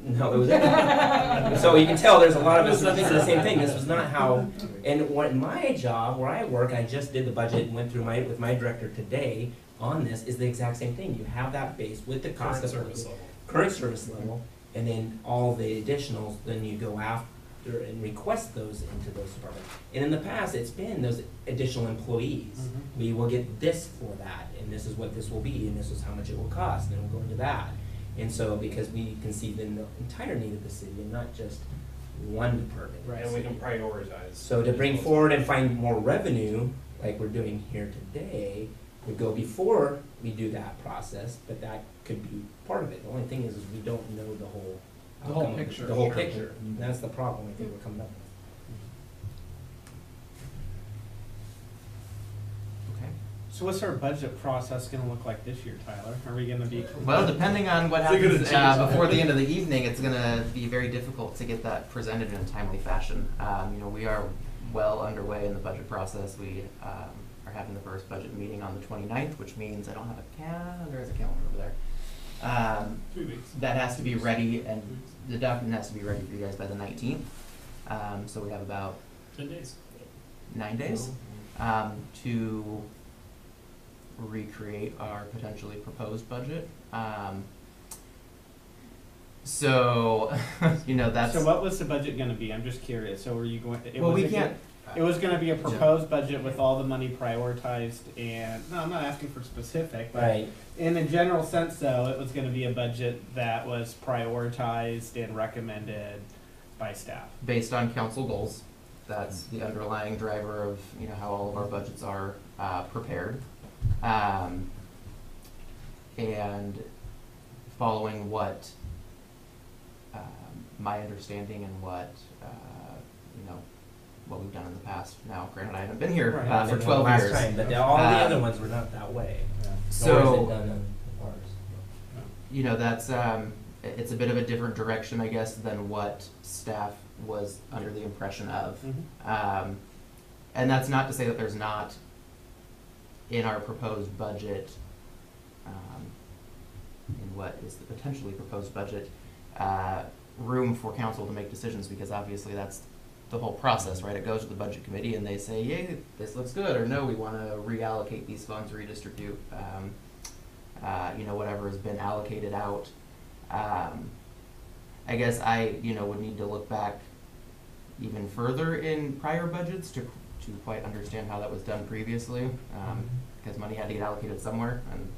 no, it was, so you can tell there's a lot of us that think the same thing. This was not how, and what my job, where I work, I just did the budget and went through with my director today on this, is the exact same thing. You have that base with the cost Current of service level. current service level, and then all the additionals, then you go after and request those into those departments. And in the past, it's been those additional employees. Mhm. We will get this for that, and this is what this will be, and this is how much it will cost, and we'll go into that. And so, because we can see then the entire need of the city and not just one department. Right. And we can prioritize. So to bring forward and find more revenue, like we're doing here today, would go before we do that process, but that could be part of it. The only thing is we don't know the whole The whole outcome of it, picture. The whole Sure. picture. That's the problem I think we're coming up with. Okay. So what's our budget process gonna look like this year, Tyler? Are we gonna be? Well, depending on what They're gonna happens change before that. the end of the evening, it's gonna be very difficult to get that presented in a timely fashion. We are well underway in the budget process. We are having the first budget meeting on the 29th, which means I don't have a calendar. There's a calendar over there. 3 weeks. That has to be ready, and the document has to be ready for you guys by the 19th. So we have about 10 days. 9 days to recreate our potentially proposed budget. So, that's. So what was the budget gonna be? I'm just curious. So were you going, Well, we can't. it was gonna be a proposed budget with all the money prioritized and, no, I'm not asking for specific, but Right. in a general sense though, it was gonna be a budget that was prioritized and recommended by staff. Based on council goals. That's the underlying driver of, how all of our budgets are prepared. And following what my understanding and what we've done in the past. Now, granted, I haven't been here Right. for Like 12 last years. time, but all the other ones were not that way. Nor is it So, done on ours. that's, it's a bit of a different direction, I guess, than what staff was under the impression of. Mhm. And that's not to say that there's not, in our proposed budget, in what is the potentially proposed budget, room for council to make decisions, because obviously that's the whole process, right? It goes to the budget committee and they say, yay, this looks good, or no, we want to reallocate these funds, redistribute, whatever has been allocated out. I guess I, would need to look back even further in prior budgets to quite understand how that was done previously, because money had to get allocated somewhere, and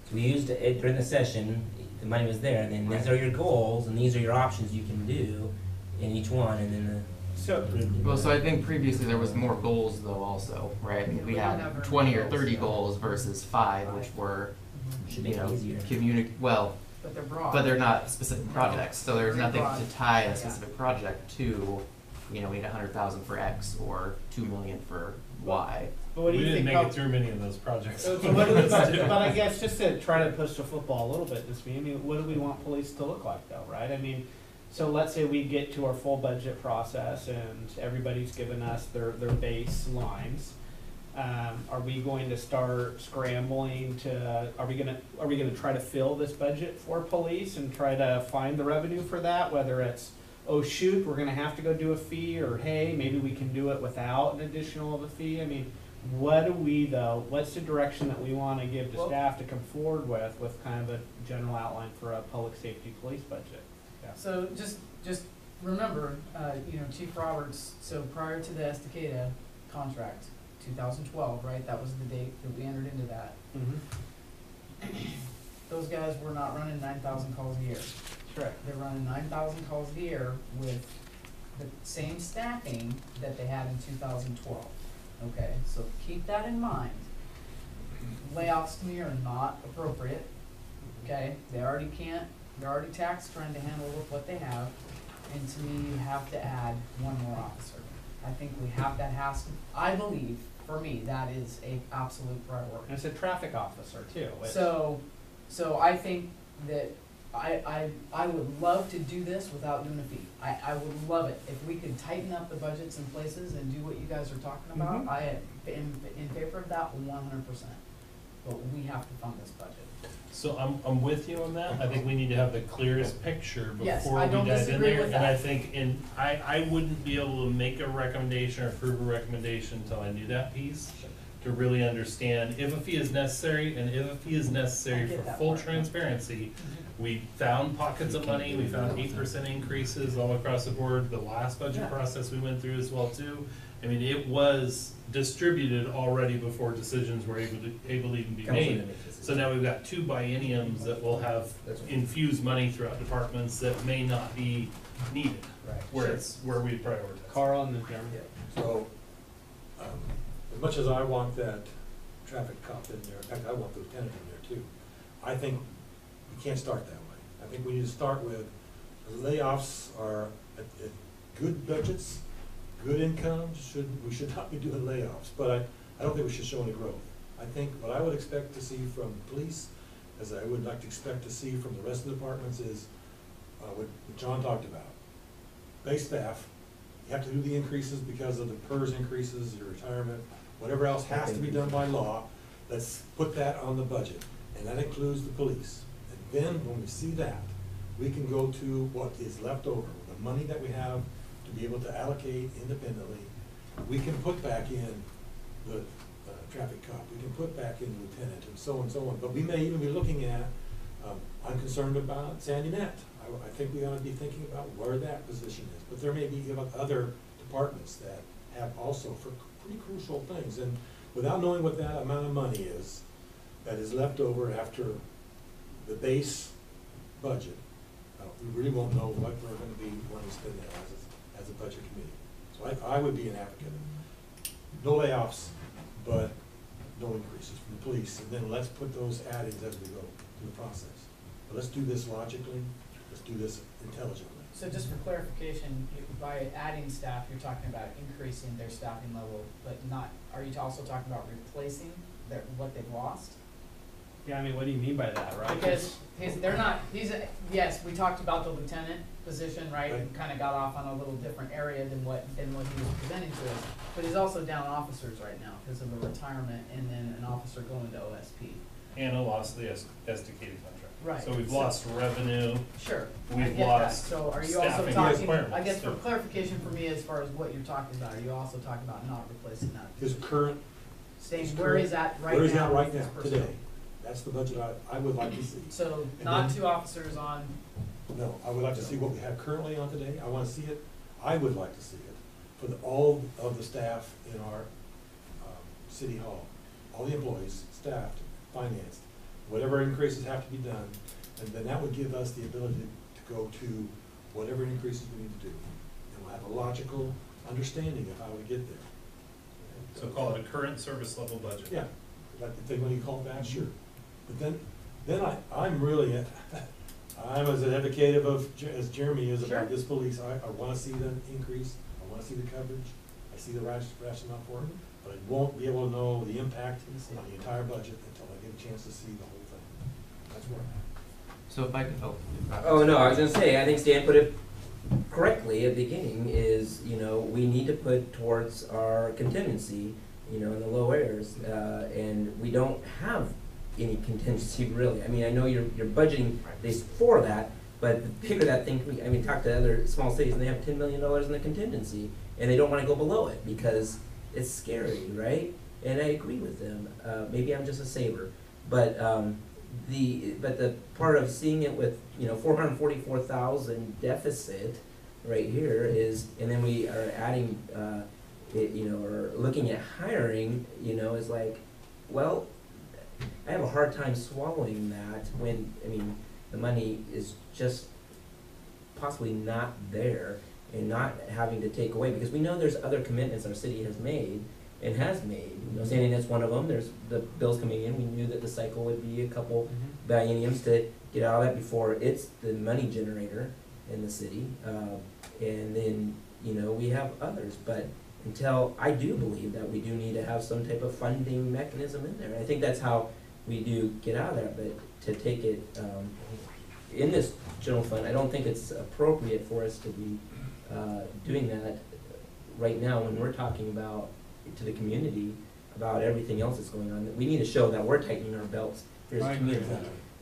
So we used it during the session, the money was there, and then these Right. are your goals, and these are your options you can do in each one, and then So, well, I think previously there was more goals though also, right? I mean, we We had don't have 20 or goals, 30 yeah. goals versus 5, which were, should make it easier. But they're broad. but they're not specific projects, so there's Very nothing broad. to tie a Yeah. specific project to, we need 100,000 for X or 2 million for Y. but what do We you didn't think? make how- it through many of those projects. So what do we, but I guess just to try to push the football a little bit this week, what do we want police to look like though, right? I mean, so let's say we get to our full budget process and everybody's given us their baselines. Are we going to start scrambling to, are we gonna try to fill this budget for police and try to find the revenue for that, whether it's, oh shoot, we're gonna have to go do a fee, or hey, maybe we can do it without an additional of a fee? I mean, what's the direction that we wanna give to Well- staff to come forward with kind of a general outline for a public safety police budget? Yeah. So just remember, Chief Roberts, so prior to the Estacada contract, 2012, right, that was the date that we entered into that. Mhm. those guys were not running 9,000 calls a year. Correct. They're running 9,000 calls a year with the same staffing that they had in 2012. Okay, so keep that in mind. Layoffs to me are not appropriate, okay? They're already taxed trying to handle with what they have, and to me, you have to add one more officer. I think I believe, for me, that is a absolute priority. And it's a traffic officer too, which. So I think that I would love to do this without doing a fee. I would love it if we could tighten up the budgets in places and do what you guys are talking about. Mhm. I am in favor of that 100%. But we have to fund this budget. So I'm with you on that. I think we need to have the clearest picture Yes, before I we don't dive in disagree there. with And I that. think I wouldn't be able to make a recommendation or approve a recommendation until I knew that piece, to really understand if a fee is necessary, and if a fee is I necessary get for that full part. transparency. We found pockets of money, we found 8% increases all across the board, the last budget Yeah. process we went through as well too. I mean, it was distributed already before decisions were able to even be Council made. didn't make decisions. So now we've got 2 bienniums that will have That's right. infused money throughout departments that may not be needed, Right. where we prioritize. Carl and then Jeremy. So, as much as I want that traffic cop in there, in fact, I want the lieutenant in there too, I think we can't start that way. I think we need to start with, layoffs are at good budgets, good income, we should not be doing layoffs, but I don't think we should show any growth. I think what I would expect to see from police, as I would like to expect to see from the rest of the departments, is what John talked about. Base staff, you have to do the increases because of the PERS increases, your retirement, whatever else has to be done by law. Let's put that on the budget, and that includes the police. And then, when we see that, we can go to what is left over, the money that we have to be able to allocate independently. We can put back in the traffic cop, we can put back in the lieutenant, and so on and so on. But we may even be looking at, I'm concerned about Sandy Net. I think we ought to be thinking about where that position is. But there may be other departments that have also for pretty crucial things. And without knowing what that amount of money is, that is left over after the base budget, we really won't know what we're gonna be wanting to spend that as a budget committee. So I would be an advocate. No layoffs, but no increases from the police. And then let's put those add-ins as we go through the process. But let's do this logically, let's do this intelligently. So just for clarification, by adding staff, you're talking about increasing their staffing level, but not, are you also talking about replacing what they've lost? Yeah, I mean, what do you mean by that, right? Because yes, we talked about the lieutenant position, right, and kind of got off on a little different area than what he was presenting to us. But he's also down officers right now because of a retirement and then an officer going to OSP. And a loss of the SDK contract. Right. So we've lost revenue. Sure, I We've get that. lost So are you also staffing talking, requirements, I guess for so- clarification for me as far as what you're talking about, are you also talking about not replacing that? His current, Staying his where current- he's at right now? where he's at right with this now, person? today. That's the budget I would like to see. So And not then- 2 officers on, No, I would like to see what we have currently on today. I wanna see it, I would like to see it for all of the staff in our, city hall. All the employees, staffed, financed, whatever increases have to be done. And then that would give us the ability to go to whatever increases we need to do. And we'll have a logical understanding of how we get there. So call it a current service level budget. Yeah, like the thing when you call that, sure. But then I'm really, I'm as advocative of, as Jeremy is Sure. about this police, I wanna see the increase, I wanna see the coverage, I see the rationale for it, but I won't be able to know the impact on the entire budget until I get a chance to see the whole thing. That's where I'm at. So if I could, Oh, no, I was gonna say, I think Stan put it correctly at the beginning, is, we need to put towards our contingency, in the low areas, and we don't have any contingency really. I mean, I know you're budgeting this for that, but the bigger that thing, talk to other small cities and they have $10 million in the contingency, and they don't wanna go below it because it's scary, right? And I agree with them, maybe I'm just a saver, but the part of seeing it with, 444,000 deficit right here is, and then we are adding, or looking at hiring, is like, well, I have a hard time swallowing that when, I mean, the money is just possibly not there and not having to take away, because we know there's other commitments our city has made and has made. You know, saying that's one of them, there's the bills coming in, we knew that the cycle would be a couple bienniums to get out of that before it's the money generator in the city. And then, you know, we have others, but until, I do believe that we do need to have some type of funding mechanism in there. I think that's how we do get out of there, but to take it, in this general fund, I don't think it's appropriate for us to be, doing that right now when we're talking about, to the community, about everything else that's going on. We need to show that we're tightening our belts here as a community.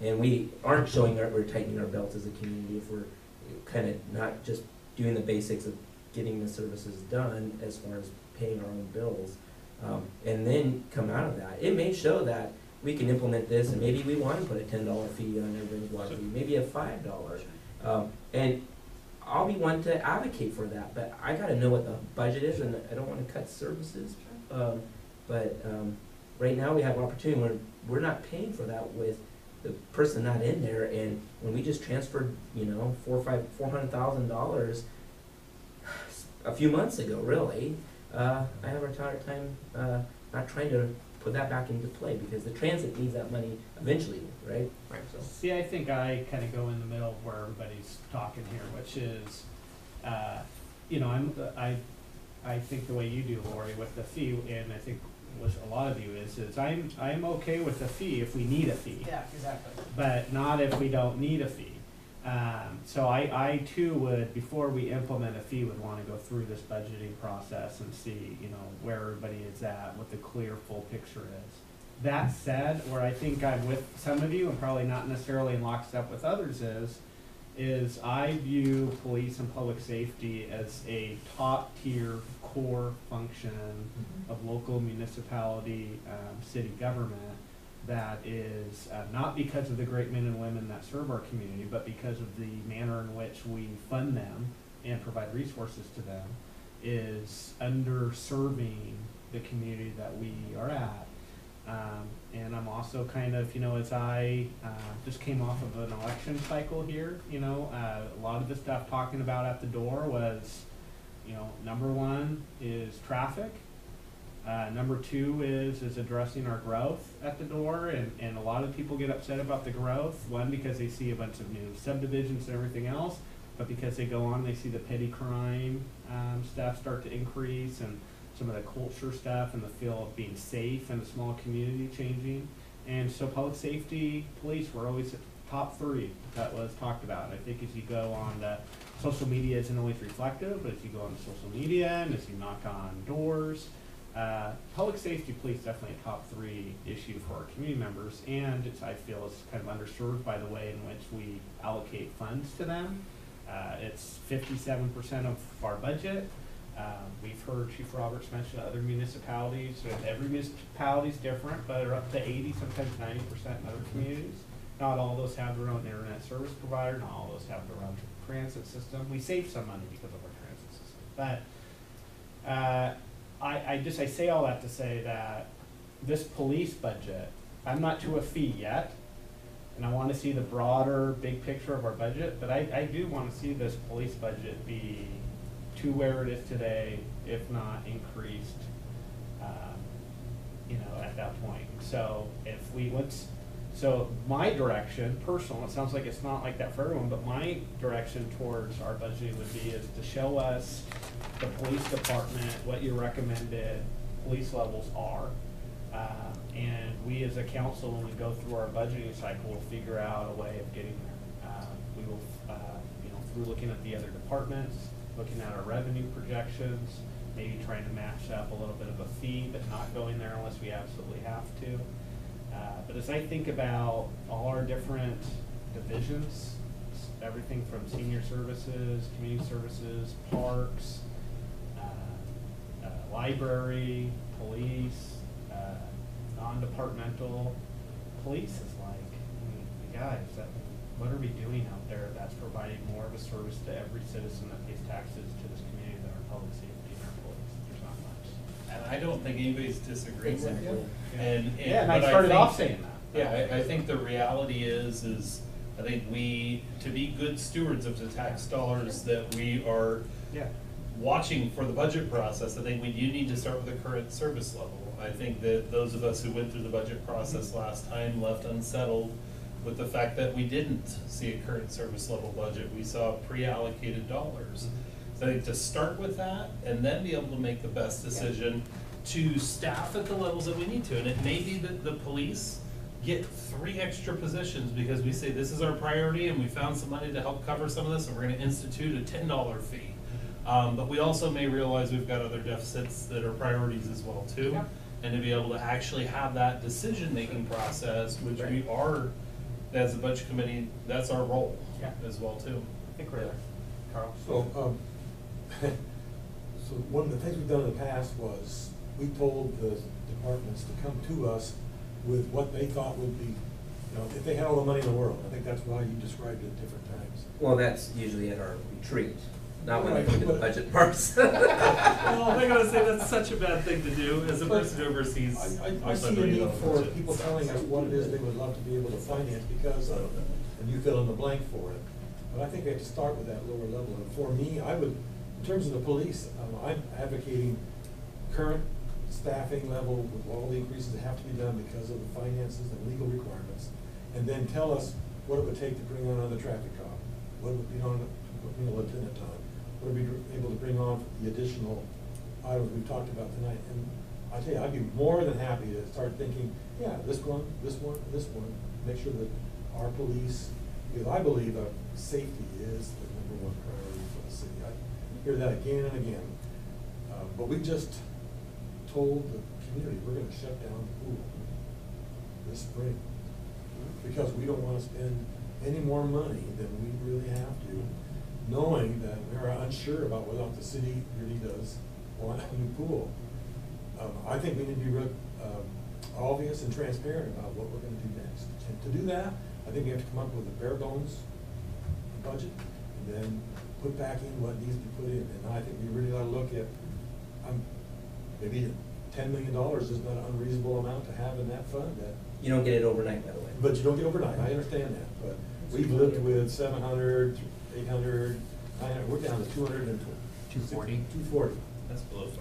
And we aren't showing that we're tightening our belts as a community if we're kind of not just doing the basics of getting the services done as far as paying our own bills. And then come out of that. It may show that we can implement this and maybe we want to put a $10 fee on everybody's water fee, maybe a $5. And I'll be one to advocate for that, but I gotta know what the budget is, and I don't wanna cut services. But right now we have opportunity where we're not paying for that with the person not in there, and when we just transferred, you know, $400,000 a few months ago, really, I have a hard time not trying to put that back into play, because the transit needs that money eventually, right? Right. So. See, I think I kind of go in the middle of where everybody's talking here, which is, you know, I think the way you do, Lori, with the fee, and I think what a lot of you is I'm okay with the fee if we need a fee. Yeah, exactly. But not if we don't need a fee. So I too would, before we implement a fee, would want to go through this budgeting process and see, you know, where everybody is at, what the clear full picture is. That said, where I think I'm with some of you and probably not necessarily in lockstep with others is I view police and public safety as a top tier core function of local municipality, city government. That is not because of the great men and women that serve our community, but because of the manner in which we fund them and provide resources to them, is underserving the community that we are at. And I'm also kind of, you know, as I just came off of an election cycle here, you know, a lot of the stuff talking about at the door was, you know, number one is traffic. Number two is addressing our growth at the door, and a lot of people get upset about the growth, one, because they see a bunch of new subdivisions and everything else, but because they go on and they see the petty crime stuff start to increase, and some of the culture stuff and the feel of being safe in a small community changing. And so public safety, police were always at top three that was talked about. I think as you go on the social media isn't always reflective, but as you go on social media and as you knock on doors, public safety, police, definitely a top three issue for our community members, and it's, I feel, is kind of underserved by the way in which we allocate funds to them. It's 57% of our budget. We've heard Chief Roberts mention other municipalities, and every municipality is different, but are up to 80, sometimes 90% in other communities. Not all those have their own internet service provider, not all those have their own transit system. We save some money because of our transit system, but I say all that to say that this police budget, I'm not to a fee yet, and I want to see the broader, big picture of our budget, but I do want to see this police budget be to where it is today, if not increased, you know, at that point. So if we so my direction, personal, it sounds like it's not like that for everyone, but my direction towards our budget would be is to show us the police department, what your recommended police levels are. And we as a council, when we go through our budgeting cycle, will figure out a way of getting there. We will, you know, through looking at the other departments, looking at our revenue projections, maybe trying to match up a little bit of a fee, but not going there unless we absolutely have to. But as I think about all our different divisions, everything from senior services, community services, parks, library, police, non-departmental, police is like, I mean, guys, what are we doing out there that's providing more of a service to every citizen that pays taxes to this community than our public safety and our police? There's not much. And I I don't think anybody's disagreeing with Exactly. you. And Yeah, and I but started think- off saying that. Yeah, I think the reality is I think to be good stewards of the tax dollars that we are Yeah. watching for the budget process, I think we do need to start with the current service level. I think that those of us who went through the budget process last time left unsettled with the fact that we didn't see a current service level budget. We saw pre-allocated dollars. So I think to start with that and then be able to make the best decision to staff at the levels that we need to. And it may be that the police get 3 extra positions because we say this is our priority and we found some money to help cover some of this and we're gonna institute a $10 fee. But we also may realize we've got other deficits that are priorities as well too. Yep. And to be able to actually have that decision-making process, which we are, as the budget committee, that's our role Yeah. as well too. I think we're there. Carl? So, so one of the things we've done in the past was, we told the departments to come to us with what they thought would be, you know, if they had all the money in the world. I think that's why you described it at different times. Well, that's usually at our retreat, not when they come to the Right, but- budget parts. Well, I gotta say, that's such a bad thing to do as a person who oversees. I see a need for people telling us what it is they would love to be able to finance because of, and you fill in the blank for it. But I think we have to start with that lower level. And for me, I would, in terms of the police, I'm advocating current staffing level with all the increases that have to be done because of the finances and legal requirements. And then tell us what it would take to bring on another traffic cop, what would be on, a lieutenant on, what would be able to bring on the additional items we've talked about tonight. And I tell you, I'd be more than happy to start thinking, yeah, this one, this one, this one, make sure that our police, because I believe that safety is the #1 priority for the city. I hear that again and again. But we just told the community, we're gonna shut down the pool this spring, because we don't wanna spend any more money than we really have to, knowing that we're unsure about whether or not the city really does want a new pool. I think we need to be real, obvious and transparent about what we're gonna do next. And to do that, I think we have to come up with a bare bones budget, and then put back in what needs to be put in. And I think we really ought to look at, maybe $10 million is not an unreasonable amount to have in that fund. You don't get it overnight, by the way. But you don't get overnight, I understand that, but we've lived with 700, 800, 900, we're down to 200 and 240. 240. That's below 5%.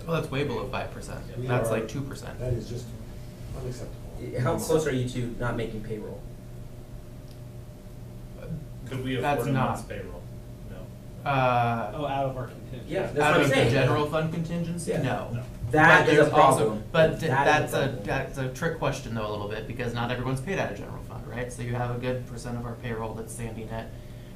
Well, that's way below 5%. We That's are- like 2%. That is just unacceptable. How close are you to not making payroll? Could we That's afford a not- month's payroll? No. Oh, out of our contingency. Yeah, that's Out what I'm of the saying. general fund contingency, Yeah. no. No. That But is a there's also- problem. But That is that's a a, problem. that's a trick question though a little bit, because not everyone's paid out of general fund, right? So you have a good percent of our payroll that's standing at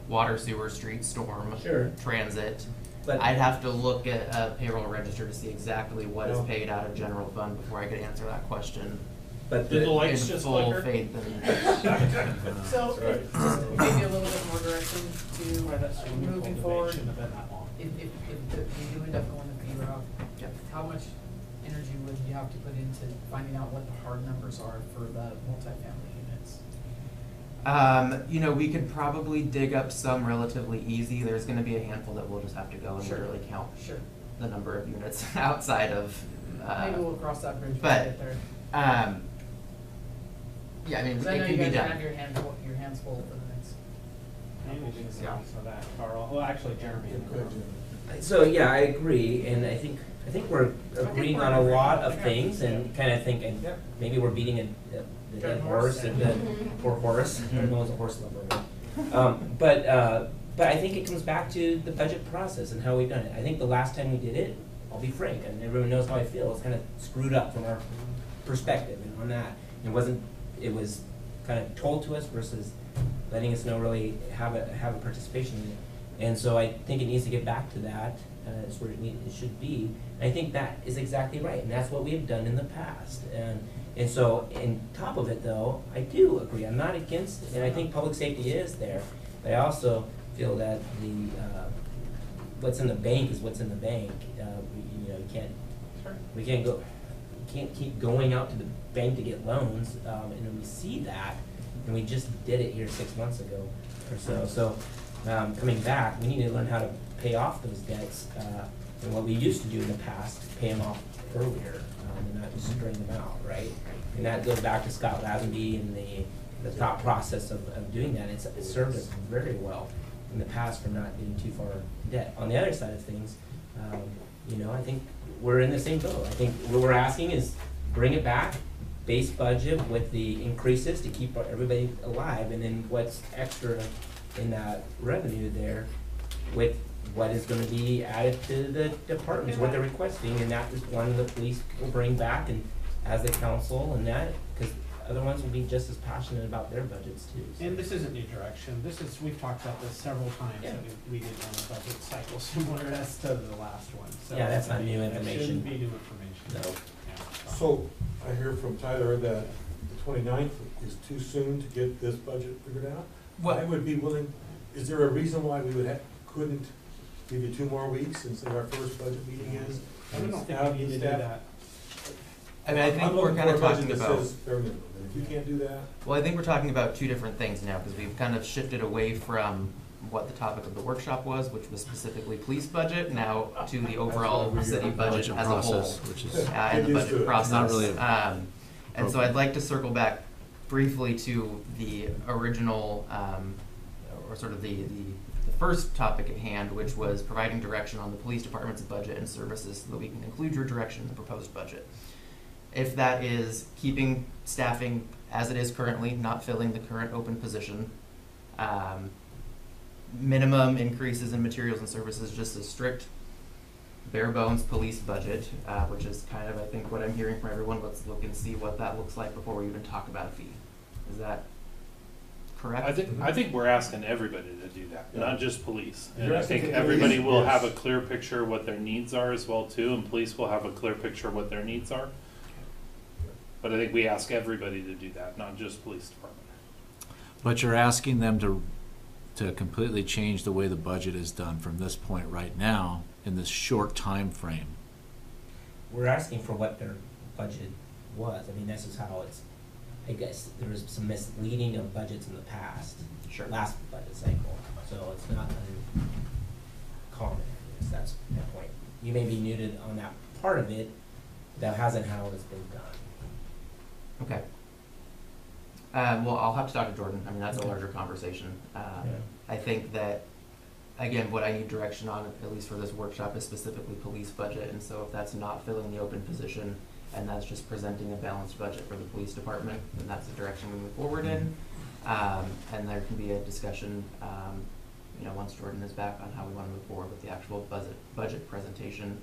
water, sewer, street, storm, Sure. transit. But- I'd have to look at a payroll register to see exactly what is No. paid out of general fund before I could answer that question But Did the the, lights in just full flicker? faith and. So, just maybe a little bit more direction Why that to swimming pool moving debate forward. shouldn't have been that long. If we do end up going the fee route, Yep. how much energy would you have to put into finding out what the hard numbers are for the multifamily units? You know, we could probably dig up some relatively easy. There's gonna be a handful that we'll just have to go and Sure. literally count Sure, the number of units outside of, maybe we'll cross that bridge when we but, get there. Yeah, I mean, it Cause I know can you be guys done. have your hands full for the next. Maybe we should Yeah. answer that, Carl. Well, actually, Jeremy. Yeah, go ahead, Jim. so yeah, I agree, and I think we're agreeing on a lot of things and kind of thinking, Yep. maybe we're beating the dead horse, and the poor horse, Mhm. no one's a horse lover. But I think it comes back to the budget process and how we've done it. I think the last time we did it, I'll be frank, and everyone knows how I feel, it's kind of screwed up from our perspective and on that. It was kind of told to us versus letting us know really have a participation in it. And so I think it needs to get back to that, it's where it should be. And I think that is exactly right, and that's what we have done in the past. And so, in top of it though, I do agree, I'm not against it, and I think public safety is there. But I also feel that what's in the bank is what's in the bank. We can't keep going out to the bank to get loans, and we see that, and we just did it here 6 months ago or so. So, coming back, we need to learn how to pay off those debts, than what we used to do in the past, to pay them off earlier, and not just string them out, right? And that goes back to Scott Lazenby and the thought process of doing that. It served us very well in the past for not getting too far in debt. On the other side of things, you know, I think we're in the same boat. I think what we're asking is bring it back, base budget with the increases to keep everybody alive, and then what's extra in that revenue there with what is gonna be added to the departments, what they're requesting, and that is one the police will bring back, and as the council and that, because other ones will be just as passionate about their budgets too. So. And this isn't new direction. This is, we've talked about this several times, Yeah. that we did on the budget cycle similar as to the last one. So Yeah, that's not new It information. shouldn't be new information. No. Yeah. So I hear from Tyler that the 29th is too soon to get this budget figured out. I would be willing, is there a reason why we couldn't give you 2 more weeks and say our first budget meeting is? I don't think Have we need to do staff- that. I mean, I think I'm we're looking kind of for a budget talking that about, says bare minimum, and if you can't do that, well, I think we're talking about two different things now, because we've kind of shifted away from what the topic of the workshop was, which was specifically police budget, now to the overall That's what city we- budget as a whole. process, which is And the Get used to budget it. process. Not really And so I'd like to circle back briefly to the original, or sort of the first topic at hand, which was providing direction on the police department's budget and services so that we can include your direction in the proposed budget. If that is keeping staffing as it is currently, not filling the current open position, minimum increases in materials and services, just a strict bare bones police budget, which is kind of, I think, what I'm hearing from everyone. Let's look and see what that looks like before we even talk about a fee. Is that correct? I think we're asking everybody to do that, not just police. And You're I asking think for everybody police, will yes. have a clear picture of what their needs are as well too, and police will have a clear picture of what their needs are. But I think we ask everybody to do that, not just police department. But you're asking them to completely change the way the budget is done from this point right now in this short time frame. We're asking for what their budget was. I mean, this is how it's, I guess, there was some misleading of budgets in the past. Sure. Last budget cycle, so it's not uncommon, I guess, that's my point. You may be new to, on that part of it, that hasn't how it's been done. Okay. Well, I'll have to talk to Jordan. I mean, that's a larger conversation. I think that, again, what I need direction on, at least for this workshop, is specifically police budget. And so if that's not filling the open position and that's just presenting a balanced budget for the police department, then that's the direction we move forward in. And there can be a discussion, you know, once Jordan is back on how we want to move forward with the actual budget presentation.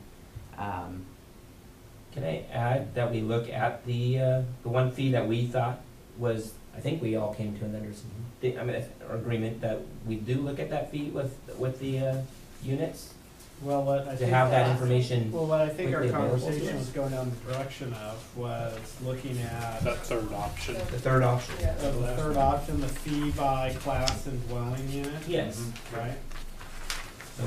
Can I add that we look at the one fee that we thought was, I think we all came to an understanding, I mean, or agreement that we do look at that fee with the units? Well, what I To think. have that information Well, what I think our quickly available to conversation us. was going down the direction of was looking at That third option. The third option? Yeah. the third option, the fee by class and dwelling unit. Yes. Right?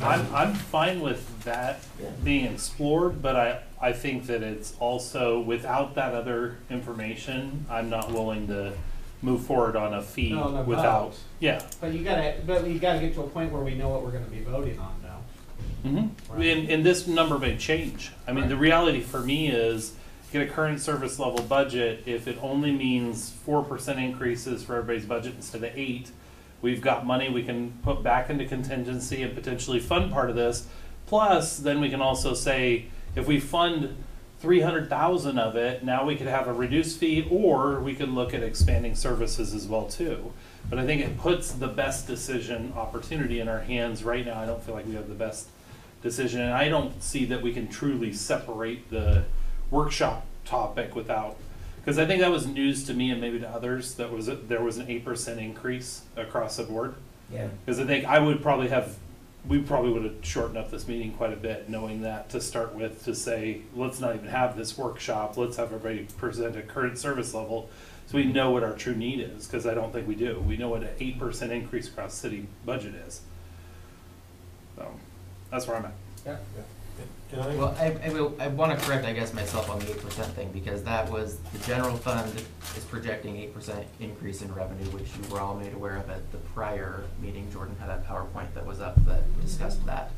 I'm fine with that Yeah. being explored, but I think that it's also, without that other information, I'm not willing to move forward on a fee No, no, without, vote. yeah. But you gotta get to a point where we know what we're gonna be voting on now. Mm-hmm. And this number may change. I mean, the reality for me is, get a current service level budget, if it only means 4% increases for everybody's budget instead of 8, we've got money we can put back into contingency and potentially fund part of this. Plus, then we can also say, if we fund 300,000 of it, now we could have a reduced fee, or we could look at expanding services as well too. But I think it puts the best decision opportunity in our hands right now. I don't feel like we have the best decision, and I don't see that we can truly separate the workshop topic without, because I think that was news to me and maybe to others, that there was an 8% increase across the board. Yeah. Because I think we probably would have shortened up this meeting quite a bit, knowing that to start with, to say, let's not even have this workshop, let's have everybody present a current service level, so we know what our true need is, because I don't think we do. We know what an 8% increase across city budget is. So, that's where I'm at. Yeah. Can I? Well, I want to correct, I guess, myself on the 8% thing, because that was, the general fund is projecting 8% increase in revenue, which you were all made aware of at the prior meeting. Jordan had a PowerPoint that was up that discussed that.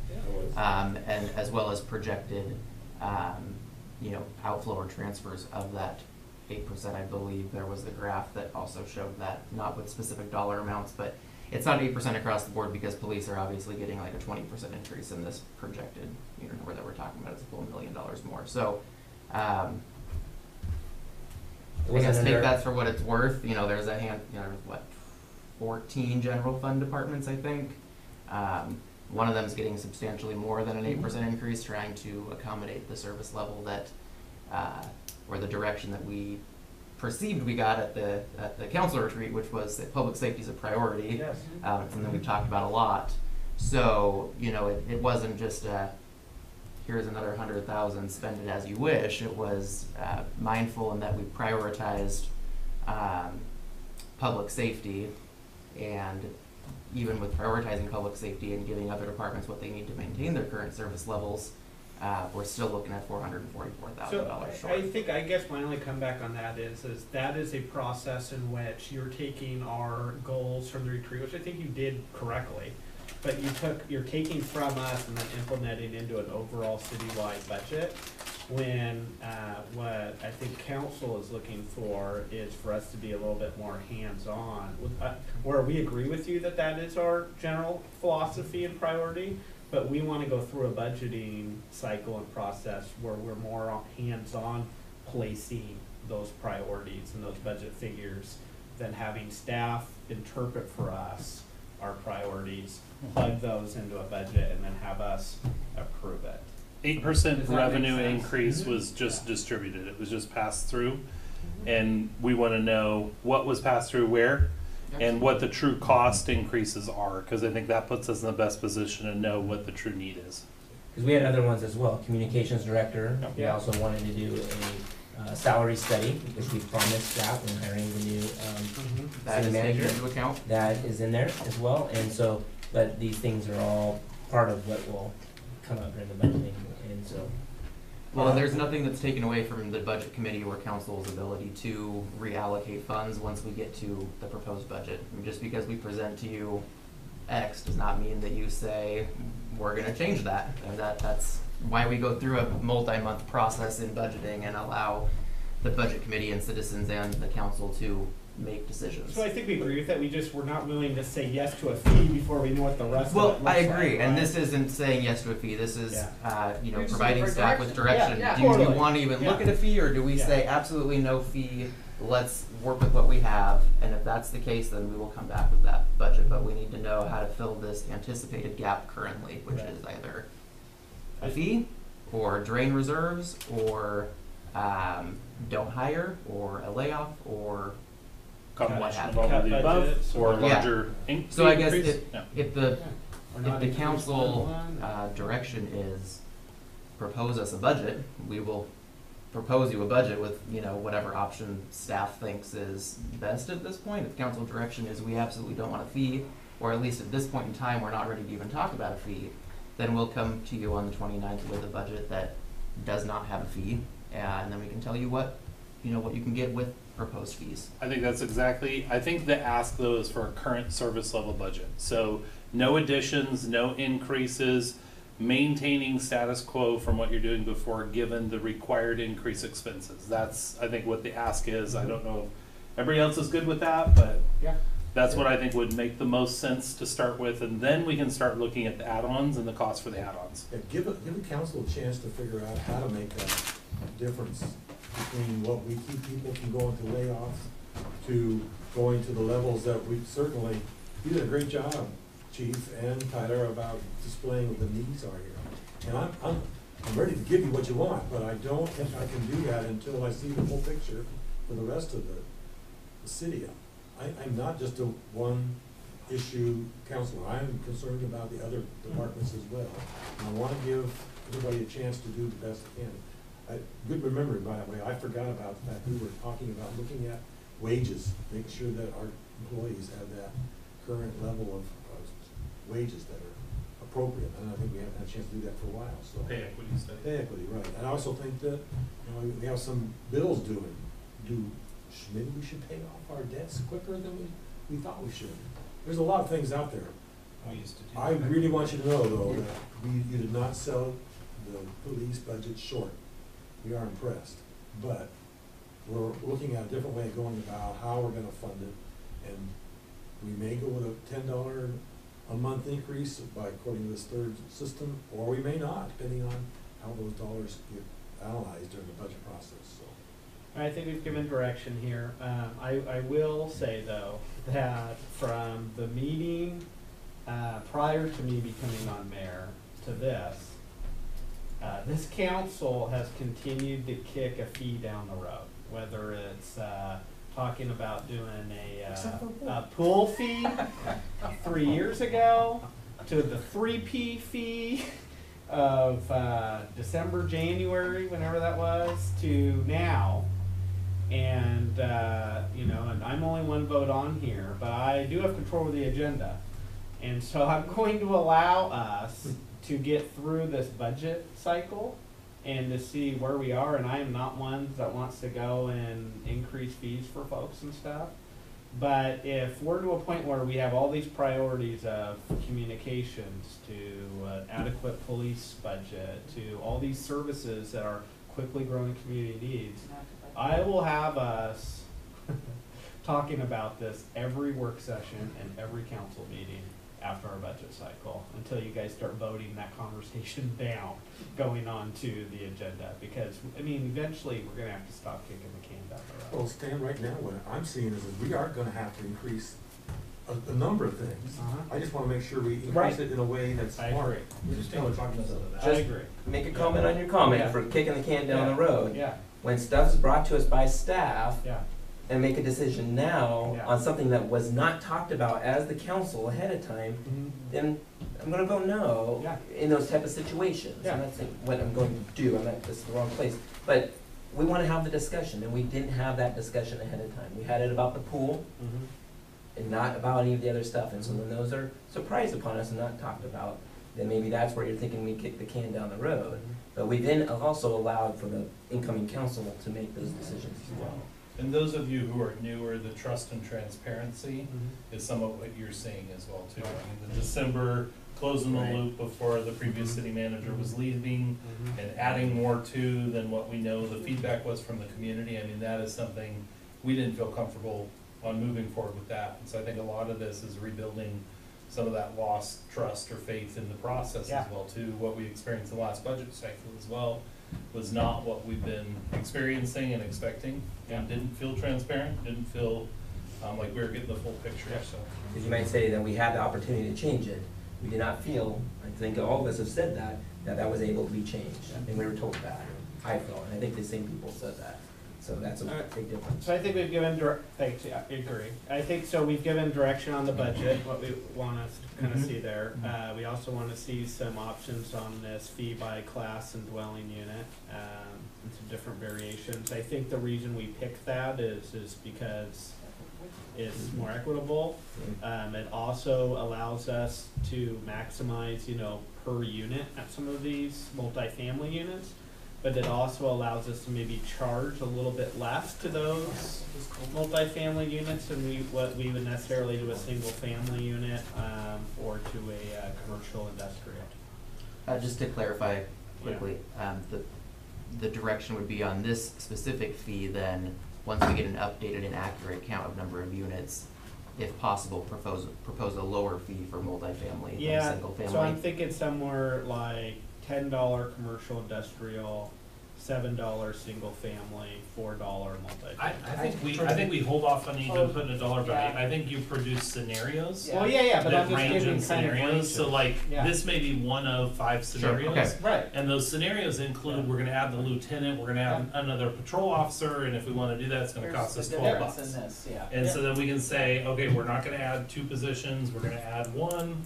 And as well as projected, outflow or transfers of that 8%. I believe there was the graph that also showed that, not with specific dollar amounts, but it's not 8% across the board because police are obviously getting like a 20% increase in this projected year number that we're talking about. It's a full $1 million more. So, I guess take that for what it's worth. There's there's 14 general fund departments, I think. One of them is getting substantially more than an 8% increase, trying to accommodate the service level that, or the direction that we perceived we got at the council retreat, which was that public safety is a priority. Yes. It's something we've talked about a lot. So, it wasn't just here's another 100,000, spend it as you wish. It was mindful in that we prioritized public safety, and even with prioritizing public safety and giving other departments what they need to maintain their current service levels, we're still looking at $444,000 short. I guess my only comeback on that is that is a process in which you're taking our goals from the retreat, which I think you did correctly, but you're taking from us and then implementing into an overall citywide budget, when what I think council is looking for is for us to be a little bit more hands-on. Where we agree with you that is our general philosophy and priority, but we want to go through a budgeting cycle and process where we're more hands-on placing those priorities and those budget figures than having staff interpret for us our priorities, plug those into a budget, and then have us approve it. 8% Does that make revenue sense? increase was just distributed. It was just passed through. And we want to know what was passed through where and what the true cost increases are, because I think that puts us in the best position to know what the true need is. Because we had other ones as well, communications director. We Yeah. also wanted to do a salary study, because we promised that when hiring the new That city is taken manager. into account. That is in there as well, and so, but these things are all part of what will come up during the budgeting, and so. Well, there's nothing that's taken away from the budget committee or council's ability to reallocate funds once we get to the proposed budget. And just because we present to you X does not mean that you say, we're gonna change that. And that's why we go through a multi-month process in budgeting and allow the budget committee and citizens and the council to make decisions. So I think we agree with that. We're not willing to say yes to a fee before we know what the rest of it Well, looks I like. agree, and right? this isn't saying yes to a fee, this is, You're just providing looking for staff with direction. direction. Yeah, Do you totally. want to even look Yeah. at a fee, or do we Yeah. say absolutely no fee, let's work with what we have, and if that's the case, then we will come back with that budget, but we need to know how to fill this anticipated gap currently, which Right. is either a fee, or drain reserves, or, don't hire, or a layoff, or Combination of Cut all of the above, budgets, or or- Yeah. larger So I guess increase. if, Yeah. if the, Or if not the increase council, one. direction is propose us a budget, we will propose you a budget with, whatever option staff thinks is best at this point. If council direction is we absolutely don't want a fee, or at least at this point in time, we're not ready to even talk about a fee, then we'll come to you on the 29th with a budget that does not have a fee, and then we can tell you what you can get with proposed fees. I think that's exactly, I think the ask though is for a current service level budget. So no additions, no increases, maintaining status quo from what you're doing before, given the required increase expenses. That's, I think, what the ask is. I don't know if everybody else is good with that, but Yeah. that's what I think would make the most sense to start with, and then we can start looking at the add-ons and the cost for the add-ons. Yeah, give the council a chance to figure out how to make that difference between what we keep people from going to layoffs to going to the levels that we certainly, you did a great job, Chief and Tyler, about displaying what the needs are here. And I'm ready to give you what you want, but I don't think I can do that until I see the whole picture for the rest of the city. I'm not just a one-issue counselor. I'm concerned about the other departments as well. And I want to give everybody a chance to do the best they can. Good memory, by the way. I forgot about the fact we were talking about looking at wages, making sure that our employees have that current level of wages that are appropriate, and I think we haven't had a chance to do that for a while, so. Pay equity study. Pay equity, right, and I also think that, we have some bills maybe we should pay off our debts quicker than we thought we should. There's a lot of things out there. We used to do I that. really want you to know, though, that you did not sell the police budget short. We are impressed, but we're looking at a different way of going about how we're gonna fund it, and we may go with a $10 a month increase according to this third system, or we may not, depending on how those dollars get analyzed during the budget process, so. I think we've given direction here. I will say, though, that from the meeting prior to me becoming on mayor to this council has continued to kick a fee down the road, whether it's talking about doing a pool fee 3 years ago, to the 3P fee of December, January, whenever that was, to now. And, and I'm only one vote on here, but I do have control of the agenda. And so I'm going to allow us to get through this budget cycle and to see where we are. And I am not one that wants to go and increase fees for folks and stuff. But if we're to a point where we have all these priorities of communications to adequate police budget, to all these services that are quickly growing community needs, I will have us talking about this every work session and every council meeting after our budget cycle, until you guys start voting that conversation down, going on to the agenda. Because, eventually, we're gonna have to stop kicking the can down the road. Well, Stan, right now, what I'm seeing is that we are gonna have to increase a number of things. I just wanna make sure we Right. increase it in a way that's I smart. agree. We're just talking about that. I agree. Make a comment on your comment Yeah. for kicking the can down Yeah. the road. Yeah, When stuff's brought to us by staff, yeah. and make a decision now Yeah. on something that was not talked about as the council ahead of time, then I'm gonna vote no Yeah. in those type of situations. Yeah. And that's what I'm going to do. This is the wrong place. But we wanna have the discussion, and we didn't have that discussion ahead of time. We had it about the pool and not about any of the other stuff. And so when those are surprised upon us and not talked about, then maybe that's where you're thinking we kick the can down the road. But we then also allowed for the incoming council to make those decisions as well. And those of you who are newer, the trust and transparency is some of what you're seeing as well too. I mean, the December closing the Right. loop before the previous city manager was leaving and adding more to than what we know the feedback was from the community. I mean, that is something we didn't feel comfortable on moving forward with that. And so I think a lot of this is rebuilding some of that lost trust or faith in the process Yeah. as well too. What we experienced the last budget cycle as well was not what we've been experiencing and expecting, and didn't feel transparent, didn't feel like we were getting the full picture, so. Because you might say that we had the opportunity to change it. We did not feel, I think all of us have said that was able to be changed. And we were told that, I felt, and I think the same people said that. So that's a big difference. So I think we've given thanks, yeah, I agree. I think so we've given direction on the budget, what we want us to kind of see there. We also want to see some options on this fee by class and dwelling unit, and some different variations. I think the reason we picked that is because it's more equitable. It also allows us to maximize, per unit at some of these multifamily units. But it also allows us to maybe charge a little bit less to those multifamily units than what we would necessarily do a single family unit, or to a commercial industrial. Just to clarify quickly, the direction would be on this specific fee then, once we get an updated and accurate count of number of units, if possible, propose a lower fee for multifamily than single family. So I'm thinking somewhere like $10 commercial industrial, $7 single family, $4 multifamily. I think we hold off on even putting a dollar value. I think you produce scenarios. Well, yeah, but That I'm just range in giving kind of scenarios, ranges. so like, Yeah. this may be one of 5 scenarios. okay. Right. And those scenarios include, we're gonna add the lieutenant, we're gonna add another patrol officer, and if we wanna do that, it's gonna cost us $12. in this, yeah. And so then we can say, okay, we're not gonna add 2 positions, we're gonna add 1,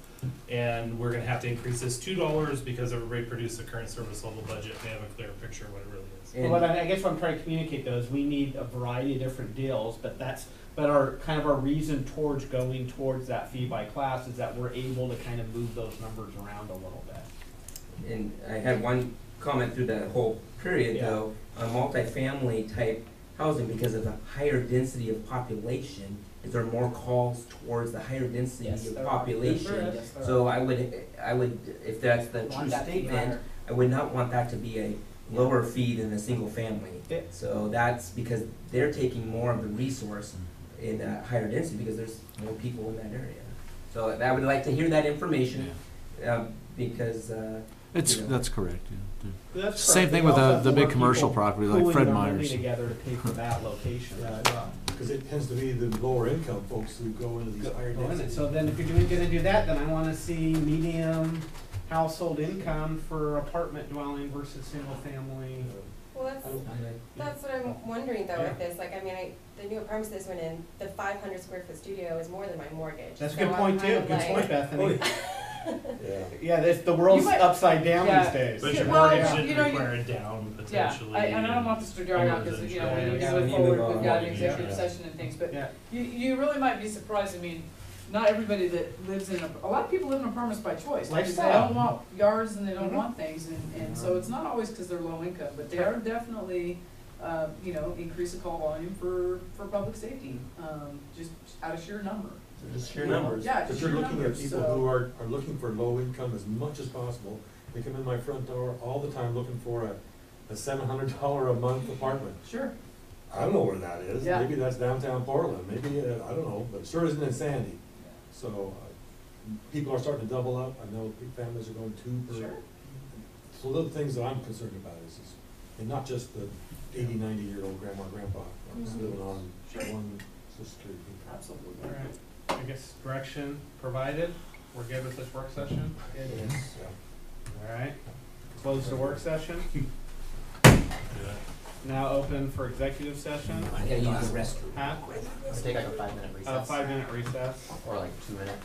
and we're gonna have to increase this $2 because everybody produced the current service level budget, they have a clear picture of what it really is. Well, what I guess what I'm trying to communicate though is we need a variety of different deals, but our kind of our reason towards going towards that fee by class is that we're able to kind of move those numbers around a little bit. And I had one comment through that whole period Yeah. though, on multifamily type housing, because of the higher density of population, is there more calls towards the higher density Yes, of there are. population? Yes, there are. So I would, if that's the true Want that to be statement, higher. I would not want that to be a lower fee than a single family. Yeah. So that's because they're taking more of the resource in that higher density because there's more people in that area. So I would like to hear that information, because, It's, you know. that's correct, yeah. That's Same correct. thing We with also have the big more commercial people property like pooling Fred their money Meyer's. together to pay for that location as well. Because it tends to be the lower income folks who go into these higher Go in it. density. So then if you're gonna do that, then I wanna see medium household income for apartment dwelling versus single family. Well, that's what I'm wondering though with this, like, I mean, the new apartments this went in, the 500 square foot studio is more than my mortgage. That's a So good I'm point too, kind of good like- point, Bethany. Yeah. Yeah, the world's You might- upside down Yeah. these days. But your Well, mortgage you should know, require a down Yeah, potentially. and I don't want this to drag out, because, you know, we need to Yeah, we move need to forward, move we've on. got an executive Yeah. session and things, but Yeah. you really might be surprised, I mean, not everybody that lives in, a lot of people live in apartments by choice. Because they Lifestyle. don't want yards and they don't Mhm. want things, and so it's not always because they're low income, but they are definitely, you know, increase the call volume for public safety, just out of sheer number. Just sheer numbers. Yeah, But just you're sheer looking at numbers, people so- who are looking for low income as much as possible. They come in my front door all the time looking for a $700 a month apartment. Sure, I don't know where that is. Yeah. Maybe that's downtown Portland, maybe, I don't know, but it sure isn't in Sandy. So, people are starting to double up. I know families are going 2 per. sure. So the things that I'm concerned about is, and not just the 80, 90-year-old grandma, grandpa, who's living on one Social Security. Absolutely. All right, I guess direction provided, we're good with this work session? Good. Yeah. All right, close the work session, Yeah. now open for executive session. I gotta use the restroom. Huh? Let's take like a 5-minute recess. 5-minute recess. Or like 2-minute.